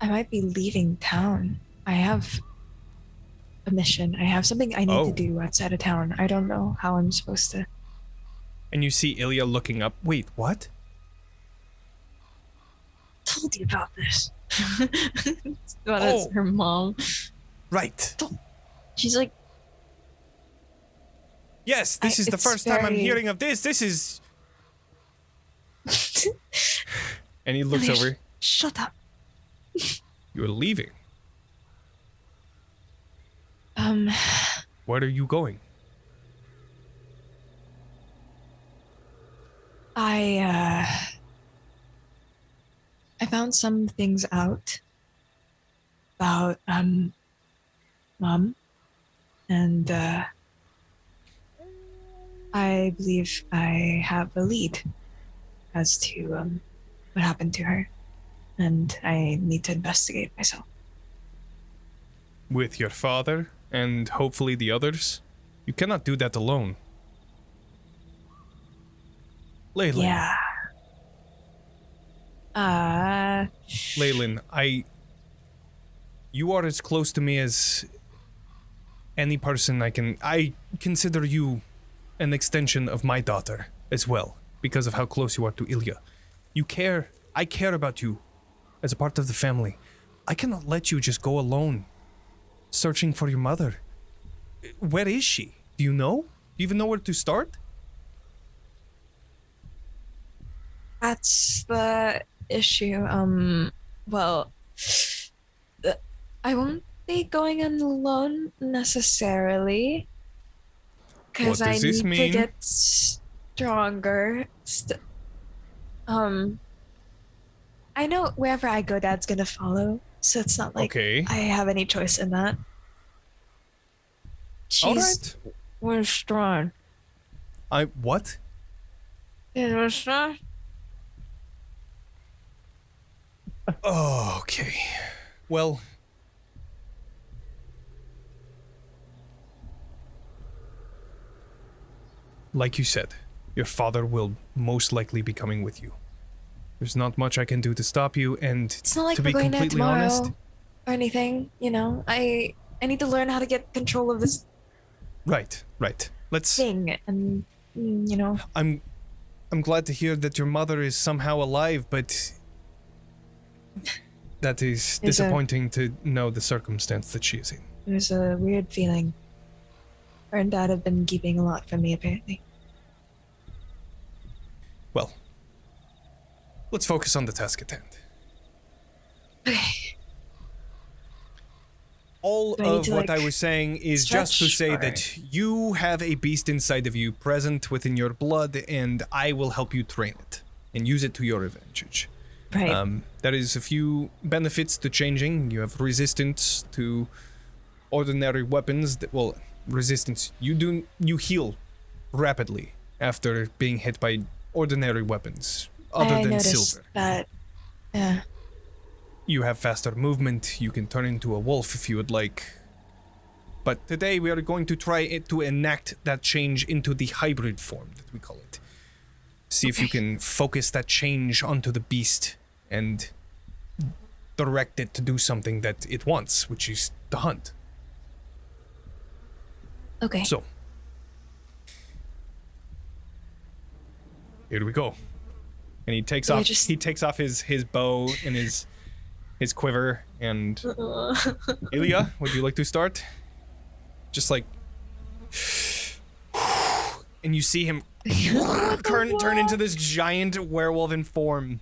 might be leaving town. I have a mission. I have something I need to do outside of town. I don't know how I'm supposed to. And you see Ilya looking up. Wait, what? Told you about this. It's her mom. Right. She's like, yes, this is the first time I'm hearing of this. This is... And he looks over. Shut up. You're leaving. Where are you going? I found some things out about Mom, and I believe I have a lead as to what happened to her, and I need to investigate myself. With your father and hopefully the others? You cannot do that alone. Leilyn. Yeah. Leilyn, you are as close to me as any person I consider you an extension of my daughter as well, because of how close you are to Ilya. I care about you as a part of the family. I cannot let you just go alone searching for your mother. Where is she? Do you know? Do you even know where to start? That's the issue. Well, I won't be going alone necessarily. Because I need to get stronger. I know wherever I go, Dad's gonna follow. So it's not like I have any choice in that. She's was strong. What? It was strong. Oh, okay. Well, like you said, your father will most likely be coming with you. There's not much I can do to stop you, and it's not like to be we're going there completely tomorrow honest, or anything. You know, I need to learn how to get control of this. Right. Let's thing, and you know. I'm glad to hear that your mother is somehow alive, but that is disappointing to know the circumstance that she is in. There's a weird feeling. Her and Dad have been keeping a lot from me, apparently. Well, let's focus on the task at hand. Okay. All of what I was saying is just to say that you have a beast inside of you present within your blood, and I will help you train it and use it to your advantage. Right. There is a few benefits to changing. You have resistance to ordinary weapons. Resistance. You heal rapidly after being hit by ordinary weapons, other than silver. That. Yeah. You have faster movement. You can turn into a wolf if you would like. But today we are going to try to enact that change into the hybrid form that we call it. See if you can focus that change onto the beast and direct it to do something that it wants, which is to hunt. Okay. So, here we go. And he takes off his bow and his quiver, and Ilya, would you like to start? Just like, and you see him turn into this giant werewolf in form.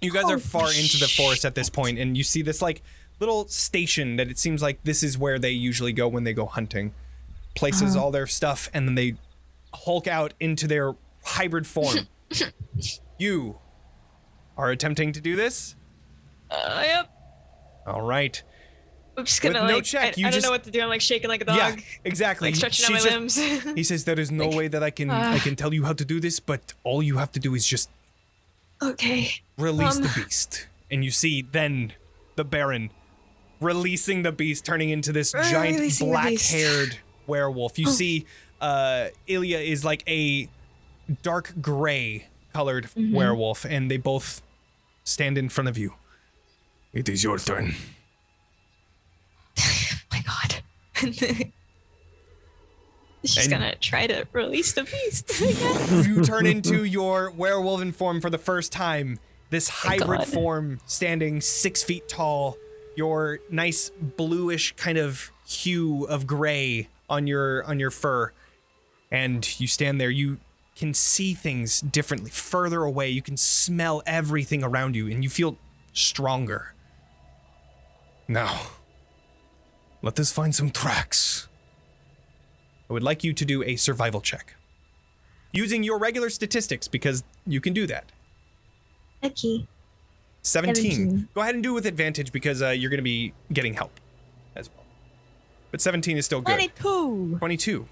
You guys are far into the forest at this point, and you see this like little station that it seems like this is where they usually go when they go hunting. Places all their stuff, and then they hulk out into their hybrid form. You are attempting to do this? Yep. All right. I'm just gonna no check, I don't know what to do. I'm like shaking like a dog. Yeah, exactly. Like stretching out my limbs. He says there is no way that I can tell you how to do this, but all you have to do is just release the beast. And you see then the Baron releasing the beast, turning into this giant black-haired werewolf. You see Ilya is like a dark gray colored werewolf, and they both stand in front of you. It is your turn. Oh my god. She's gonna try to release the beast. You turn into your werewolven form for the first time. This hybrid form standing 6 feet tall. Your nice bluish kind of hue of gray on your fur. And you stand there. You can see things differently. Further away, you can smell everything around you, and you feel stronger. Now, let us find some tracks. I would like you to do a survival check. Using your regular statistics, because you can do that. Okay. 17. Go ahead and do it with advantage, because you're going to be getting help as well. But 17 is still good. 22.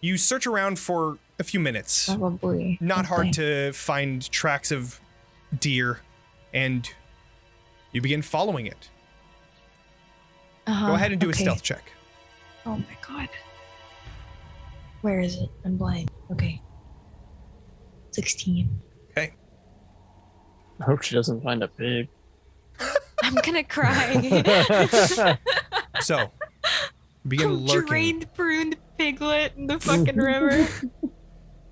You search around for a few minutes. Probably. Not hard to find tracks of deer, and you begin following it. Go ahead and do a stealth check. Oh my god. Where is it? I'm blind. Okay. 16. Okay. I hope she doesn't find a pig. I'm gonna cry. So, begin lurking. Drained, pruned piglet in the fucking river.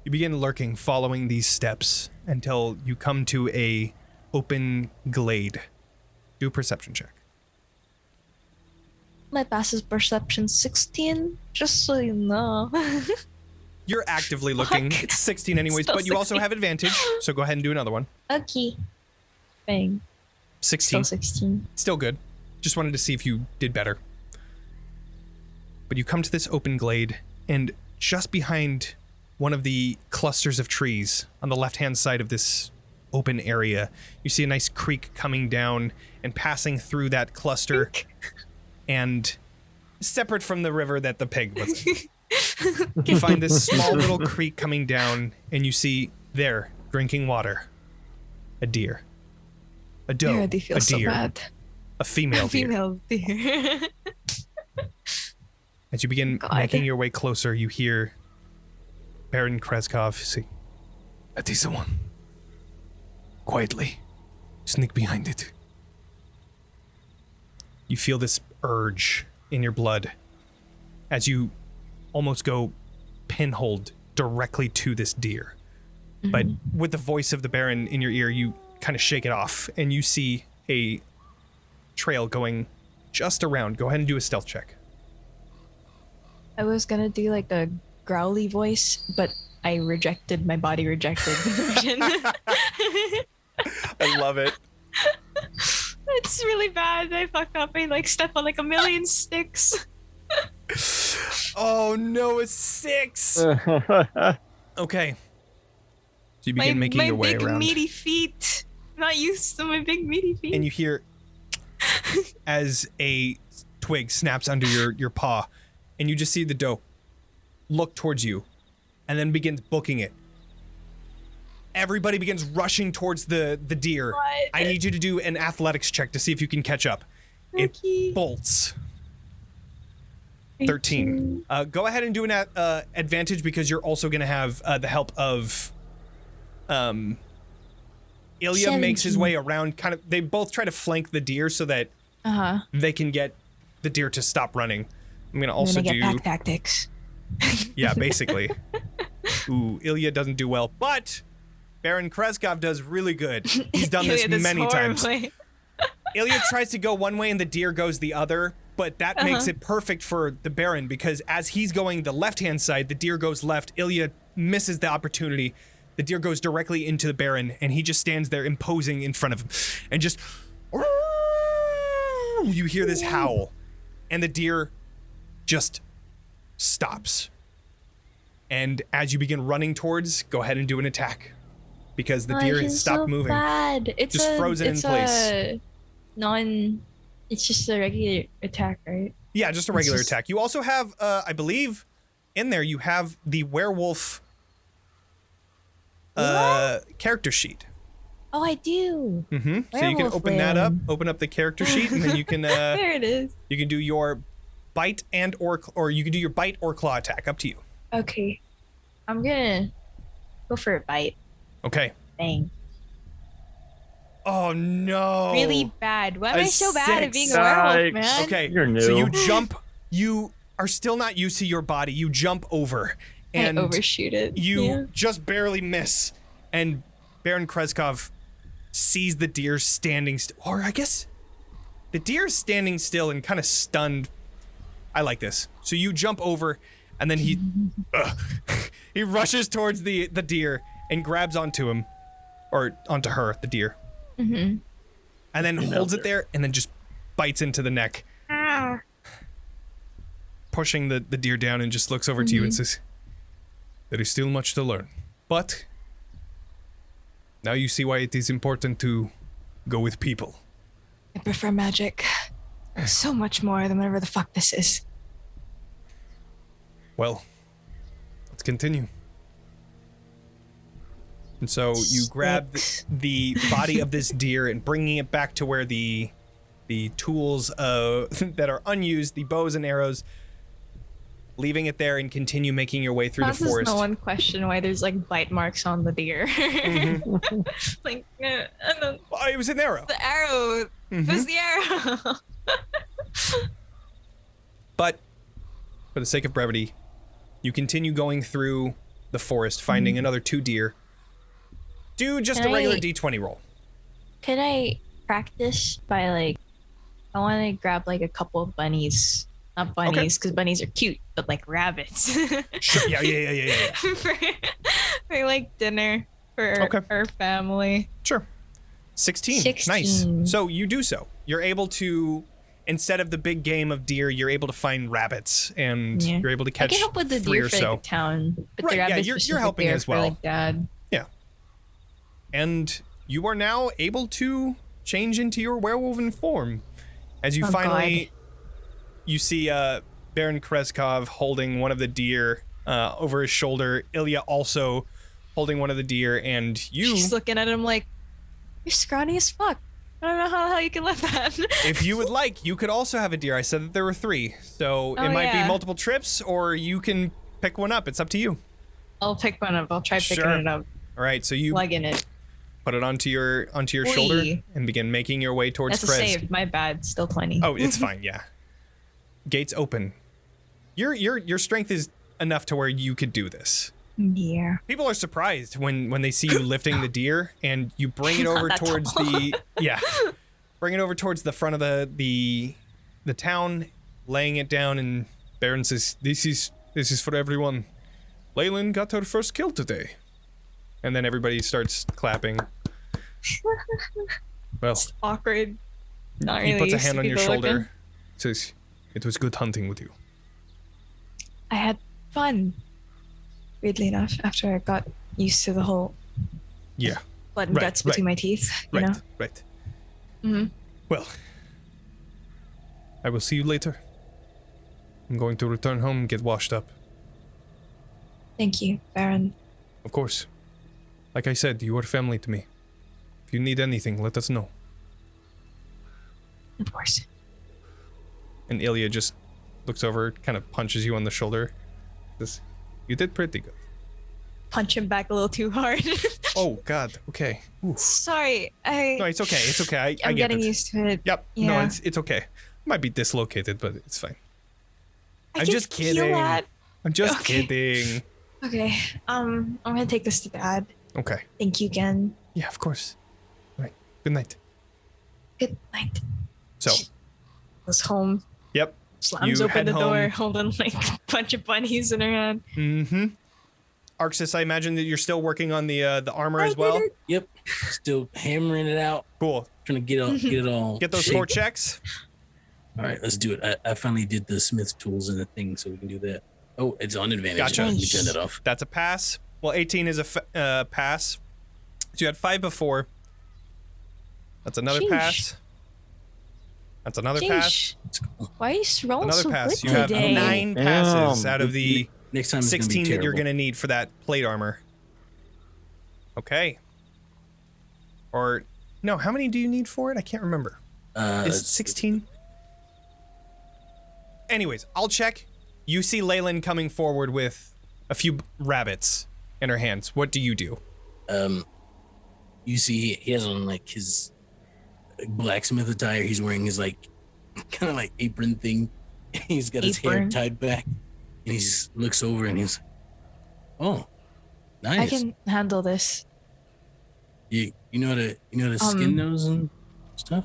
You begin lurking, following these steps until you come to a open glade. Do a perception check. My passive perception 16, just so you know. You're actively looking. Fuck. It's 16 anyways, Still but you also 16. have advantage. So go ahead and do another one. Okay. Bang. 16. Still 16. Still good. Just wanted to see if you did better. But you come to this open glade, and just behind one of the clusters of trees on the left-hand side of this open area, you see a nice creek coming down and passing through that cluster, and separate from the river that the pig was in. You find this small little creek coming down, and you see there, drinking water, a deer. A doe, I already feel a so deer, bad. a female deer. Female deer. As you begin God. making your way closer, you hear Baron Kreskov say, "That is the one. Quietly, sneak behind it." You feel this urge in your blood as you almost go pinholed directly to this deer. Mm-hmm. But with the voice of the Baron in your ear, you kind of shake it off, and you see a trail going just around. Go ahead and do a stealth check. I was gonna do like a growly voice, but I rejected, my body rejected the version. I love it. It's really bad. I fucked up. I like step on like a million sticks. Oh no, it's 6. Okay. So you begin making your way my big around. meaty feet. I'm not used to my big meaty feet. And you hear as a twig snaps under your paw, and you just see the doe look towards you and then begins booking it. Everybody begins rushing towards the deer. What? I need you to do an athletics check to see if you can catch up. Okay. It bolts. 13. Go ahead and do an advantage because you're also going to have the help of Ilya 17. makes his way around. Kind of, they both try to flank the deer so that they can get the deer to stop running. I'm going to also do pack tactics. Yeah, basically. Ooh, Ilya doesn't do well, but Baron Kreskov does really good. He's done this many times. Ilya tries to go one way and the deer goes the other, but that makes it perfect for the Baron because as he's going the left-hand side, the deer goes left. Ilya misses the opportunity. The deer goes directly into the Baron, and he just stands there imposing in front of him. And just... You hear this howl, and the deer just stops. And as you begin running towards, go ahead and do an attack. Because the deer has stopped moving. Bad. It's just frozen in place. It's just a regular attack, right? Yeah, just a regular attack. You also have, I believe, in there you have the werewolf character sheet. Oh, I do. Mm-hmm. So you can open that up, open up the character sheet, and then you can there it is. You can do your bite and or you can do your bite or claw attack. Up to you. Okay, I'm gonna go for a bite. Okay. Bang. Oh no. Really bad. Why am I so bad at being a 6. werewolf, man? Okay. You're new. So you jump. You are still not used to your body. You jump over, and I overshoot it. You just barely miss, and Baron Kreskov sees the deer standing still. Or I guess the deer is standing still and kind of stunned. I like this. So you jump over, and then he rushes towards the deer and grabs onto him, or onto her, the deer. Mm-hmm. And then holds it there, and then just bites into the neck. Pushing the deer down, and just looks over to you and says, "There is still much to learn. But now you see why it is important to go with people." I prefer magic so much more than whatever the fuck this is. Well, let's continue. And so you grab the body of this deer and bringing it back to where the tools that are unused, the bows and arrows, leaving it there and continue making your way through the forest. No one question why there's like bite marks on the deer. Mm-hmm. Like, I don't. Oh, it was an arrow. The arrow. Mm-hmm. It was the arrow. But for the sake of brevity, you continue going through the forest, finding another 2 deer. Do just a regular D20 roll. Can I practice by like I want to grab like a couple of bunnies. Not bunnies, because bunnies are cute, but like rabbits. Sure. Yeah. for like dinner for our family. Sure. 16. Nice. So you do so. You're able to, instead of the big game of deer, you're able to find rabbits, and you're able to catch 3 or so. I can help with the deer for like, the town, but the rabbits you're helping as well. For, like, Dad. Yeah. And you are now able to change into your werewolven form. As you finally, you see Baron Kreskov holding one of the deer over his shoulder. Ilya also holding one of the deer, and you... She's looking at him like, you're scrawny as fuck. I don't know how you can let that. If you would like, you could also have a deer. I said that there were 3. So it might be multiple trips, or you can pick one up. It's up to you. I'll pick one up. I'll try picking it up. All right, so you... Plug in it. Put it onto your shoulder and begin making your way towards Kresk. That's a save. My bad. Still 20. Oh, it's fine. Yeah. Gates open. Your strength is enough to where you could do this. Yeah. People are surprised when they see you lifting the deer and you bring it over towards bring it over towards the front of the town, laying it down, and Baron says, "This is for everyone. Leilyn got her first kill today." And then everybody starts clapping. Well, it's awkward. Not really. He puts a hand on your shoulder. Looking. Says, "It was good hunting with you." I had fun. Weirdly enough, after I got used to the whole blood and guts between my teeth, you know? Right. Mm-hmm. Well, I will see you later. I'm going to return home and get washed up. Thank you, Baron. Of course. Like I said, you are family to me. If you need anything, let us know. Of course. And Ilya just looks over, kind of punches you on the shoulder. Says, "You did pretty good." Punch him back a little too hard. Oh, God. Okay. Oof. Sorry. No, it's okay. It's okay. I'm get getting it. used to it. Yep. Yeah. No, it's okay. Might be dislocated, but it's fine. I'm just kidding. I'm just Okay. kidding. Okay. I'm gonna take this to Dad. Okay. Thank you again. Yeah, of course. All right. Good night. Good night. So. Goes home. Yep. Slams open the door, holding like a bunch of bunnies in her hand. Mm-hmm. Arxes, I imagine that you're still working on the armor as well. Yep. Still hammering it out. Cool. Trying to get it all. Get those shaped. 4 checks. All right, let's do it. I finally did the smith tools and the thing, so we can do that. Oh, it's on advantage. Gotcha. Let me turn that off. That's a pass. Well, 18 is a pass. So you had 5 before. That's another pass. That's another pass. Why are you rolling Another so pass. good You have today? 9 passes out of the next time 16 that you're terrible. going to need for that plate armor. Okay. Or, no, how many do you need for it? I can't remember. Is it 16? Anyways, I'll check. You see Leilyn coming forward with a few rabbits in her hands. What do you do? You see he has on like his blacksmith attire. He's wearing his like kind of like apron thing. He's got his hair tied back, and he just looks over and he's like, "Oh, nice. I can handle this. You know how to skin those and stuff."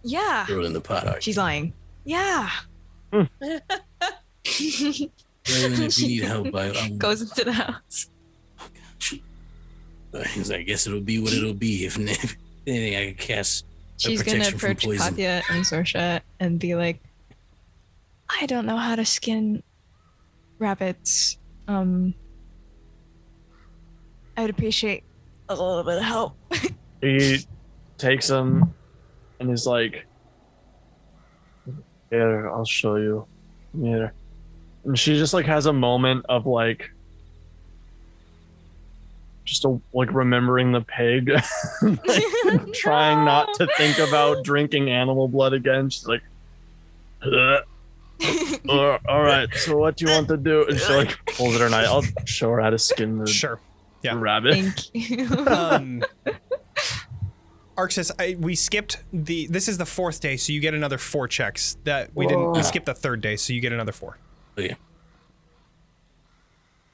Yeah. Throw it in the pot. Archie. She's lying. Yeah. Leilyn, if you need help, I'll goes into the house. Oh gosh. He's like, I guess it'll be what it'll be. If anything, I can cast. She's gonna approach Katya and Sorsha and be like, "I don't know how to skin rabbits. I'd appreciate a little bit of help." He takes them and is like, "Here, I'll show you. Here." And she just like has a moment of like just like remembering the pig, like, trying not to think about drinking animal blood again. She's like, all right, so what do you want to do? And she like pulls at her knife. I'll show her how to skin the rabbit. Thank you. Arxes, we skipped this is the 4th day, so you get another 4 checks. We skipped the 3rd day, so you get another 4. Okay.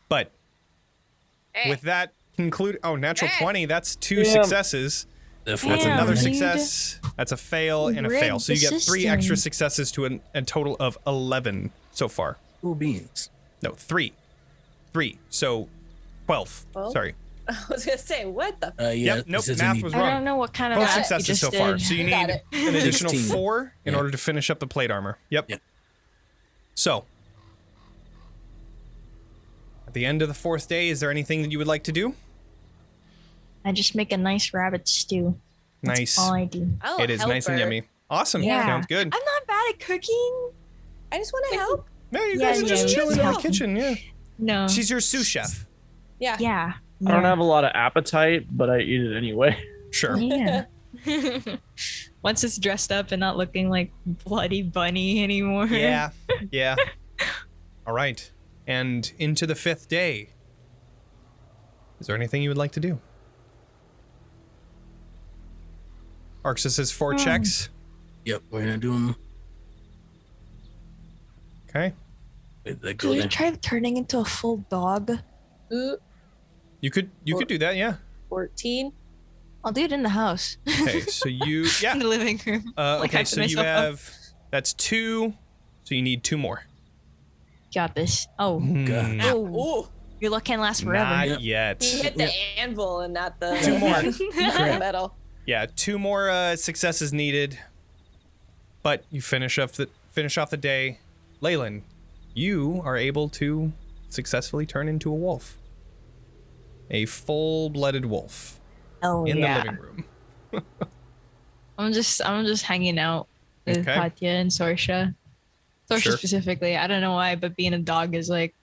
But with that conclude, natural 20, that's 2 successes. That's another dude. success. That's a fail and a fail. So you get 3 extra successes to a total of 11 so far. Cool beans. No, 3. 3. So 12. Well, Sorry. I was gonna say, what the? Yep. Nope. Math was I wrong. don't know what kind of Both math you successes just so far. did. So you need Got an it. additional 16. 4 in order to finish up the plate armor. Yep. So at the end of the 4th day, is there anything that you would like to do? I just make a nice rabbit stew. That's Nice. all I do. Oh, It is nice and yummy. Awesome. Yeah. Sounds good. I'm not bad at cooking. I just want to help. No, you Yeah, guys are yeah, just we chilling just in the help. kitchen. Yeah. No. She's your sous chef. Yeah. Yeah. I don't have a lot of appetite, but I eat it anyway. Sure. Yeah. Once it's dressed up and not looking like bloody bunny anymore. Yeah. Yeah. All right. And into the 5th day. Is there anything you would like to do? Arxes has 4 checks. Yep, we're gonna do them. Okay. Wait, that Could go we there. try turning into a full dog? Ooh, You could do that, yeah. 14. I'll do it in the house. Okay, so you In the living room. Like, okay, hyping so you myself up. have that's 2. So you need 2 more. Got this. Oh. God. Ooh, Your luck can't last forever. Not yet. he hit the anvil and not the 2 more. not the metal. Yeah, 2 more successes needed. But you finish off the day. Leilyn, you are able to successfully turn into a wolf. A full-blooded wolf Oh in yeah. the living room. I'm just hanging out with Okay. Katya and Sorsha. Sorsha Sure. specifically. I don't know why, but being a dog is like,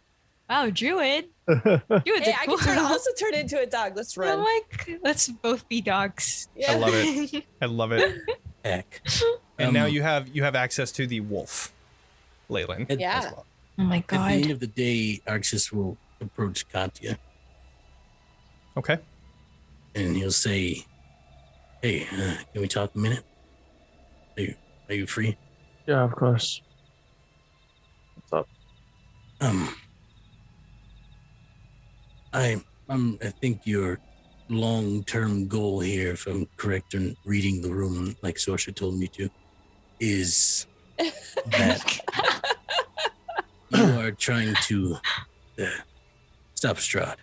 wow, druid. Druids Hey, are I cool. can also turn into a dog. Let's run. I'm like, let's both be dogs. Yeah. I love it. I love it. Heck. And now you have access to the wolf, Leilyn. Yeah. As well. Oh my At the end god. of the day, Arxes will approach Katya Okay. and he'll say, "Hey, can we talk a minute? Are you free?" Yeah, of course. What's up? I think your long-term goal here, if I'm correct in reading the room like Sorsha told me to, is that you are trying to stop Strahd.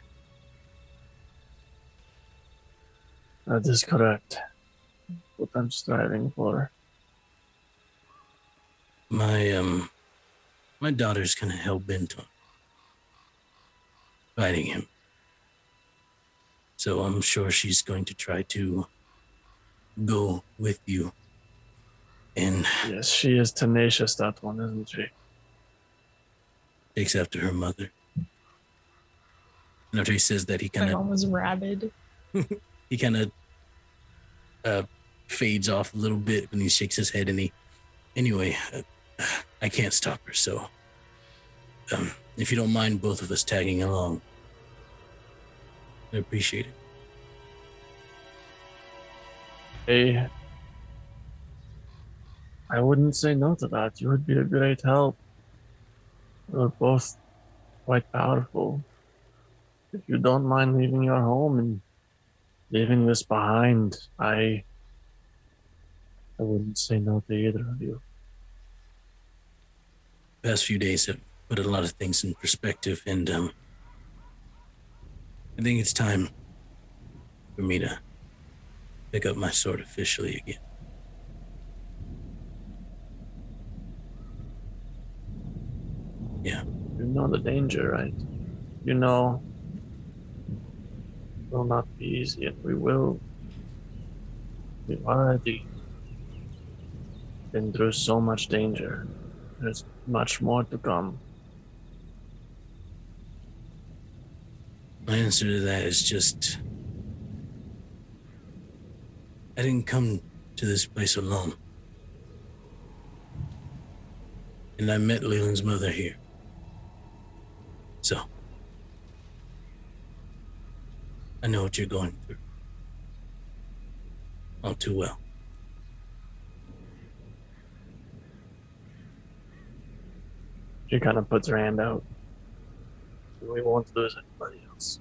That is correct. What I'm striving for. My daughter's kind of hell-bent on fighting him. So I'm sure she's going to try to go with you. And Yes, she is tenacious, that one, isn't she? takes after her mother. And after he says that, he My kind mom was rabid. of fades off a little bit when he shakes his head. And anyway, I can't stop her. So if you don't mind both of us tagging along, I appreciate it. Hey, I wouldn't say no to that. You would be a great help. We're both quite powerful. If you don't mind leaving your home and leaving this behind, I wouldn't say no to either of you. Past few days have put a lot of things in perspective, and I think it's time for me to pick up my sword officially again. Yeah. You know the danger, right? You know it will not be easy, and we've already been through so much danger. There's much more to come. My answer to that is just, I didn't come to this place alone. And I met Leilyn's mother here. So, I know what you're going through. All too well. She kind of puts her hand out. We won't lose anybody else.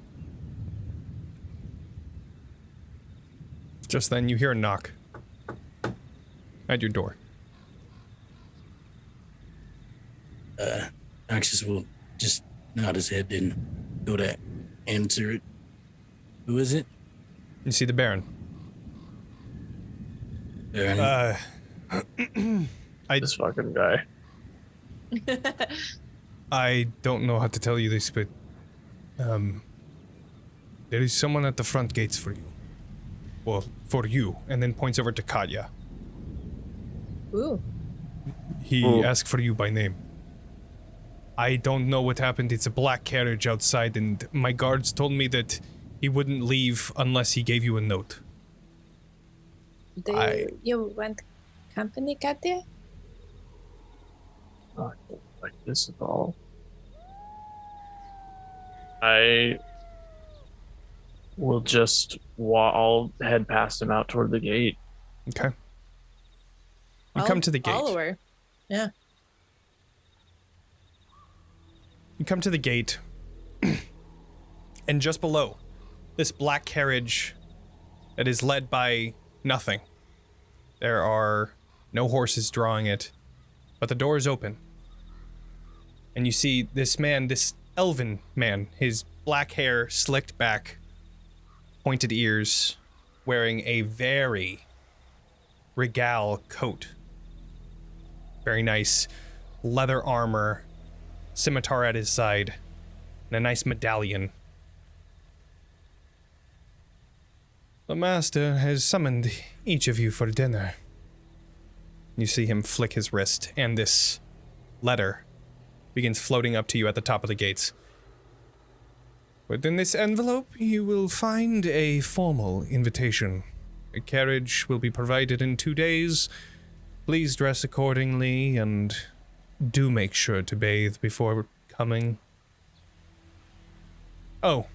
Just then you hear a knock at your door. Arxes will just nod his head and go to answer it. Who is it? You see the Baron. Baron. This fucking guy. I don't know how to tell you this, but there is someone at the front gates for you. Well, for you, and then points over to Katya. Ooh. He asked for you by name. I don't know what happened. It's a black carriage outside, and my guards told me that he wouldn't leave unless he gave you a note. You want company, Katya? I don't like this at all. I will just I'll head past him out toward the gate. Okay. You come to the gate. Follower. Yeah. You come to the gate, and just below, this black carriage that is led by nothing. There are no horses drawing it, but the door is open. And you see this man, this elven man, his black hair slicked back, pointed ears, wearing a very regal coat. Very nice leather armor, scimitar at his side, and a nice medallion. The master has summoned each of you for dinner. You see him flick his wrist, and this letter begins floating up to you at the top of the gates. Within this envelope, you will find a formal invitation. A carriage will be provided in 2 days. Please dress accordingly, and do make sure to bathe before coming. Oh.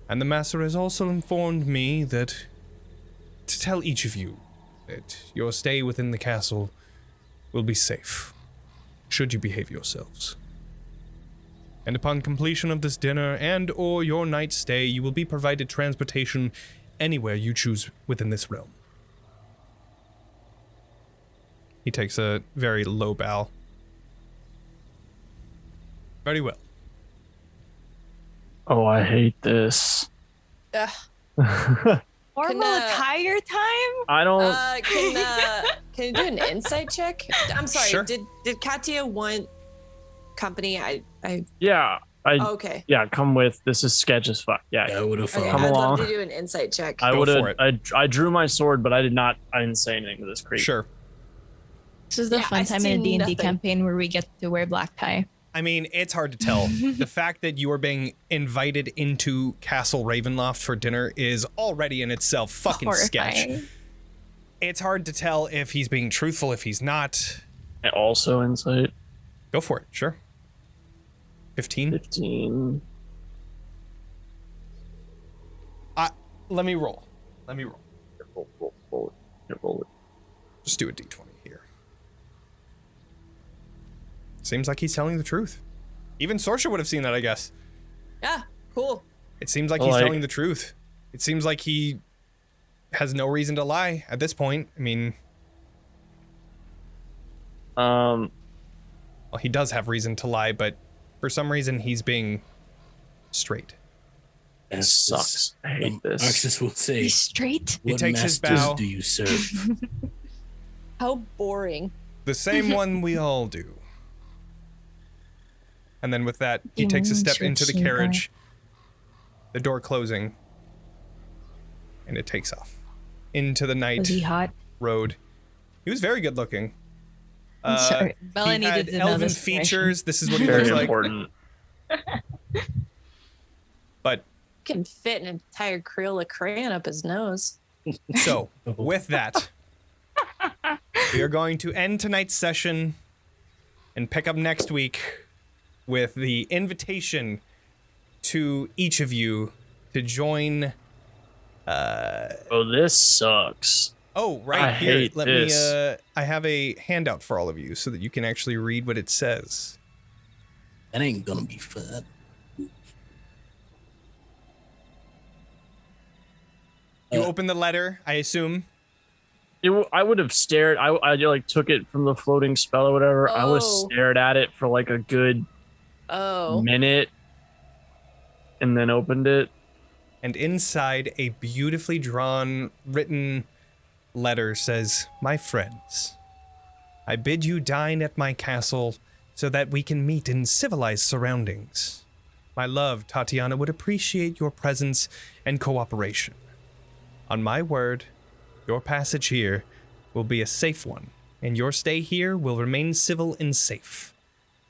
And the master has also informed me that to tell each of you that your stay within the castle will be safe, should you behave yourselves. And upon completion of this dinner and or your night's stay, you will be provided transportation anywhere you choose within this realm. He takes a very low bow. Very well. Oh, I hate this. Formal attire time? I don't. Can you do an insight check? I'm sorry. Sure. Did Katya want company? Yeah. Okay. Yeah, come with. This is sketch as fuck. Yeah. I would have Okay, Come I'd along. love to do an insight check. I Go would for have. it. I drew my sword, but I didn't say anything to this creature. Sure. This is the Yeah, fun I time see in a D&D nothing. campaign where we get to wear black tie. I mean, it's hard to tell. The fact that you are being invited into Castle Ravenloft for dinner is already in itself fucking sketch. Horrifying. It's hard to tell if he's being truthful, if he's not. And also insight. Go for it, sure. 15? 15. Let me roll. Roll it. Just do a d20 here. Seems like he's telling the truth. Even Sorsha would have seen that, I guess. Yeah, cool. It seems like he's telling the truth. It seems like he has no reason to lie at this point. I mean, well, he does have reason to lie, but for some reason he's being straight. This sucks. I hate this. Arxes will say, He's straight. He what takes his masters bow. do you serve? How boring. The same one we all do. And then with that, he takes a step into the carriage, the door closing, and it takes off into the night Was he hot? road. He was very good looking. I'm sorry. Bella He needed had to know elven this information. features. This is what he Very looks like. important. But Can fit an entire Crayola crayon up his nose. so, with that, we are going to end tonight's session and pick up next week with the invitation to each of you to join. Oh, this sucks. Oh, right I here. hate Let this. me. I have a handout for all of you so that you can actually read what it says. That ain't gonna be fun. You open the letter, I assume. I would have stared. I like took it from the floating spell or whatever. I would have stared at it for like a good minute, and then opened it. And inside, a beautifully drawn, written letter says, "My friends, I bid you dine at my castle so that we can meet in civilized surroundings. My love, Tatiana, would appreciate your presence and cooperation. On my word, your passage here will be a safe one, and your stay here will remain civil and safe.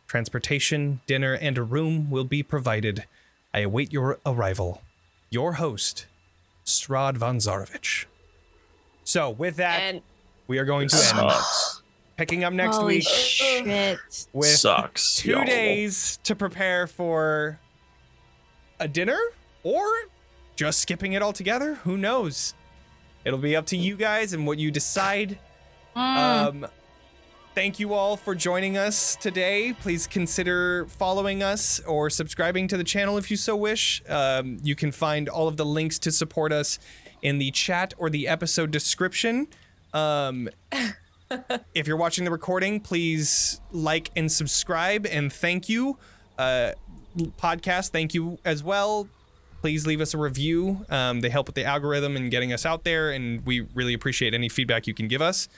Transportation, dinner, and a room will be provided. I await your arrival. Your host, Strahd von Zarovich." So, with that, we are going to end. Picking up next week with 2 days to prepare for a dinner, or just skipping it altogether. Who knows? It'll be up to you guys and what you decide. Thank you all for joining us today. Please consider following us or subscribing to the channel if you so wish. You can find all of the links to support us in the chat or the episode description. If you're watching the recording, please like and subscribe, and thank you. Podcast, thank you as well. Please leave us a review. They help with the algorithm and getting us out there, and we really appreciate any feedback you can give us.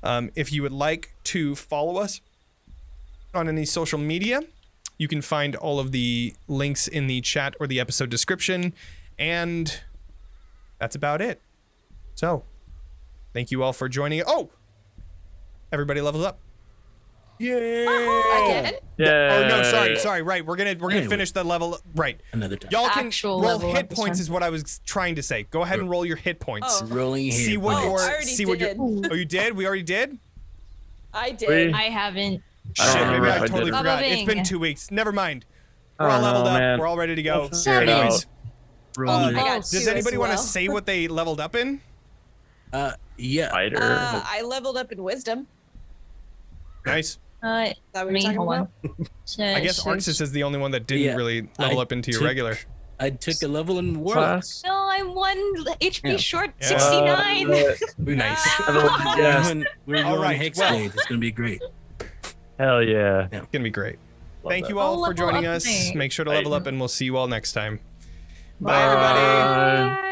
If you would like to follow us on any social media, you can find all of the links in the chat or the episode description, and that's about it. So, thank you all for joining. Oh! Everybody levels up. Again? Yeah. Oh no, sorry. Right, we're gonna finish the level. Right. Another time. Y'all can Actual roll level hit up this points. time. Is what I was trying to say. Go ahead and roll your hit points. Rolling hit See what points. your. I already See what your. did. Oh, you did? We already did. I did. I haven't. I don't Shit, remember maybe if I I totally did. forgot. It's been Leveling. 2 weeks. Never mind. I We're all don't know, leveled up. man. We're all ready to go. Figure it Anyways, out. Rolling I it. got does two anybody as want to well. say what they leveled up in? Yeah. Fighter. I leveled up in wisdom. Nice. Is that what you're talking Hold about? on. I guess Arxes is the only one that didn't Yeah, really level up into your took- regular. I took a level in Warlock. Class. No, I'm 1 HP Yeah. short. Yeah. 69. Nice. We're All going right, Hexblade. It's gonna be great. Hell yeah. It's gonna be great. Love Thank that. you all Oh, for level joining up us. me. Make sure to Bye. level up, and we'll see you all next time. Bye everybody. Bye.